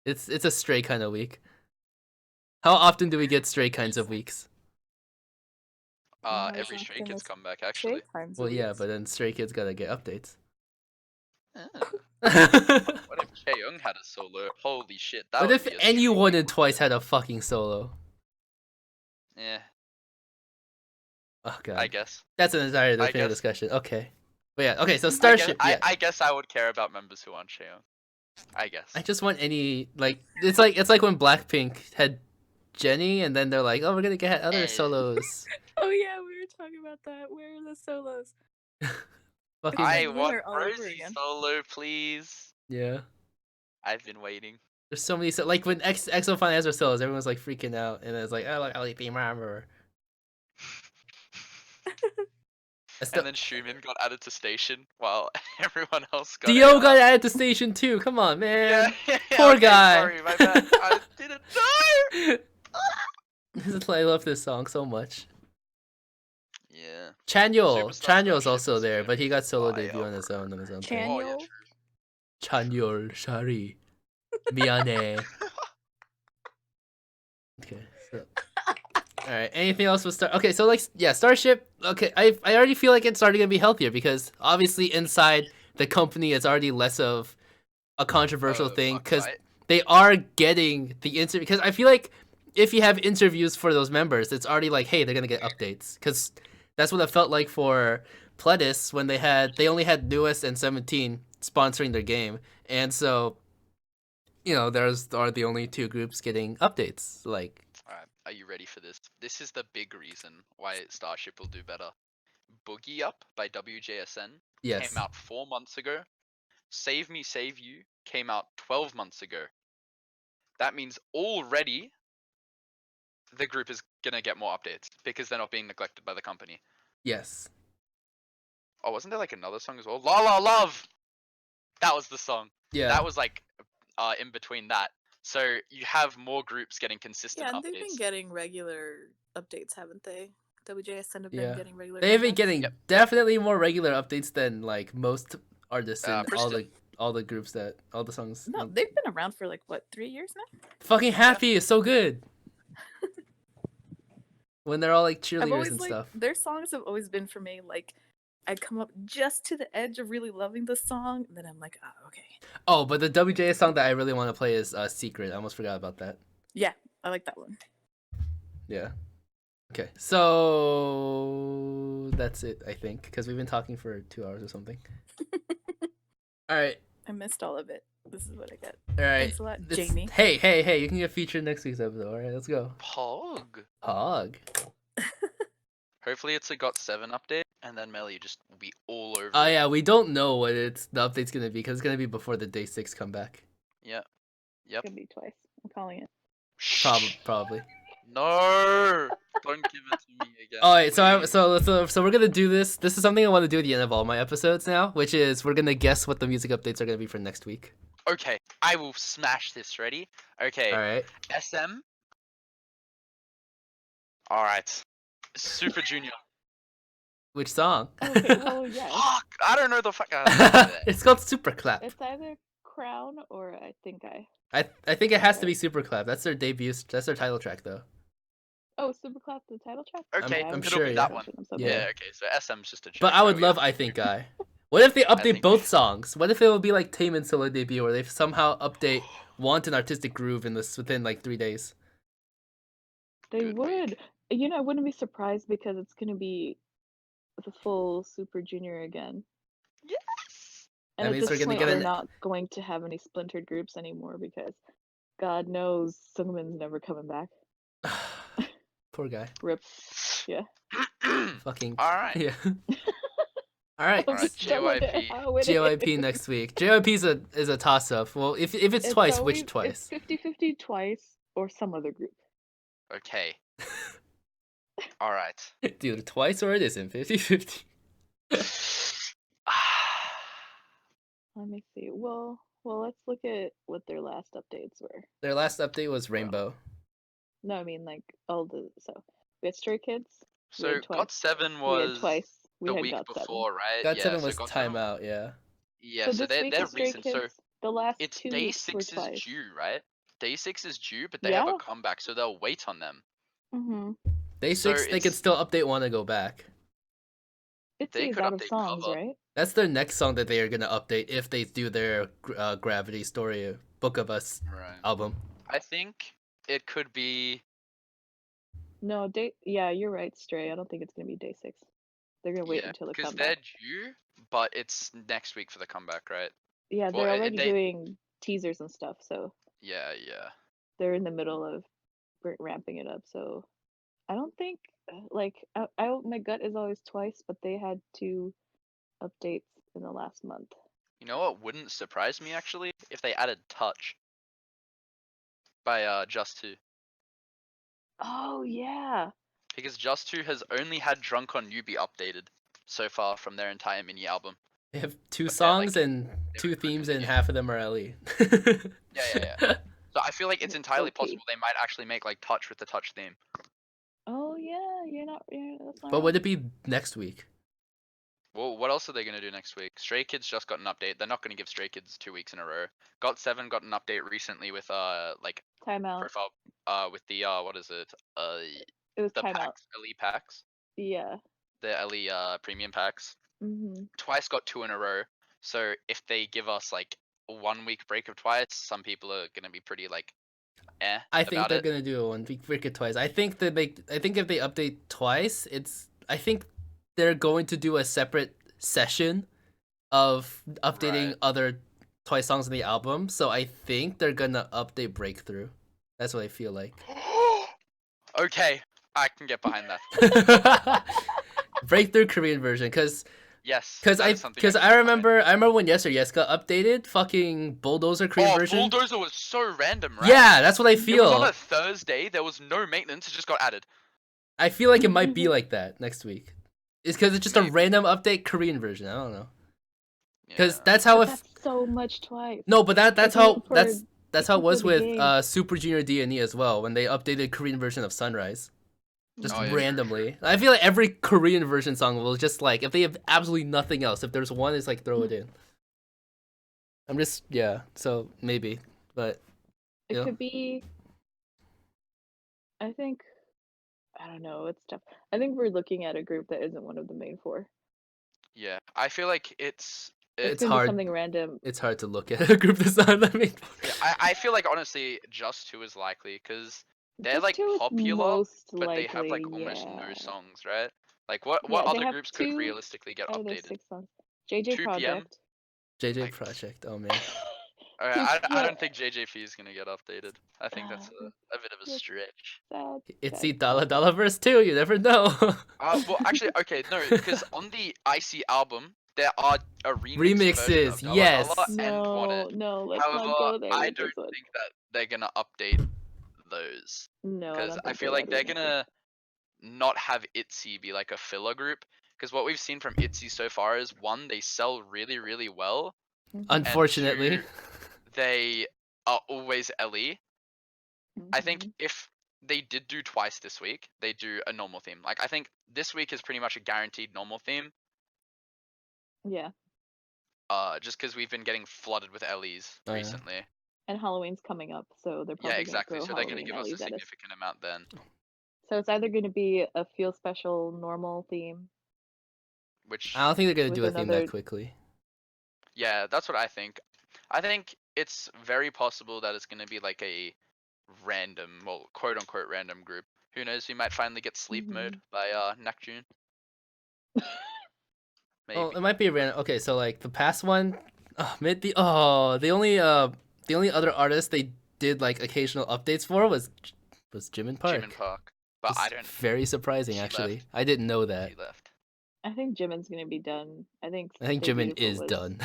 It's a Stray kind of week. How often do we get Stray kinds of weeks? Not Every as Stray often Kids as comeback Stray actually. times Well, a yeah, week. but then Stray Kids gotta get updates. What if Chaeyoung had a solo? Holy shit, that What would if be a anyone in stream. Twice had a fucking solo? Yeah, Oh I god, guess. that's an entirely I different guess. discussion. Okay, but yeah, okay. So I guess. Starship, I, yeah. I guess I would care about members who aren't Chaeyoung. I guess. I just want any like it's like when Blackpink had Jenny, and then they're like, oh, we're gonna get other solos. Oh yeah, we were talking about that. Where are the solos? Fucking I like want Winner all over Rosie again. solo, please. yeah. I've been waiting. There's so many like when EXO finally has their solos, everyone's like freaking out, and it's like, oh, like LEP, remember. And then Schumann got added to station while everyone else got Dio it. got added to station too. Come on, man. Yeah, Poor okay, guy. Sorry, my bad. I didn't know. I love this song so much. Yeah. Chanyeol Superstar is also Starship is there, gonna but he be got solo fire, debut on his own thing. Oh yeah, Chanyeol? true. Chanyeol, Shari, Miane. Okay, so all right. Anything else with Star? Okay, so like yeah, Starship. Okay, I already feel like it's starting to be healthier because obviously inside the company it's already less of a controversial thing Fuck, because right? they are getting the interview. Because I feel like if you have interviews for those members, it's already like, hey, they're gonna get updates. Because that's what it felt like for Pledis when they only had Newest and 17 sponsoring their game, and so you know there's are the only two groups getting updates. Like Alright, are you ready for this? This is the big reason why Starship will do better. Boogie Up by WJSN yes, came out 4 months ago. Save Me Save You came out 12 months ago. That means already the group is gonna get more updates because they're not being neglected by the company. yes, Oh, wasn't there like another song as well? La La Love! That was the song. yeah. That was like in between that. So you have more groups getting consistent Yeah, and they've been updates. getting regular updates, haven't they? WJSN have Yeah. been getting regular. They've been comebacks? getting Yep. definitely more regular updates than like most artists and Priston. all the groups that all the songs. No, they've been around for like what, 3 years now? Fucking Happy is so good. When they're all like I've cheerleaders always and like stuff. their songs have always been for me like I come up just to the edge of really loving the song, and then I'm like, oh, okay. Oh, but the WJS song that I really want to play is Secret. I almost forgot about that. Yeah, I like that one. Yeah. Okay, so that's it, I think, because we've been talking for 2 hours or something. All right. I missed all of it. This is what I get. All right. Thanks a lot, Jamie. Hey! You can get featured next week's episode. All right, let's go. Pog. Hog. Hopefully it's a GOT7 update, and then Melly just will be all over. Oh it. yeah, we don't know what the update's gonna be because it's gonna be before the day 6 comeback. Yep. It's gonna be twice. I'm calling it. Probably. No! Don't give it to me again. All right, so please. so we're gonna do this. This is something I want to do at the end of all my episodes now, which is we're gonna guess what the music updates are gonna be for next week. Okay, I will smash this. Ready? Okay. All right. SM. Alright. Super Junior. Which song? Okay, well, yes. Fuck! I don't know the fuck. It's called Super Clap. It's either Crown or I think I think it has to be Super Clap. That's their debut. That's their title track though. Oh, Super Clap, the title track? Okay, I'm it'll sure, be yeah. that one. I'm so Yeah. Yeah, okay, so SM's just a joke. But I would right? love I Think I. What if they update Think both I. songs? What if it would be like Taemin's solo debut, or they somehow update Want an Artistic Groove in this within like 3 days? They Good would. You know, I wouldn't be surprised because it's gonna be the full Super Junior again. Yes! And That at means this we're gonna point, get they're an- not going to have any splintered groups anymore because God knows Sungmin's never coming back. Poor guy. Rip. Yeah. Fucking. Alright. Yeah. All right. I'm Alright, just telling it JYP. how it JYP is. next week. JYP is a toss up. Well, if it's twice, which always- twice? It's 50-50 twice or some other group. Okay. Alright. Dude, twice or it isn't 50-50. Let me see. Well, let's look at what their last updates were. Their last update was Rainbow. No, I mean like all the we had Stray Kids. We So had twice. GOT7 We had was twice. We the had week got before, right? God yeah, 7 so was GOT7 timeout, yeah. Yeah, So so this week they're is Stray recent. Kids. So The last it's 2 day weeks were 6 is twice. due, right? Day 6 is due, but they have a Yeah. comeback, so they'll wait on them. Mm-hmm. Day So 6, they can it's- still update Wanna Go Back. They Itzy is could out of update songs, cover. right? That's their next song that they are gonna update if they do their Gravity Story Book of Us Right. album. I think it could be. No, yeah, you're right, Stray. I don't think it's gonna be day 6. They're gonna wait Yeah, until the because comeback. they're due, but it's next week for the comeback, right? Yeah, Well, they're already doing teasers and stuff, so Yeah. they're in the middle of ramping it up. So I don't think like my gut is always twice, but they had 2 updates in the last month. You know what wouldn't surprise me actually? If they added Touch by Just 2. Oh yeah. Because Just 2 has only had Drunk on You be updated so far from their entire mini album. They have 2 But they're, songs like, and they're 2 gonna themes, and continue. half of them are LE. Yeah. So I feel like it's entirely OP. possible they might actually make like Touch with the Touch theme. Oh yeah, that's not But would wrong. it be next week? Well, what else are they gonna do next week? Stray Kids just got an update. They're not gonna give Stray Kids 2 weeks in a row. GOT7 got an update recently with like Timeout. profile with the what is it? It was The timeout. packs, LE packs. Yeah. The LE premium packs. Mhm. Twice got 2 in a row. So if they give us like a 1 week break of Twice, some people are gonna be pretty like I think about they're it. gonna do a 1 week break it twice. I think if they update twice, I think they're going to do a separate session of updating Right. other Twice songs in the album. So I think they're gonna update Breakthrough. That's what I feel like. Okay, I can get behind that. Breakthrough Korean version, because Yes, Because that I is something because can I get remember when Yes or Yes got updated, fucking Bulldozer Korean behind. version. Bulldozer was so random, right? Yeah, that's what I It was feel. on a Thursday. There was no maintenance. It just got added. I feel like it might be like that next week. It's because it's just a Maybe. random update Korean version. I don't know. Because Yeah. that's how But it. that's so much twice. No, but that's Like, how for- that's how it for was the with game. Super Junior D&E as well when they updated Korean version of Sunrise. Just Oh, yeah, randomly. I feel like every Korean version song will just like if they have absolutely nothing else, if there's one, it's like throw it in. I'm just so maybe, but It you know. could be. I think. I don't know. It's tough. I think we're looking at a group that isn't one of the main 4. Yeah, I feel like it's It's gonna hard. be something random. It's hard to look at a group that's not that main. Yeah, I feel like honestly, Just 2 is likely because they're Just like 2 is popular, most but they have likely, like almost no yeah. songs, right? Like what Yeah, they other have groups could 2 realistically get out of their updated? 6 songs. JJ 2 PM. Project. JJ Like, Project. Oh man. 2 I don't think JJP is gonna get updated. I think that's a bit of a That's stretch. sad. It's sad, the Dollar sad. Dollar verse too. You never know. Well, actually, okay, no, because on the IC album there are a remixed version of Remixes, Dollar yes. Dollar and Want It. No, let's However, not go there I with this don't one. think that they're gonna update those No, I because don't I think feel they'll like ever they're make it. gonna not have ITZY be like a filler group. Because what we've seen from ITZY so far is 1, they sell really, really well, Mhm. and Unfortunately. 2, they are always LE. I think Mhm. if they did do Twice this week, they do a normal theme. Like I think this week is pretty much a guaranteed normal theme. Yeah, Just because we've been getting flooded with LEs Oh, yeah. recently. and Halloween's coming up, so they're Yeah, probably exactly. gonna So throw they're gonna Halloween give us a LEs at us. significant amount then, So it's either gonna be a feel special normal theme which I don't think they're gonna with do a theme another. that quickly. yeah, that's what I think. I think it's very possible that it's gonna be like a random, well, quote unquote random group. Who knows? We might finally get Sleep Mode by Nakjun. Maybe. Oh, it might be a random. Okay, so like the past one, the only other artist they did like occasional updates for was Jimin Park. Jimin Park. But I don't. Very surprising, She actually. left. I didn't know that. She left. I think Jimin's gonna be done. I think I think Stay Jimin Beautiful is was- done.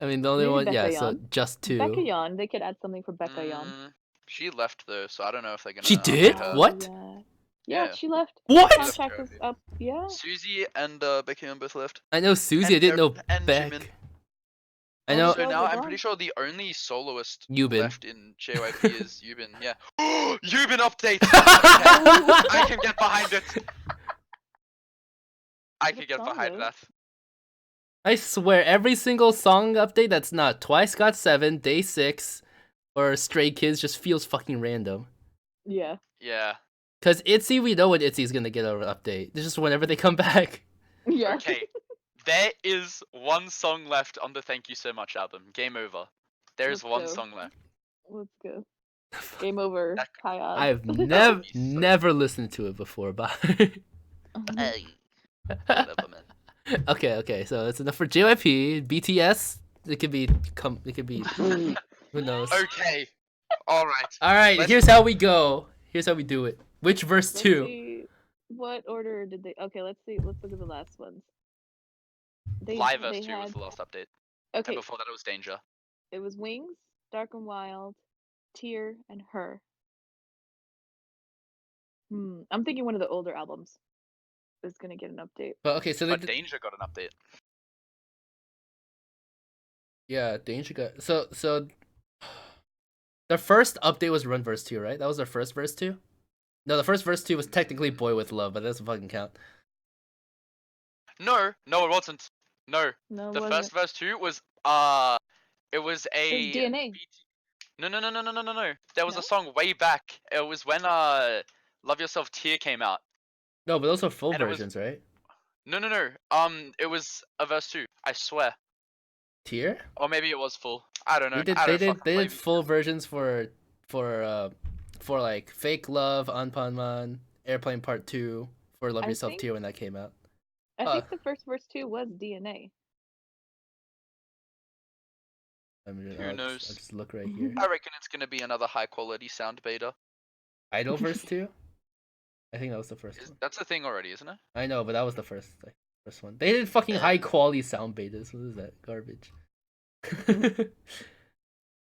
I mean, the only Maybe one, Becca yeah. So Yeon. just 2. Becca Yeon, they could add something for Becca Yeon. She left though, so I don't know if they're gonna. She did? update her. What? Yeah, Yeah. she left. What? Contract is up. Yeah. Susie and Becky Yeon both left. I know Susie. I didn't know and Beck. Jimin. I know. Oh, So now they're I'm gone. pretty sure the only soloist Yubin. left in JYP is Yubin. Yeah. Yubin update. I can get behind it. I can Good get song, behind though. that. I swear, every single song update that's not Twice Got 7, Day 6, or Stray Kids just feels fucking random. Yeah. Yeah. Cause ITZY, we know when ITZY's gonna get an update. It's just whenever they come back. Yeah. Okay. There is one song left on the Thank You So Much album. Game over. There's Let's one go. song left. Let's go. Game over. That- High odds. I've be so- never listened to it before, but Hey. Whatever, man. okay. So it's enough for JYP, BTS. It could be who knows. Okay. All right. All right, Let's- here's how we go. Here's how we do it. Which verse Let's 2? see. What order did they? Okay, let's see. Let's look at the last ones. Fly verse they 2 was had- the last update. Okay, And before that, it was Danger. it was Wings, Dark and Wild, Tear, and Her. I'm thinking one of the older albums is gonna get an update. But okay, so But they Danger got an update. yeah, Danger got so the first update was Run verse 2, right? That was their first verse 2? No, the first verse 2 was technically Boy with Love, but that doesn't fucking count. No, it wasn't. No, No, it the wasn't. first verse 2 was it was a It was DNA. No. There was No? a song way back. It was when Love Yourself Tear came out. No, but those are full And it was- versions, right? No. It was a verse 2. I swear. Tier? Or maybe it was full. I don't know. They did I they don't did fucking they blame did you. full versions for like Fake Love, Anpanman, Airplane Part 2 for Love I Yourself think- Tier when that came out. I think the first verse 2 was DNA. Who knows? I'll just look right here. I reckon it's gonna be another high quality sound beta. Idol verse 2? I think that was the first one. That's a thing already, isn't it? I know, but that was the first one. They did fucking high quality sound betas. What is that? Garbage.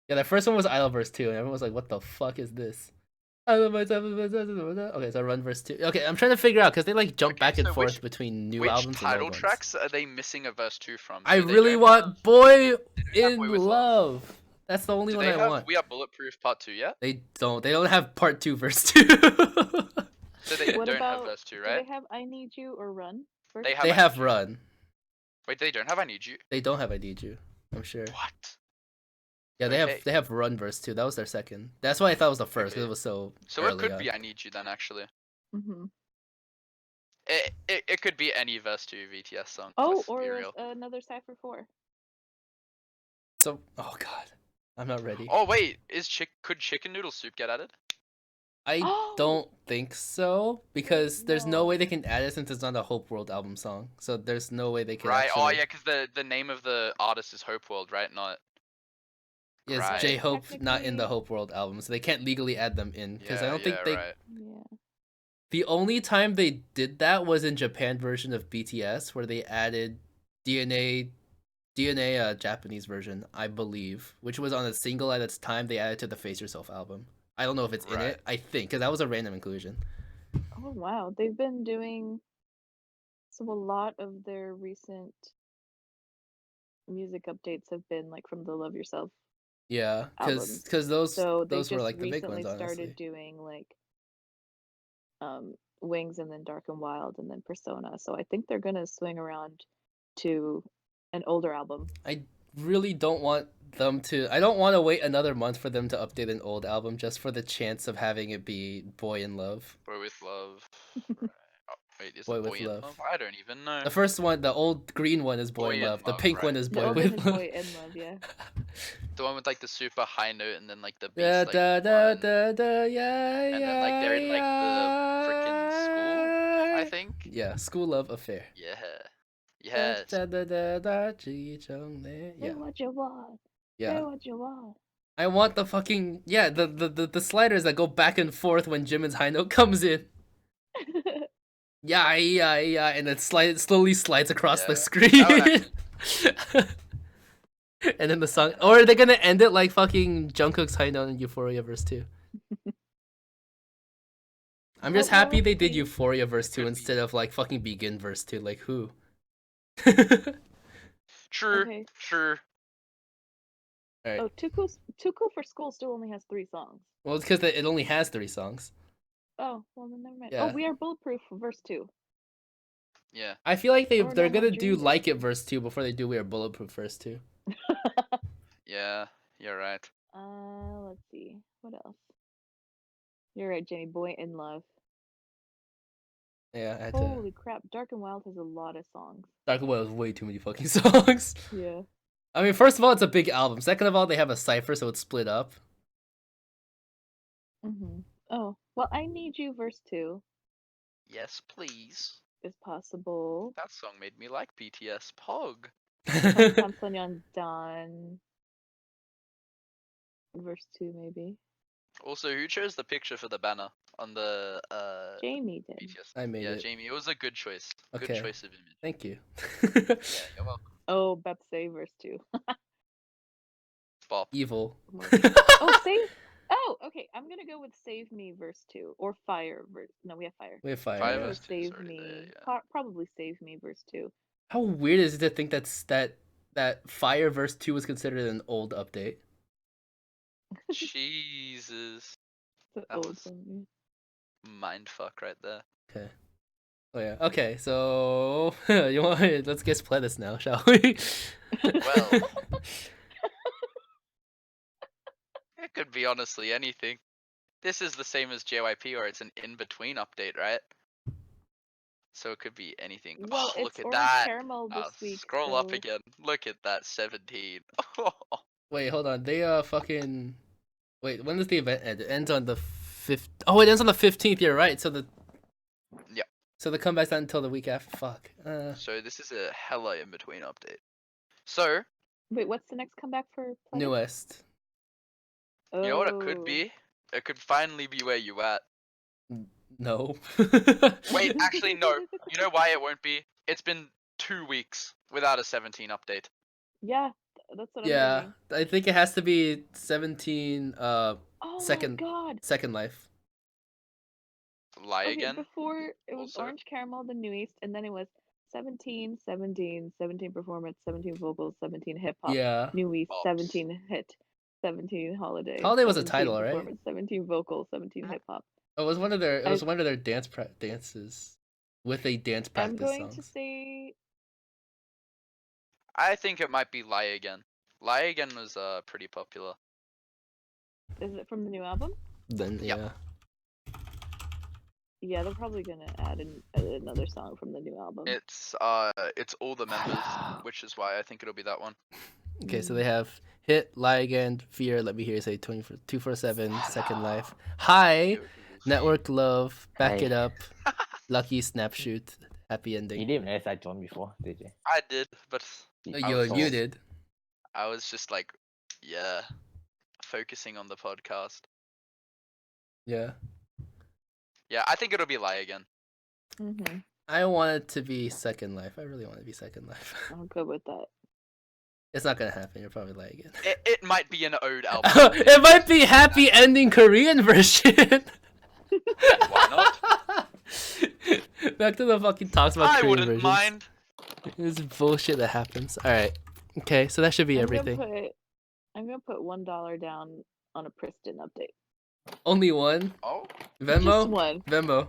Yeah, that first one was Idol verse 2, and everyone was like, what the fuck is this? Okay, so Run verse 2. Okay, I'm trying to figure out because they like jump Okay, back and so forth which- between new Which albums and title old ones. tracks are they missing a verse 2 from? I So they really don't want have- Boy have in Boy With Love. Love. That's the only Do one they I have want. We Are Bulletproof Part 2 yet? They don't have part 2 verse 2. So they What don't about? have verse 2, Do right? they have I Need You or Run? First? They have They I have Need You. Run. Wait, they don't have I Need You. They don't have I Need You. I'm sure. What? Yeah, Okay. they have Run verse 2. That was their second. That's why I thought it was the first because Okay. it was so So early it could on. be I Need You then, actually. Mm-hmm. It could be any verse 2 VTS song. Oh, let's be or real. another Cypher 4. So, oh god, I'm not ready. Oh wait, could Chicken Noodle Soup get added? I don't think so because there's no way they No. can add it since it's not a Hope World album song. So there's no way they can. Right. Actually... Oh yeah, because the name of the artist is Hope World, right? Not. Yes, right. J Hope not in the Technically- Hope World album, so they can't legally add them in because I Yeah, don't think they. Right. Yeah. The only time they did that was in Japan version of BTS, where they added DNA Japanese version, I believe, which was on a single at its time. They added to the Face Yourself album. I don't know if it's in Right. it. I think because that was a random inclusion. Oh wow, they've been doing so a lot of their recent music updates have been like from the Love Yourself. Yeah, Albums. because those So they those just were like the big recently ones, honestly. started doing like Wings and then Dark and Wild and then Persona. So I think they're gonna swing around to an older album. I really don't want them to. I don't want to wait another month for them to update an old album just for the chance of having it be Boy in Love. Boy with Love. Right. Oh, wait, is Boy it with Boy in Love. Love? I don't even know. The first one, the old green one, is Boy, Boy in in Love. The Love, pink right. one is The Boy old with one is Love. Boy in Love, yeah. The one with like the super high note and then like the Da bass like da da one. da da yeah And then, like, they're in, like, the frickin' school, I think. Yeah, School Love Affair. Yeah. Yes. Da da da da ji chong Say ne. Yeah, what you want. Say yeah. what you want. I want the fucking the sliders that go back and forth when Jimin's high note comes in. Yeah, and then slowly slides across the Yeah, screen. And then the song, or are they gonna end it like fucking Jungkook's high note in Euphoria verse 2? I'm just Well, happy let's they did see. Euphoria verse 2 Could be. instead of like fucking Begin verse 2. Like who? True. Okay. True. Alright. Oh, Too Cool for School still only has 3 songs. Well, it's because it only has 3 songs. Oh, well then never mind. Yeah. Oh, We Are Bulletproof for verse 2. Yeah. I feel like Or they're normal gonna do Dream Like It version. verse 2 before they do We Are Bulletproof verse 2. Yeah, you're right. Let's see. What else? You're right, Jenny. Boy in Love. Yeah, I had to. Holy crap! Dark and Wild has a lot of songs. Dark and Wild has way too many fucking songs. Yeah. I mean, first of all, it's a big album. Second of all, they have a cipher, so it's split up. Oh, well, I Need You verse 2 Yes, please. is possible. That song made me like BTS. Pog. Kamsanyeon Dan verse 2 maybe. Also, who chose the picture for the banner on the Jamie did. BTS? I made Yeah, it. Jamie. It was a good choice. Okay. Good choice of image. Thank you. Yeah, you're welcome. Oh, Bepse verse 2. Bop. Evil. Oh, Save. Oh, okay. I'm gonna go with Save Me verse 2 or Fire verse. No, we have Fire. We have Fire. Fire I'm gonna Yeah. go verse with 2 is Save already Me. there, yeah. Probably Save Me verse 2. How weird is it to think that Fire verse 2 was considered an old update? Jesus. The That old was one. mindfuck right there. Okay. Oh yeah. Okay. So you want? Let's guess PLEDIS now, shall we? Well, it could be honestly anything. This is the same as JYP, or it's an in-between update, right? So it could be anything. Well, Oh, look it's at Orange that. Caramel this week. Scroll up so- again. Look at that 17. Wait, hold on. They fucking. Wait, when does the event end? It ends on the 5th. Oh, it ends on the 15th. You're right. So the. Yep. So the comeback's not until the week after. Fuck. So this is a hella in-between update. So, Wait, what's the next comeback for PLEDIS? Newest. Oh. you know what it could be? It could finally be Where You At. No. Wait, actually no. You know why it won't be? It's been 2 weeks without a 17 update. Yeah, that's what Yeah, I'm thinking. I think it has to be 17. Oh Second- my god. Second Life. Lie Okay, again? before it was Also? Orange Caramel, the New East, and then it was 17, 17, 17 performance, 17 vocals, 17 hip hop, Yeah. New East, Bops. 17 hit, 17 holiday. Holiday was a 17 title, right? performance, 17 vocals, 17 hip hop. It was one of their. It I- was one of their dances with a dance practice I'm going songs. to say I think it might be Lie Again. Lie Again was pretty popular. is it from the new album? Then Yep. yeah. Yeah, they're probably gonna add another song from the new album. It's all the members, which is why I think it'll be that one. Okay, so they have Hit, Lie Again, Fear, Let Me Hear You Say 247, Second Life, Hi, Network Love, Back Hey. It Up, Lucky, Snapshoot, Happy Ending. You didn't notice I joined before, did you? I did, but Oh, I you was you just- did. I was just like, yeah, focusing on the podcast. Yeah. Yeah, I think it'll be Lie Again. Mm-hmm. I want it to be Second Life. I really want it to be Second Life. I'm good with that. It's not gonna happen. You'll probably lie again. It might be an ode album. It might be Happy Ending Korean version. Why not? Back to the fucking talks about I Korean wouldn't versions. mind. This is bullshit that happens. All right. Okay, so that should be everything. I'm gonna put $1 down on a Priston update. Only one. Oh, Venmo. Just one. Venmo.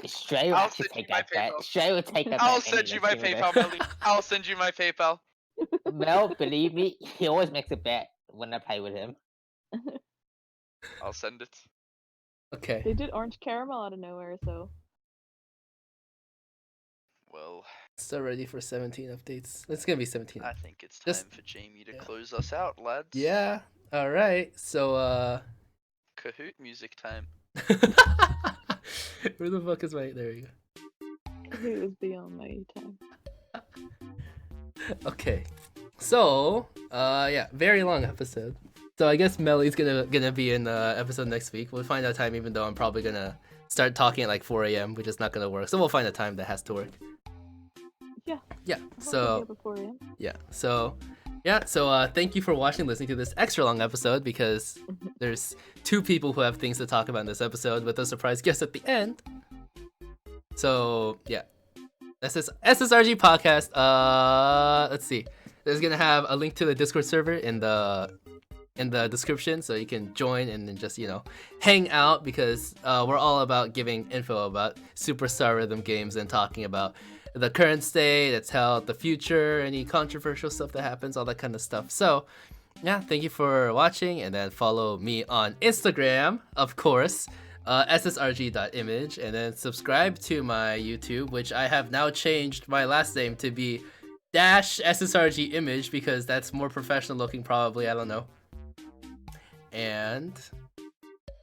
Strae will I'll actually send you take my that bet. PayPal. Strae will take that I'll bet send any you my day, PayPal, Melly. I'll send you my PayPal. Mel, believe me, he always makes a bet when I play with him. I'll send it. Okay. They did Orange Caramel out of nowhere, so Well, Still ready for 17 updates. It's gonna be 17. I think it's time Just- for Jamie to yeah. close us out, lads. Yeah. All right. So Kahoot music time. where the fuck is my? There you it was beyond my time. go. Okay. So yeah, very long episode. So I guess Melly's gonna be in the episode next week. We'll find out time, even though I'm probably gonna start talking at like 4 a.m., which is not gonna work. So we'll find a time that has to work. Yeah. Yeah. I'll So. be up at 4 a.m. So thank you for watching, listening to this extra long episode, because there's two people who have things to talk about in this episode with a surprise guest at the end. So yeah, SSRG podcast. Let's see. There's gonna have a link to the Discord server in the description, so you can join and then just hang out, because we're all about giving info about Superstar Rhythm games and talking about the current state, I tell the future, any controversial stuff that happens, all that kind of stuff. So yeah, thank you for watching, and then follow me on Instagram, of course, ssrg.image, and then subscribe to my YouTube, which I have now changed my last name to be _SSRG image because that's more professional looking, probably. I don't know. And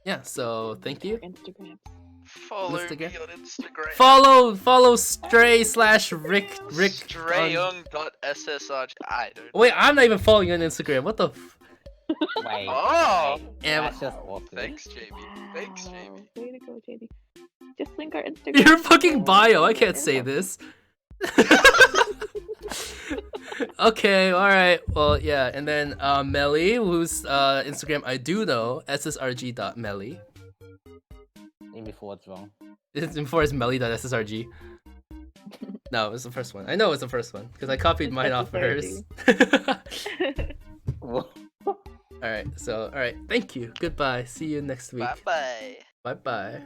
yeah, so thank you. Instagram. Follow me Instagram. on Instagram. Follow Strae /Rick Straeyoung.SSRG. I don't know. Wait, I'm not even following you on Instagram. What the Wait. Oh! Am- That's just awkward. Thanks, Jamie. Thanks, Jamie. Way to go, JD. Just link our Instagram. Your fucking below. bio. I can't say this. Okay, alright. Well, yeah. And then Melly, whose Instagram I do know, ssrg.melly. Even before it's wrong. Before it's melly.ssrg. No, it was the first one. I know it was the first one because I copied It's mine off of hers. Alright, so, alright. Thank you. Goodbye. See you next week. Bye bye. Bye bye.